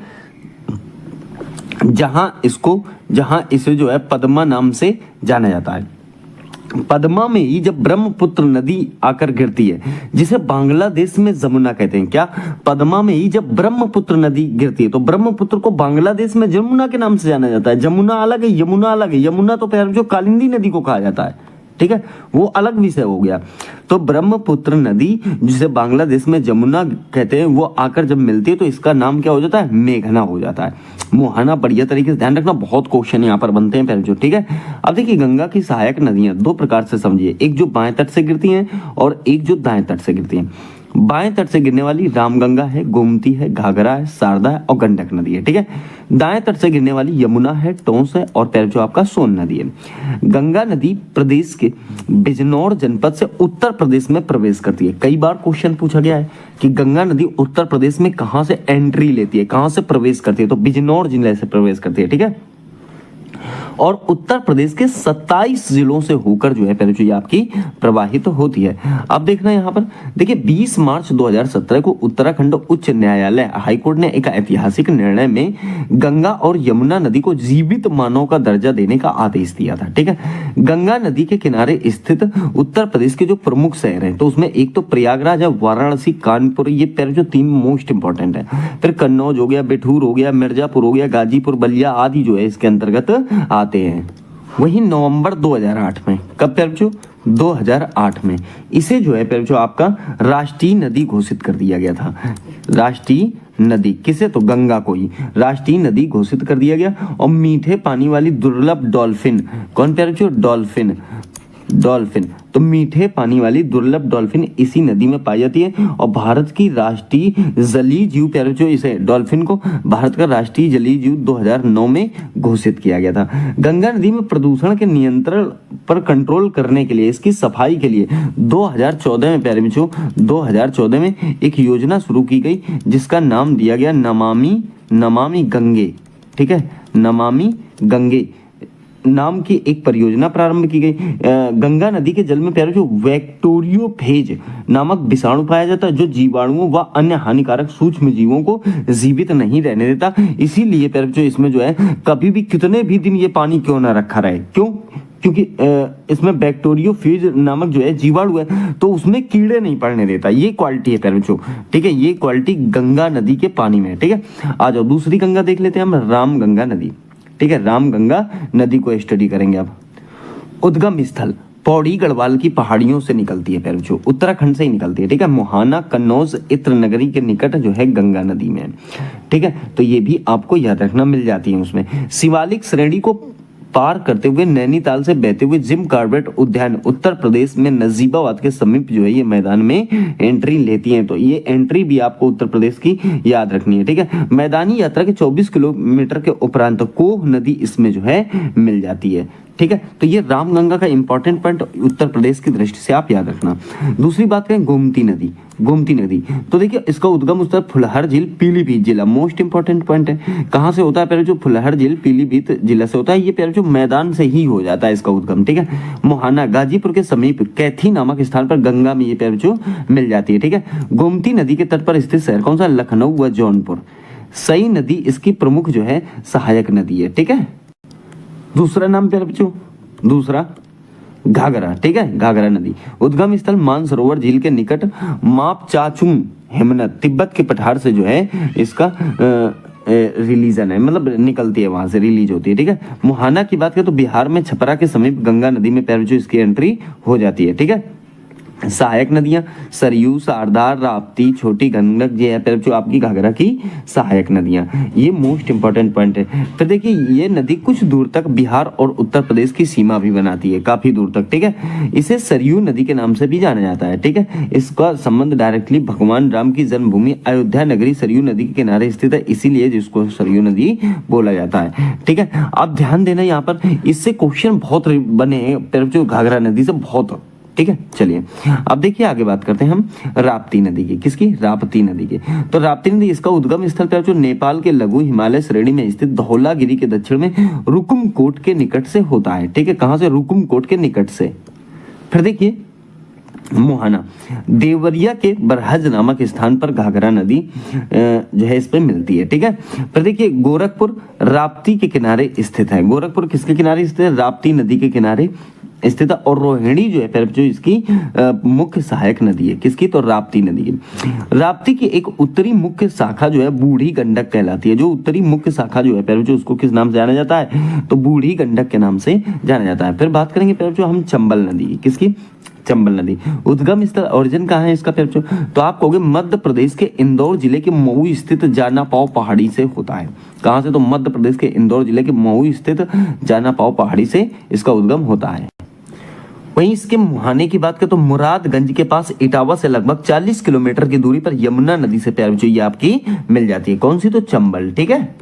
जहां इसे जो है पद्मा नाम से जाना जाता है। पद्मा में ही जब ब्रह्मपुत्र नदी आकर गिरती है, जिसे बांग्लादेश में जमुना कहते हैं। क्या, पद्मा में ही जब ब्रह्मपुत्र नदी गिरती है, तो ब्रह्मपुत्र को बांग्लादेश में जमुना के नाम से जाना जाता है। जमुना अलग है, यमुना अलग है। यमुना तो प्यार जो कालिंदी नदी को कहा जाता है, ठीक है, वो अलग विषय हो गया। तो ब्रह्मपुत्र नदी जिसे बांग्लादेश में जमुना कहते हैं, वो आकर जब मिलती है तो इसका नाम क्या हो जाता है, मेघना हो जाता है। मुहाना बढ़िया तरीके से ध्यान रखना, बहुत क्वेश्चन यहाँ पर बनते हैं पहले जो, ठीक है। अब देखिए गंगा की सहायक नदियां दो प्रकार से समझिए, एक जो बाएं तट से गिरती हैं और एक जो दाएं तट से गिरती हैं। बाएं तट से गिरने वाली रामगंगा है, गोमती है, घाघरा है, शारदा है और गंडक नदी है, ठीक है। दाएं तट से गिरने वाली यमुना है, टोंस है और पैर जो आपका सोन नदी है। गंगा नदी प्रदेश के बिजनौर जनपद से उत्तर प्रदेश में प्रवेश करती है। कई बार क्वेश्चन पूछा गया है कि गंगा नदी उत्तर प्रदेश में कहां से एंट्री लेती है, कहां से प्रवेश करती है, तो बिजनौर जिले से प्रवेश करती है, ठीक है। और उत्तर प्रदेश के 27 जिलों से होकर जो है प्यारे बच्चों ये आपकी प्रवाहित होती है। अब देखना यहाँ पर देखिए 20 मार्च 2017 को उत्तराखंड उच्च न्यायालय हाईकोर्ट ने एक ऐतिहासिक निर्णय में गंगा और यमुना नदी को जीवित मानव का दर्जा देने का आदेश दिया था। ठीक है, गंगा नदी के किनारे स्थित उत्तर प्रदेश के जो प्रमुख शहर हैं तो उसमें एक तो प्रयागराज है, वाराणसी, कानपुर, ये प्यारे जो 3 मोस्ट इंपॉर्टेंट है। फिर कन्नौज हो गया, बिठूर हो गया, मिर्जापुर हो गया, गाजीपुर, बलिया आदि जो है इसके अंतर्गत आते हैं। वही नवंबर 2008 में, कब प्यारे बच्चों 2008 में इसे जो है प्यारे बच्चों आपका राष्ट्रीय नदी घोषित कर दिया गया था। राष्ट्रीय नदी किसे, तो गंगा को ही राष्ट्रीय नदी घोषित कर दिया गया। और मीठे पानी वाली दुर्लभ डॉल्फिन, कौन प्यारे बच्चों, डॉल्फिन, डॉल्फिन तो मीठे पानी वाली दुर्लभ डॉल्फिन इसी नदी में पाई जाती है। और भारत की राष्ट्रीय जलीय जीव प्यारे जो इसे डॉल्फिन को भारत का राष्ट्रीय जलीय जीव 2009 में घोषित किया गया था। गंगा नदी में प्रदूषण के नियंत्रण पर कंट्रोल करने के लिए, इसकी सफाई के लिए 2014 में प्यारे बच्चों 2014 में एक योजना शुरू की गई जिसका नाम दिया गया नमामि गंगे। ठीक है, नमामि गंगे नाम की एक परियोजना प्रारंभ की गई। गंगा नदी के जल में प्यारे जो बैक्टीरियोफेज नामक विषाणु पाया जाता है जो जीवाणुओं व अन्य हानिकारक सूक्ष्म जीवों को जीवित नहीं रहने देता। इसीलिए प्यारे जो इसमें जो है कभी भी कितने भी दिन ये पानी क्यों ना रखा रहे, क्यों, क्योंकि इसमें बैक्टीरियोफेज नामक जो है जीवाणु है तो उसमें कीड़े नहीं पड़ने देता। ये क्वालिटी है प्यारे बच्चों। ठीक है, ये क्वालिटी गंगा नदी के पानी में। ठीक है, आ जाओ दूसरी गंगा देख लेते हैं हम, रामगंगा नदी। ठीक है, रामगंगा नदी को स्टडी करेंगे अब। उद्गम स्थल पौड़ी गढ़वाल की पहाड़ियों से निकलती है प्यारे बच्चों, उत्तराखंड से ही निकलती है। ठीक है, मोहाना, कन्नौज, इत्र नगरी के निकट जो है गंगा नदी में। ठीक है, तो ये भी आपको याद रखना, मिल जाती है उसमें। शिवालिक श्रेणी को पार करते हुए नैनीताल से बहते हुए जिम कॉर्बेट उद्यान उत्तर प्रदेश में नजीबाबाद के समीप जो है ये मैदान में एंट्री लेती हैं। तो ये एंट्री भी आपको उत्तर प्रदेश की याद रखनी है। ठीक है, मैदानी यात्रा के 24 किलोमीटर के उपरांत कोह नदी इसमें जो है मिल जाती है। ठीक है, तो ये रामगंगा का इंपॉर्टेंट पॉइंट उत्तर प्रदेश की दृष्टि से आप याद रखना। दूसरी बात करें गोमती नदी, गोमती नदी तो देखिए इसका उद्गम स्थल फुलहर झील, पीलीभीत जिला। मोस्ट इंपॉर्टेंट पॉइंट है, कहां से होता है प्यारे जो, फुलहर झील पीलीभीत जिला से होता है। ये प्यारे जो मैदान से ही हो जाता है इसका उद्गम। ठीक है, मोहाना गाजीपुर के समीप कैथी नामक स्थान पर गंगा में ये प्यारे जो मिल जाती है। ठीक है, गोमती नदी के तट पर स्थित शहर कौन सा, लखनऊ व जौनपुर। सई नदी इसकी प्रमुख जो है सहायक नदी है। ठीक है, दूसरा नाम प्यारे बच्चों, दूसरा घाघरा। ठीक है, घाघरा नदी उद्गम स्थल मानसरोवर झील के निकट मापचाचुंग हिमनद, तिब्बत के पठार से जो है इसका रिलीजन है, मतलब निकलती है वहां से, रिलीज होती है। ठीक है, मोहाना की बात करें तो बिहार में छपरा के समीप गंगा नदी में प्यारे बच्चों इसकी एंट्री हो जाती है। ठीक है, सहायक नदियां सरयू, शारदा, राप्ती, छोटी गंडक ये है प्यारे बच्चों आपकी घाघरा की सहायक नदियां। ये मोस्ट इंपॉर्टेंट पॉइंट है। फिर देखिए ये नदी कुछ दूर तक बिहार और उत्तर प्रदेश की सीमा भी बनाती है, काफी दूर तक। ठीक है, इसे सरयू नदी के नाम से भी जाना जाता है। ठीक है, इसका संबंध डायरेक्टली भगवान राम की जन्मभूमि अयोध्या नगरी सरयू नदी के किनारे स्थित है, इसीलिए जिसको सरयू नदी बोला जाता है। ठीक है, आप ध्यान देना यहाँ पर, इससे क्वेश्चन बहुत बने हैं प्यारे बच्चों घाघरा नदी से, बहुत। ठीक है, चलिए अब देखिए आगे बात करते हैं हम राप्ती नदी की। किसकी, राप्ती नदी की। तो राप्ती नदी इसका उद्गम स्थल पर जो नेपाल के लघु हिमालय श्रेणी में स्थित धौलागिरी के दक्षिण में रुकुमकोट के निकट से होता है। ठीक है, कहां से, रुकुमकोट के निकट से। फिर देखिए मोहाना देवरिया के बरहज नामक स्थान पर घाघरा नदी जो है इस पे मिलती है। ठीक है, फिर देखिए गोरखपुर राप्ती के किनारे स्थित है। गोरखपुर किसके किनारे स्थित है, राप्ती नदी के किनारे स्थित है। और रोहिणी जो है जो इसकी मुख्य सहायक नदी है, किसकी, तो राप्ती नदी की। राप्ती की एक उत्तरी मुख्य शाखा जो है बूढ़ी गंडक कहलाती है। जो उत्तरी मुख्य शाखा जो है जो उसको किस नाम से जाना जाता है, तो बूढ़ी गंडक के नाम से जाना जाता है। फिर बात करेंगे जो हम चंबल नदी की। किसकी, चंबल नदी। उद्गम स्थल ओरिजिन कहाँ है इसका प्यारे, तो आप कहोगे मध्य प्रदेश के इंदौर जिले के मऊ स्थित जानापाव पहाड़ी से होता है। कहां से, तो मध्य प्रदेश के इंदौर जिले के मऊ स्थित जानापाव पहाड़ी से इसका उद्गम होता है। वहीं इसके मुहाने की बात करें तो मुरादगंज के पास इटावा से लगभग 40 किलोमीटर की दूरी पर यमुना नदी से प्यारे बच्चों ये आपकी मिल जाती है। कौन सी, तो चंबल। ठीक है,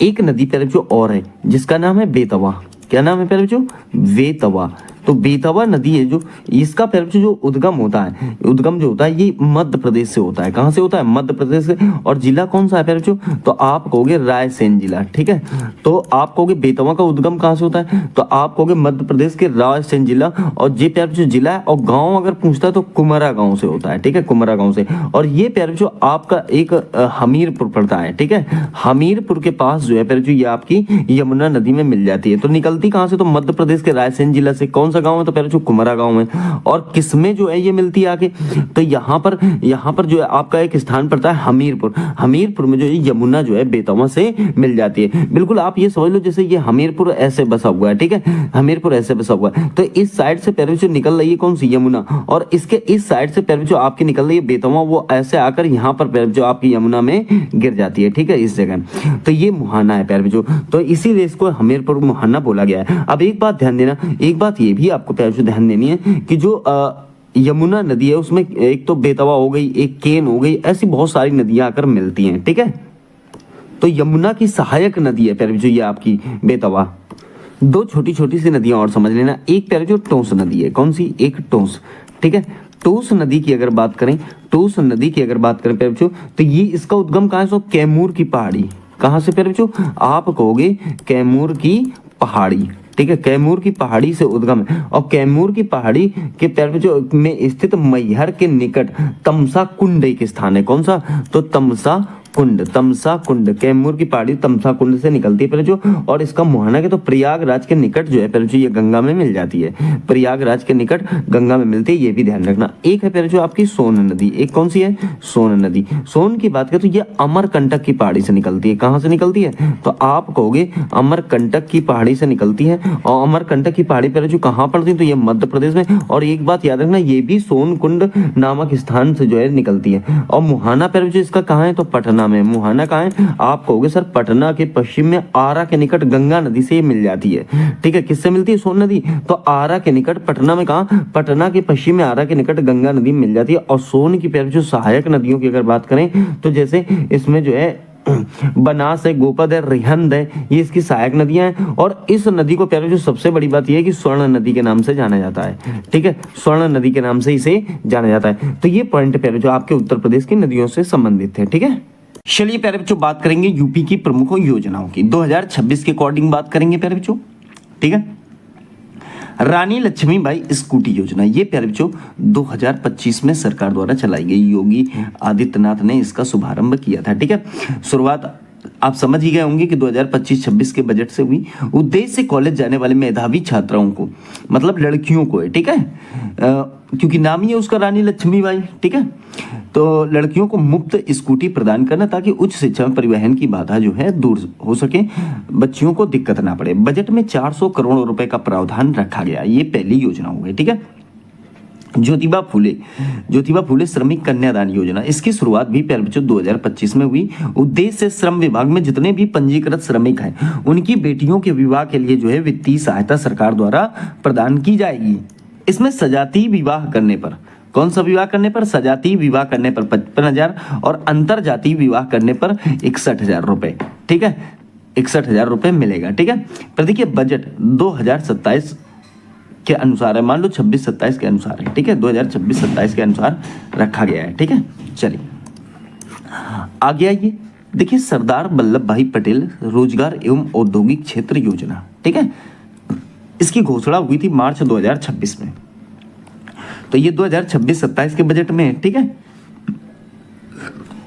एक नदी प्यारे बच्चों और है जिसका नाम है बेतवा। क्या नाम है प्यारे बच्चों, बेतवा। तो बेतवा नदी है जो इसका पैर जो उद्गम होता है, उद्गम जो होता है ये मध्य प्रदेश से होता है। कहाँ से होता है? मध्य प्रदेश से। और जिला कौन सा है पैर तो आप कहोगे रायसेन जिला। ठीक है, तो आप कहोगे बेतवा का उद्गम कहाँ से होता है, तो आप कहोगे मध्य प्रदेश के रायसेन जिला। और ये पैर जो जिला है और गांव अगर पूछता है तो कुमारा गांव से होता है। ठीक है, कुमारा गांव से। और ये पैर जो आपका एक हमीरपुर पड़ता है। ठीक है, हमीरपुर के पास जो है पैर जो ये आपकी यमुना नदी में मिल जाती है। तो निकलती कहाँ से? तो मध्य प्रदेश के रायसेन जिला से। कौन सा गांव है? तो पैर जो कुमारा गांव है। और किसमें जो है ये मिलती है आगे? तो यहाँ पर जो है आपका एक स्थान पड़ता है हमीरपुर। हमीरपुर में जो है यमुना जो है बेतवा से मिल जाती है। बिल्कुल आप ये समझ लो जैसे ये हमीरपुर ऐसे बसा हुआ है। ठीक है, हमीरपुर ऐसे बसा हुआ है। तो इस साइड से पैर जो निकल रही है कौन सी? यमुना। और इसके इस साइड से पैर जो आपकी निकल रही है बेतवा, वो ऐसे आकर यहाँ पर पैर जो आपकी यमुना में गिर जाती है। ठीक है, इस जगह। तो ये मुहाना है पैर जो, तो इसीलिए इसको हमीरपुर मुहाना बोला गया है। अब एक बात ध्यान देना, एक बात ये भी आपको पैर जो ध्यान देनी है कि जो यमुना नदी है उसमें एक तो बेतवा हो गई, एक केन हो गई, ऐसी बहुत सारी नदियां आकर मिलती हैं। ठीक है, तो यमुना की सहायक नदी है पैर जो ये आपकी बेतवा। दो छोटी छोटी सी नदियां और समझ लेना, एक पैर जो टोंस नदी है। कौन सी? एक टोंस। ठीक है, टोंस नदी की अगर बात करें, टोंस नदी की अगर बात करें पैर जो, तो ये इसका उद्गम कहाँ से? कैमूर की पहाड़ी। कहाँ से पैर जो? आप कहोगे कैमूर की पहाड़ी। ठीक है, कैमूर की पहाड़ी से उद्गम है। और कैमूर की पहाड़ी के पैर जो में स्थित मैहर के निकट तमसा कुंड एक स्थान है। कौन सा? तो तमसा कुंड। तमसा कुंड, कैमूर की पहाड़ी तमसा कुंड से निकलती है पहले जो। और इसका मुहाना के तो प्रयागराज के निकट जो है पहले जो ये गंगा में मिल जाती है। प्रयागराज के निकट गंगा में मिलती है, ये भी ध्यान रखना। एक है पहले जो आपकी सोन नदी। एक कौन सी है? सोन नदी। सोन की बात करें तो ये अमरकंटक की पहाड़ी से निकलती है। कहाँ से निकलती है? तो आप कहोगे अमरकंटक की पहाड़ी से निकलती है। और अमरकंटक की पहाड़ी पहले जो कहाँ पड़ती है? तो ये मध्य प्रदेश में। और एक बात याद रखना, ये भी सोन कुंड नामक स्थान से जो है निकलती है। और मुहाना पहले जो इसका कहाँ है? तो पटना में। मुहाना कहाँ है? आप कहोगे सर पटना के पश्चिम में आरा के निकट गंगा नदी से मिल जाती है। ठीक है, किससे मिलती है? सोन नदी। तो आरा के निकट, पटना में कहाँ? पटना के पश्चिम में आरा के निकट गंगा नदी मिल जाती है। और सोन की पैर जो सहायक नदियों की अगर बात करें तो जैसे इसमें जो है बनास है, गोपद है, रिहंद है, ये इसकी सहायक नदियां हैं। और इस नदी को प्यारे जो सबसे बड़ी बात यह है कि स्वर्ण नदी के नाम से जाना जाता है। ठीक है, स्वर्ण नदी के नाम से इसे जाना जाता है। तो ये पॉइंट प्यारे जो आपके उत्तर प्रदेश की नदियों से संबंधित है। ठीक है, चलिए प्यारे बच्चों बात करेंगे यूपी की प्रमुख योजनाओं की। 2026 के अकॉर्डिंग बात करेंगे प्यारे बच्चों। ठीक है, रानी लक्ष्मीबाई स्कूटी योजना, ये प्यारे बच्चों 2025 में सरकार द्वारा चलाई गई, योगी आदित्यनाथ ने इसका शुभारंभ किया था। ठीक है, शुरुआत आप समझ ही गए होंगे कि 2025-26 के बजट से हुई। उद्देश्य कॉलेज जाने वाले मेधावी छात्राओं को, मतलब लड़कियों को है। ठीक है, क्योंकि नाम ही है उसका रानी लक्ष्मीबाई। ठीक है, तो लड़कियों को मुफ्त स्कूटी प्रदान करना ताकि उच्च शिक्षा में परिवहन की बाधा जो है दूर हो सके, बच्चियों को दिक्कत ना पड़े। बजट में 400 करोड़ रुपए का प्रावधान रखा गया, ये पहली योजना हो गई। ठीक है, ज्योतिबा फूले श्रमिक कन्यादान योजना, इसकी शुरुआत भी प्यारे बच्चों 2025 में हुई। उद्देश्य श्रम विभाग में जितने भी पंजीकृत श्रमिक हैं उनकी बेटियों के विवाह के लिए जो है वित्तीय सहायता सरकार द्वारा प्रदान की जाएगी। इसमें सजातीय विवाह करने पर, कौन सा विवाह करने पर? सजातीय विवाह करने पर 55,000 और अंतर जातीय विवाह करने पर 61,000 रुपए। ठीक है, 61,000 रुपए मिलेगा। ठीक है, पर देखिए बजट 2027 के अनुसार है, मान लो 26-27 के अनुसार है। ठीक है, 2026-27 के अनुसार रखा गया है। ठीक है, चलिए आगे आइए। देखिए सरदार वल्लभ भाई पटेल रोजगार एवं औद्योगिक क्षेत्र योजना। ठीक है, इसकी घोषणा हुई थी मार्च 2026 में, तो ये 2026-27 के बजट में है। ठीक है,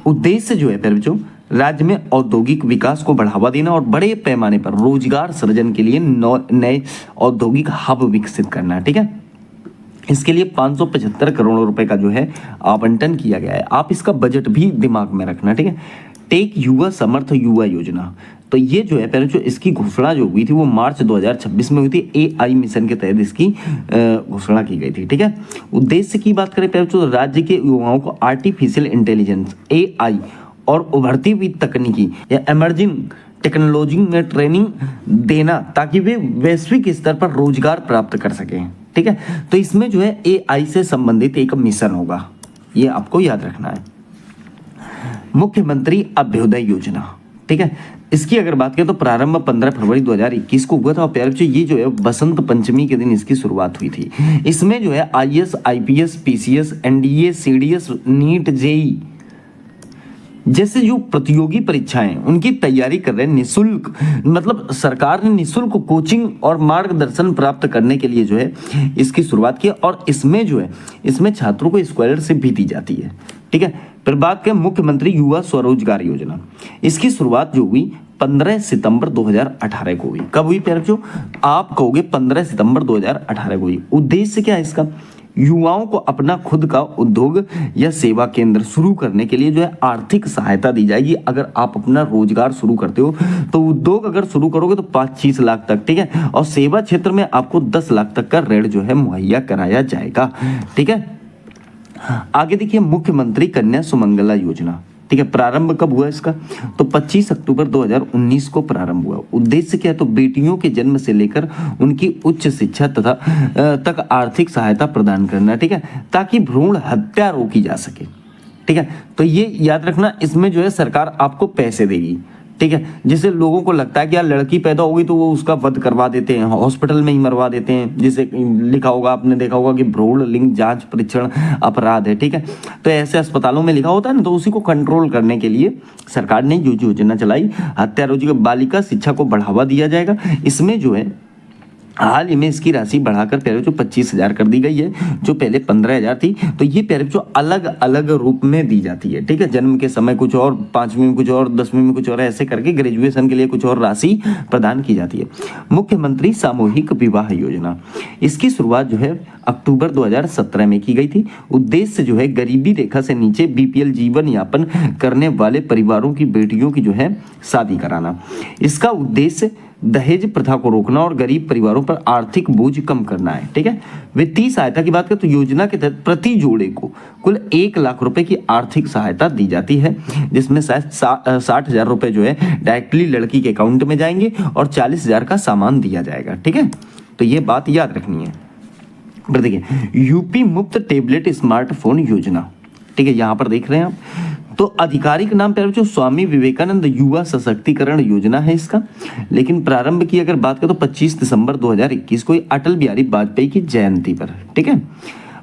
उद्देश्य जो है बच्चों राज्य में औद्योगिक विकास को बढ़ावा देना और बड़े पैमाने पर रोजगार सृजन के लिए नए औद्योगिक हब विकसित करना। ठीक है, इसके लिए 575 करोड़ रुपए का जो है आवंटन किया गया है। आप इसका बजट भी दिमाग में रखना। ठीक है, टेक युवा समर्थ युवा योजना, तो ये जो है पहले जो इसकी घोषणा जो हुई थी वो मार्च 2026 में हुई थी। AI मिशन के तहत इसकी घोषणा की गई थी। ठीक है, उद्देश्य की बात करें पहले तो राज्य के युवाओं को आर्टिफिशियल इंटेलिजेंस AI और उभरती हुई तकनीकी या इमर्जिंग टेक्नोलॉजी में ट्रेनिंग देना ताकि वे वैश्विक स्तर पर रोजगार प्राप्त कर सकें। ठीक है, तो इसमें जो है AI से संबंधित एक मिशन होगा, ये आपको याद रखना है। मुख्यमंत्री अभ्युदय योजना, ठीक है, इसकी अगर बात करें तो प्रारंभ 15 फरवरी 2021 को हुआ था और प्यारे बच्चों ये जो है बसंत पंचमी के दिन इसकी शुरुआत हुई थी। इसमें जो है IAS, IPS, PCS, NDA, CDS, NEET, JE जैसे जो प्रतियोगी परीक्षाएं उनकी तैयारी कर रहे हैं निशुल्क, मतलब सरकार ने निशुल्क कोचिंग और मार्गदर्शन प्राप्त करने के लिए जो है इसकी शुरुआत की और इसमें जो है इसमें छात्रों को स्कॉलरशिप भी दी जाती है। ठीक है, फिर बात करें मुख्यमंत्री युवा स्वरोजगार योजना, इसकी शुरुआत जो हुई 15 सितंबर 2018 को हुई। कब हुई प्यारे बच्चों? आप कहोगे 15 सितंबर 2018 को हुई। उद्देश्य क्या है इसका? युवाओं को अपना खुद का उद्योग या सेवा केंद्र शुरू करने के लिए जो है आर्थिक सहायता दी जाएगी। अगर आप अपना रोजगार शुरू करते हो तो उद्योग अगर शुरू करोगे तो 25 लाख तक, ठीक है, और सेवा क्षेत्र में आपको 10 लाख तक का ऋण जो है मुहैया कराया जाएगा। ठीक है, आगे देखिए मुख्यमंत्री कन्या सुमंगला योजना। ठीक है, प्रारंभ कब हुआ इसका? तो 25 अक्टूबर 2019 को प्रारंभ हुआ। उद्देश्य क्या है? तो बेटियों के जन्म से लेकर उनकी उच्च शिक्षा तथा तक आर्थिक सहायता प्रदान करना। ठीक है, ताकि भ्रूण हत्या रोकी जा सके। ठीक है, तो ये याद रखना, इसमें जो है सरकार आपको पैसे देगी। ठीक है, जैसे लोगों को लगता है कि यार लड़की पैदा होगी तो वो उसका वध करवा देते हैं, हॉस्पिटल में ही मरवा देते हैं, जिसे लिखा होगा, आपने देखा होगा कि भ्रूण लिंग जांच परीक्षण अपराध है। ठीक है, तो ऐसे अस्पतालों में लिखा होता है ना, तो उसी को कंट्रोल करने के लिए सरकार ने जो योजना चलाई, हत्या रोकी बालिका शिक्षा को बढ़ावा दिया जाएगा। इसमें जो है हाल ही में इसकी राशि बढ़ाकर प्यारे बच्चों 25,000 कर दी गई है, जो पहले 15,000 थी। तो ये प्यारे बच्चों अलग अलग रूप में दी जाती है। ठीक है, जन्म के समय कुछ और, 5वीं में कुछ और, 10वीं में कुछ और, ऐसे करके ग्रेजुएशन के लिए कुछ और राशि प्रदान की जाती है। मुख्यमंत्री सामूहिक विवाह योजना, इसकी शुरुआत जो है अक्टूबर 2017 में की गई थी। उद्देश्य जो है गरीबी रेखा से नीचे बीपीएल जीवन यापन करने वाले परिवारों की बेटियों की जो है शादी कराना। इसका उद्देश्य दहेज प्रथा को रोकना और गरीब परिवारों पर आर्थिक बोझ कम करना है। ठीक है, वित्तीय सहायता की बात करें तो योजना के तहत प्रति जोड़े को कुल 1 लाख रुपए की आर्थिक सहायता दी जाती है, जिसमें 60,000 रुपए जो है डायरेक्टली लड़की के अकाउंट में जाएंगे और 40,000 का सामान दिया जाएगा। ठीक है, तो ये बात याद रखनी है। फिर देखिए यूपी मुफ्त टेबलेट स्मार्टफोन योजना। ठीक है, यहाँ पर देख रहे हैं आप, तो आधिकारिक नाम पे जो स्वामी विवेकानंद युवा सशक्तिकरण योजना है इसका। लेकिन प्रारंभ की अगर बात करें तो 25 दिसंबर 2021 को अटल बिहारी वाजपेयी की जयंती पर। ठीक है,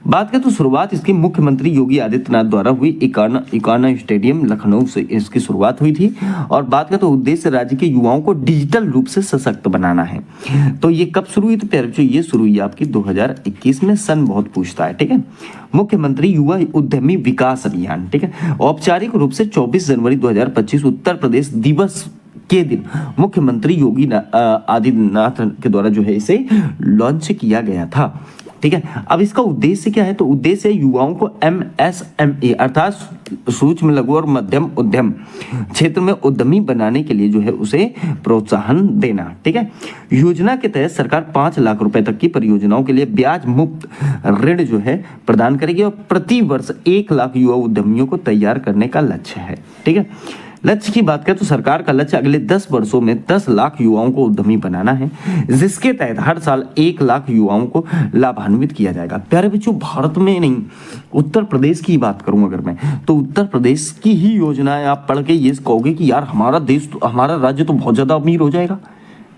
बात करें तो शुरुआत इसकी मुख्यमंत्री योगी आदित्यनाथ द्वारा हुई। इकाना स्टेडियम लखनऊ से इसकी शुरुआत हुई थी। और बात करें तो उद्देश्य राज्य के युवाओं को डिजिटल रूप से सशक्त बनाना है। तो ये कब शुरू हुई? तो प्यारे बच्चों ये शुरू हुई आपकी 2021 में। सन बहुत पूछता है। ठीक है, मुख्यमंत्री युवा उद्यमी विकास अभियान। ठीक है, औपचारिक रूप से 24 जनवरी 2025 उत्तर प्रदेश दिवस के दिन मुख्यमंत्री योगी आदित्यनाथ के द्वारा जो है इसे लॉन्च किया गया था। ठीक है, अब इसका उद्देश्य क्या है? तो उद्देश्य है युवाओं को एमएसएमई अर्थात सूक्ष्म लघु और मध्यम उद्यम क्षेत्र में उद्यमी बनाने के लिए जो है उसे प्रोत्साहन देना। ठीक है, योजना के तहत सरकार 5 लाख रुपए तक की परियोजनाओं के लिए ब्याज मुक्त ऋण जो है प्रदान करेगी और प्रति वर्ष 1 लाख युवा उद्यमियों को तैयार करने का लक्ष्य है। ठीक है, लक्ष्य की बात करें तो सरकार का लक्ष्य अगले 10 वर्षों में 10 लाख युवाओं को उद्यमी बनाना है, जिसके तहत हर साल 1 लाख युवाओं को लाभान्वित किया जाएगा। प्यारे बच्चों, भारत में नहीं, उत्तर प्रदेश की बात करूं अगर मैं, तो उत्तर प्रदेश की ही योजनाएं आप पढ़ के ये कहोगे कि यार हमारा देश, हमारा राज्य तो बहुत ज्यादा अमीर हो जाएगा।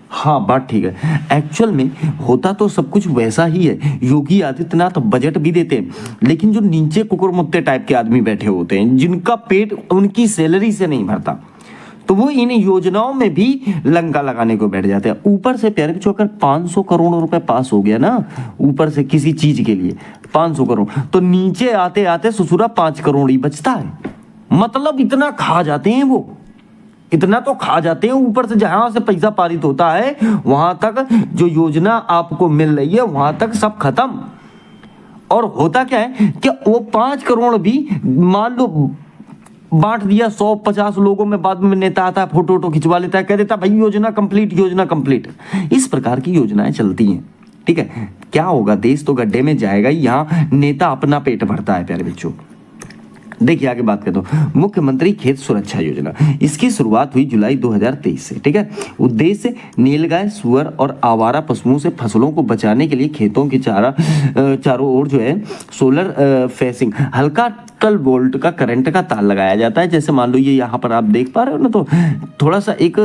हाँ, बात ठीक है। एक्चुअल में होता तो सब कुछ वैसा ही है। योगी आदित्यनाथ बजट भी देते हैं, लेकिन जो नीचे कुकुरमुत्ते टाइप के आदमी बैठे होते हैं, जिनका पेट उनकी सैलरी से नहीं भरता, तो वो इन योजनाओं में भी लंका लगाने को बैठ जाते हैं। ऊपर से प्यारे बच्चों अगर 500 करोड़ रुपए पास हो गया ना, ऊपर से किसी चीज के लिए 500 करोड़, तो नीचे आते आते ससुरा 5 करोड़ ही बचता है। मतलब इतना खा जाते हैं वो, इतना तो खा जाते हैं। ऊपर से जहां से पैसा पारित होता है वहां तक जो योजना आपको मिल रही है वहां तक सब खत्म। और होता क्या है कि वो 5 करोड़ भी मान लो बांट दिया 150 लोगों में, बाद में नेता आता है फोटो खिंचवा लेता है, कह देता भाई योजना कंप्लीट, योजना कंप्लीट। इस प्रकार की योजनाएं चलती हैं। ठीक है, क्या होगा? देश तो गड्ढे में जाएगा ही। यहाँ नेता अपना पेट भरता है प्यारे बच्चों। देखिए आगे बात करता हूँ, मुख्यमंत्री खेत सुरक्षा योजना, इसकी शुरुआत हुई जुलाई 2023 से, ठीक है। उद्देश्य नीलगाय, सुअर और आवारा पशुओं से फसलों को बचाने के लिए खेतों के चारों ओर जो है सोलर फेंसिंग, हल्का 12 वोल्ट का करंट का तार लगाया जाता है। जैसे मान लो ये यहाँ पर आप देख पा रहे हो ना, तो थोड़ा सा एक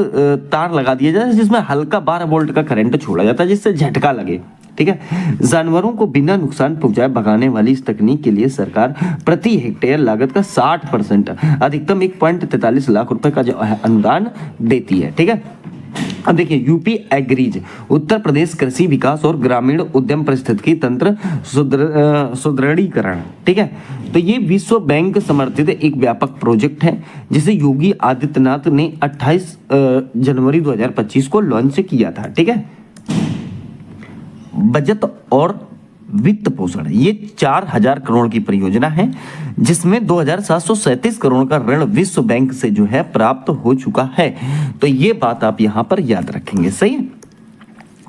तार लगा दिया जाता है जिसमें हल्का 12 वोल्ट का करंट छोड़ा जाता है जिससे झटका लगे, ठीक है। जानवरों को बिना नुकसान पहुंचाए भगाने वाली इस तकनीक के लिए सरकार प्रति हेक्टेयर लागत का 60% अधिकतम 1.43 लाख रुपए का जो है अनुदान देती है, ठीक है। अब देखिए यूपी एग्रीज, उत्तर प्रदेश कृषि विकास और ग्रामीण उद्यम परिस्थितिकी तंत्र सुदृढ़ीकरण, ठीक है। तो ये विश्व बैंक समर्थित एक व्यापक प्रोजेक्ट है जिसे योगी आदित्यनाथ ने 28 जनवरी 2025 को लॉन्च किया था, ठीक है। बचत और वित्त पोषण, ये 4000 करोड़ की परियोजना है जिसमें 2737 करोड़ का ऋण विश्व बैंक से जो है प्राप्त हो चुका है। तो ये बात आप यहां पर याद रखेंगे, सही है।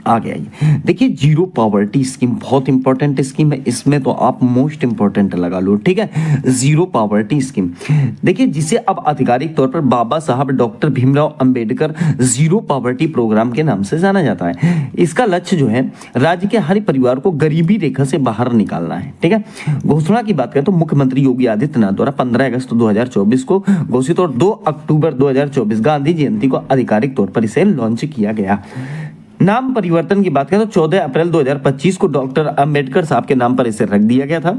आगे आइए, देखिए जीरो पॉवर्टी स्कीम बहुत इंपॉर्टेंट स्कीम है, इसमें तो आप मोस्ट इंपॉर्टेंट लगा लो, ठीक है। जीरो पॉवर्टी स्कीम, देखिए जिसे अब आधिकारिक तौर पर Baba Saheb doctor Bhimrao Ambedkar zero poverty programme के नाम से जाना जाता है। इसका लक्ष्य जो है राज्य के हर परिवार को गरीबी रेखा से बाहर निकालना है, ठीक है। घोषणा की बात करें तो मुख्यमंत्री योगी आदित्यनाथ द्वारा 15 अगस्त 2024 को घोषित और 2 अक्टूबर 2024 गांधी जयंती को आधिकारिक तौर पर इसे लॉन्च किया गया। नाम परिवर्तन की बात करें तो 14 अप्रैल 2025 को डॉक्टर अंबेडकर साहब के नाम पर इसे रख दिया गया था,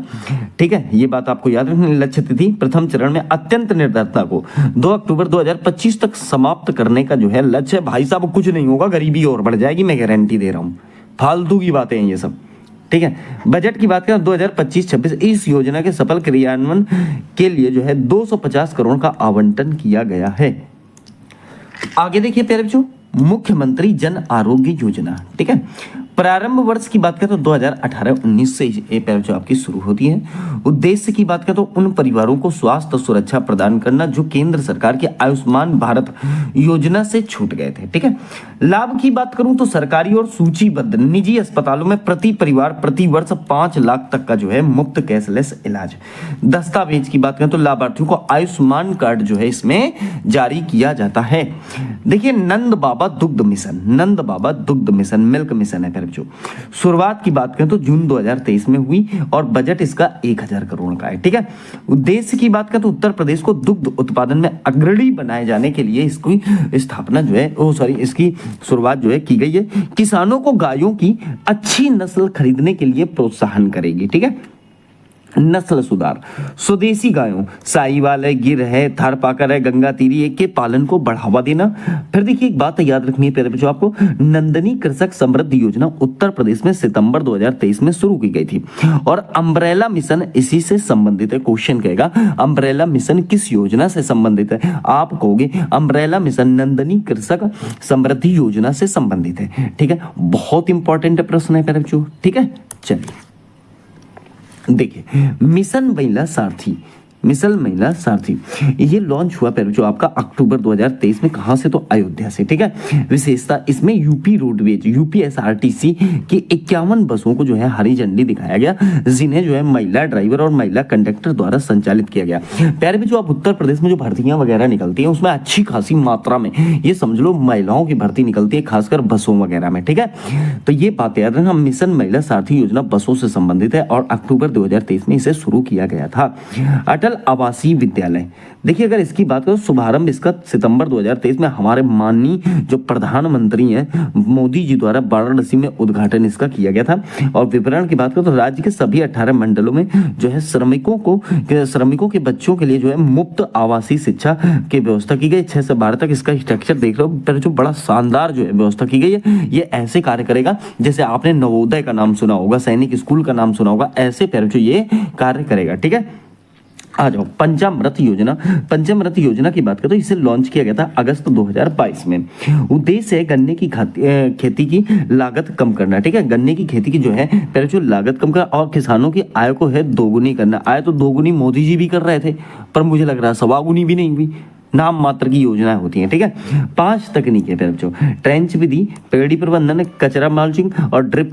ठीक है। ये बात आपको याद रखनी। लक्ष्य तिथि प्रथम चरण में अत्यंत निर्धनता को 2 अक्टूबर 2025 तक समाप्त करने का जो है लक्ष्य। भाई साहब कुछ नहीं होगा, गरीबी और बढ़ जाएगी, मैं गारंटी दे रहा हूँ, फालतू की बातें हैं ये सब, ठीक है। बजट की बात करें 2025-26 इस योजना के सफल क्रियान्वयन के लिए जो है 250 करोड़ का आवंटन किया गया है। आगे देखिए प्यारे बच्चों, मुख्यमंत्री जन आरोग्य योजना, ठीक है। प्रारंभ वर्ष की बात करें तो 2018-19 से ये जो आपकी शुरू होती है। उद्देश्य की बात करें तो उन परिवारों को स्वास्थ्य सुरक्षा प्रदान करना जो केंद्र सरकार के आयुष्मान भारत योजना से छूट गए थे, ठीक है। लाभ की बात करूं तो सरकारी और सूचीबद्ध निजी अस्पतालों में प्रति परिवार प्रति वर्ष 5 लाख तक का जो है मुफ्त कैशलेस इलाज। दस्तावेज की बात करें तो लाभार्थियों को आयुष्मान कार्ड जो है इसमें जारी किया जाता है। देखिए नंद बाबा दुग्ध मिशन, नंद बाबा दुग्ध मिशन मिल्क मिशन है। शुरुआत की बात करें तो जून 2023 में हुई और बजट इसका 1000 करोड़ का है, ठीक है। उद्देश्य की बात करें तो उत्तर प्रदेश को दुग्ध उत्पादन में अग्रणी बनाए जाने के लिए इसकी स्थापना जो है इसकी शुरुआत जो है की गई है। किसानों को गायों की अच्छी नस्ल खरीदने के लिए प्रोत्साहन करेगी, ठीक है। नस्ल सुधार, स्वदेशी गायों साहिवाल है, गिर है, थारपाकर है, गंगातीरी के पालन को बढ़ावा देना। फिर देखिए एक बात याद रखनी है प्यारे बच्चों आपको, नंदनी कृषक समृद्धि योजना उत्तर प्रदेश में सितंबर 2023 में शुरू की गई थी और अम्ब्रेला मिशन इसी से संबंधित है। क्वेश्चन कहेगा अम्ब्रेला मिशन किस योजना से संबंधित है, आप कहोगे अम्ब्रेला मिशन नंदनी कृषक समृद्धि योजना से संबंधित है, ठीक है। बहुत इंपॉर्टेंट प्रश्न है प्यारे बच्चों, ठीक है। चलिए देखिए मिशन महिला सारथी, मिशन महिला सारथी ये लॉन्च हुआ पहले जो आपका अक्टूबर 2023 में, कहां से तो अयोध्या से, ठीक है। विशेषता इसमें यूपी रोडवेज यूपीएसआरटीसी की 51 बसों को जो है हरी झंडी दिखाया गया जिन्हें जो है महिला ड्राइवर और महिला कंडक्टर द्वारा संचालित किया गया। प्यारे भी जो आप उत्तर प्रदेश में जो भर्तियां वगैरह निकलती हैं उसमें अच्छी खासी मात्रा में ये समझ लो महिलाओं की भर्ती निकलती है, खासकर बसों वगैरह में, ठीक है। तो ये बात याद रखना, मिशन महिला सारथी योजना बसों से संबंधित है और अक्टूबर 2023 में इसे शुरू किया गया था। अटल आवासीय विद्यालय, देखिए अगर इसकी बात करो शुभारंभ इसका सितंबर 2023 में हमारे माननीय जो प्रधानमंत्री हैं मोदी जी द्वारा वाराणसी में उद्घाटन इसका किया गया था। और विवरण की बात करो तो राज्य के सभी 18 मंडलों में जो है श्रमिकों के बच्चों के लिए जो है मुफ्त आवासीय शिक्षा की व्यवस्था की गई। 6 से 12 तक इसका स्ट्रक्चर देख लो पर जो बड़ा शानदार जो है व्यवस्था की गई है। ये ऐसे कार्य करेगा जैसे आपने नवोदय का नाम सुना होगा, सैनिक स्कूल का नाम सुना होगा, ऐसे पर जो ये कार्य करेगा, ठीक है। आ जाओ पंचामृत योजना, पंचामृत योजना की बात करें तो इसे लॉन्च किया गया था अगस्त 2022 में। उद्देश्य है गन्ने की खेती की लागत कम करना, ठीक है। गन्ने की खेती की जो है पहले जो लागत कम करना और किसानों की आय को है दोगुनी करना। आय तो दोगुनी मोदी जी भी कर रहे थे पर मुझे लग रहा है सवागुनी भी नहीं हुई, नाम मात्र की योजनाएं होती हैं, ठीक है। 5 तकनीकें थे बच्चों, ट्रेंच विधि, पेड़ी प्रबंधन, कचरा माल्चिंग और ड्रिप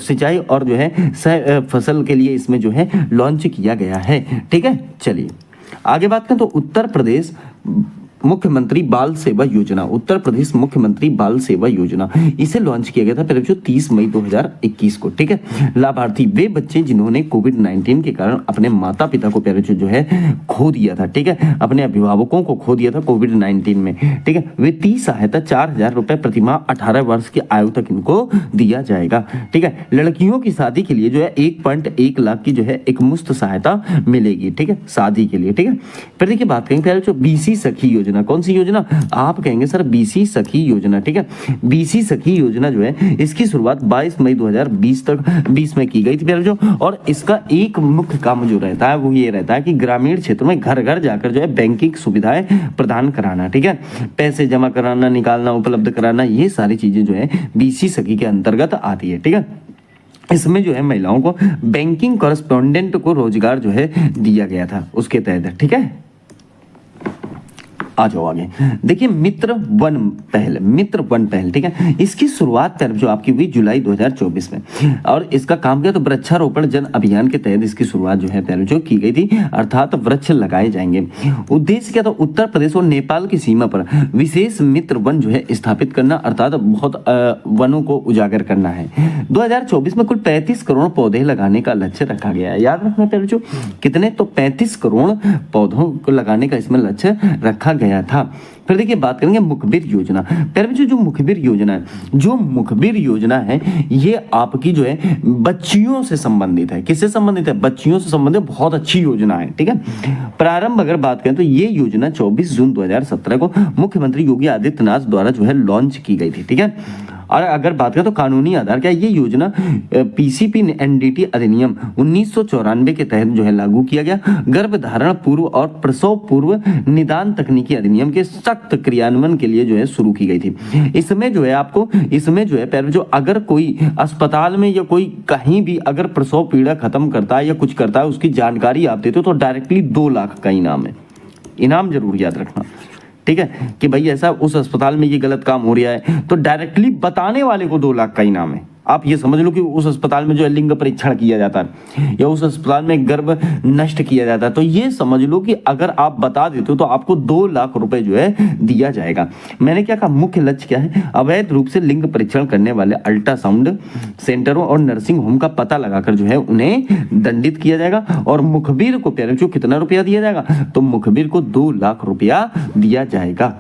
सिंचाई और जो है फसल के लिए इसमें जो है लॉन्च किया गया है, ठीक है। चलिए आगे बात करें तो उत्तर प्रदेश मुख्यमंत्री बाल सेवा योजना, उत्तर प्रदेश मुख्यमंत्री बाल सेवा योजना, इसे लॉन्च किया गया था प्यारे बच्चों 30 मई 2021 को। ठीक है, लाभार्थी वे बच्चे जिन्होंने कोविड-19 के कारण अपने माता पिता को प्यारे बच्चों जो है खो दिया था। ठीक है, अपने अभिभावकों को खो दिया था कोविड-19 में। ठीक है, वित्तीय सहायता 4,000 रुपए प्रतिमाह 18 वर्ष की आयु तक इनको दिया जाएगा। ठीक है, लड़कियों की शादी के लिए जो है 1.1 लाख की जो है एक मुफ्त सहायता मिलेगी। ठीक है, शादी के लिए। ठीक है, फिर देखिए बात करेंगे प्यारे बच्चों बीसी सखी योजना। कौन सी योजना? आप कहेंगे सर बीसी सखी योजना। ठीक है, बीसी सखी योजना जो है इसकी शुरुआत 22 मई 2020 में की गई थी प्यारे बच्चों, और इसका एक मुख्य काम जो रहता है वो ये रहता है कि ग्रामीण क्षेत्र में घर घर जाकर जो है बैंकिंग सुविधाएं प्रदान कराना। ठीक है, पैसे जमा कराना, निकालना, उपलब्ध कराना, ये सारी चीजें जो है बीसी सखी के अंतर्गत आती है। ठीक है, इसमें जो है महिलाओं को बैंकिंग कॉरेस्पोंडेंट को रोजगार जो है दिया गया था उसके तहत। ठीक है, आ जाओ आगे। देखिए मित्र वन पहल, मित्र वन पहल। ठीक है, इसकी शुरुआत जो आपकी हुई जुलाई 2024 में, और इसका काम क्या तो वृक्षारोपण जन अभियान के तहत इसकी शुरुआत जो है पहले जो की गई थी, अर्थात वृक्ष लगाए जाएंगे। उद्देश्य क्या था? उत्तर प्रदेश और नेपाल की सीमा पर विशेष मित्र वन जो है स्थापित करना, अर्थात बहुत वनों को उजागर करना है। 2024 में कुल 35 करोड़ पौधे लगाने का लक्ष्य रखा गया है। याद रखना पहले जो कितने, तो 35 करोड़ पौधों को लगाने का इसमें लक्ष्य रखा गया था। फिर देखिए बात करेंगे मुखबिर योजना। पहले जो मुखबिर योजना है, जो मुखबिर योजना है ये आपकी जो है बच्चियों से संबंधित है। किससे संबंधित है? बच्चियों से संबंधित बहुत अच्छी योजना है। ठीक है, प्रारंभ अगर बात करें तो ये योजना 24 जून 2017 को मुख्यमंत्री योगी आदित्यनाथ द्वारा जो है लॉन्च की गई थी। ठीक है, और अगर बात करें तो कानूनी आधार क्या, ये योजना पीसीपी एनडीटी अधिनियम 1994 के तहत जो है लागू किया गया। गर्भधारण पूर्व और प्रसव पूर्व निदान तकनीकी अधिनियम के सख्त क्रियान्वयन के लिए जो है शुरू की गई थी। इसमें जो है आपको, इसमें जो है पहले जो अगर कोई अस्पताल में या कोई कहीं भी अगर प्रसव पीड़ा खत्म करता है या कुछ करता है, उसकी जानकारी आप देते हो तो डायरेक्टली 2 लाख का इनाम है। इनाम जरूर याद रखना। ठीक है, कि भाई ऐसा उस अस्पताल में ये गलत काम हो रहा है तो डायरेक्टली बताने वाले को 2 लाख का इनाम है। आप ये समझ लो कि उस अस्पताल में जो है लिंग परीक्षण किया जाता है या उस अस्पताल में गर्भ नष्ट किया जाता है, तो ये समझ लो कि अगर आप बता देते हो तो आपको 2 लाख रुपए जो है दिया जाएगा। मैंने क्या कहा, मुख्य लक्ष्य क्या है? अवैध रूप से लिंग परीक्षण करने वाले अल्ट्रासाउंड सेंटरों और नर्सिंग होम का पता लगाकर जो है उन्हें दंडित किया जाएगा। और मुखबिर को प्यारे बच्चों कितना रुपया दिया जाएगा? तो मुखबिर को 2 लाख रुपया दिया जाएगा।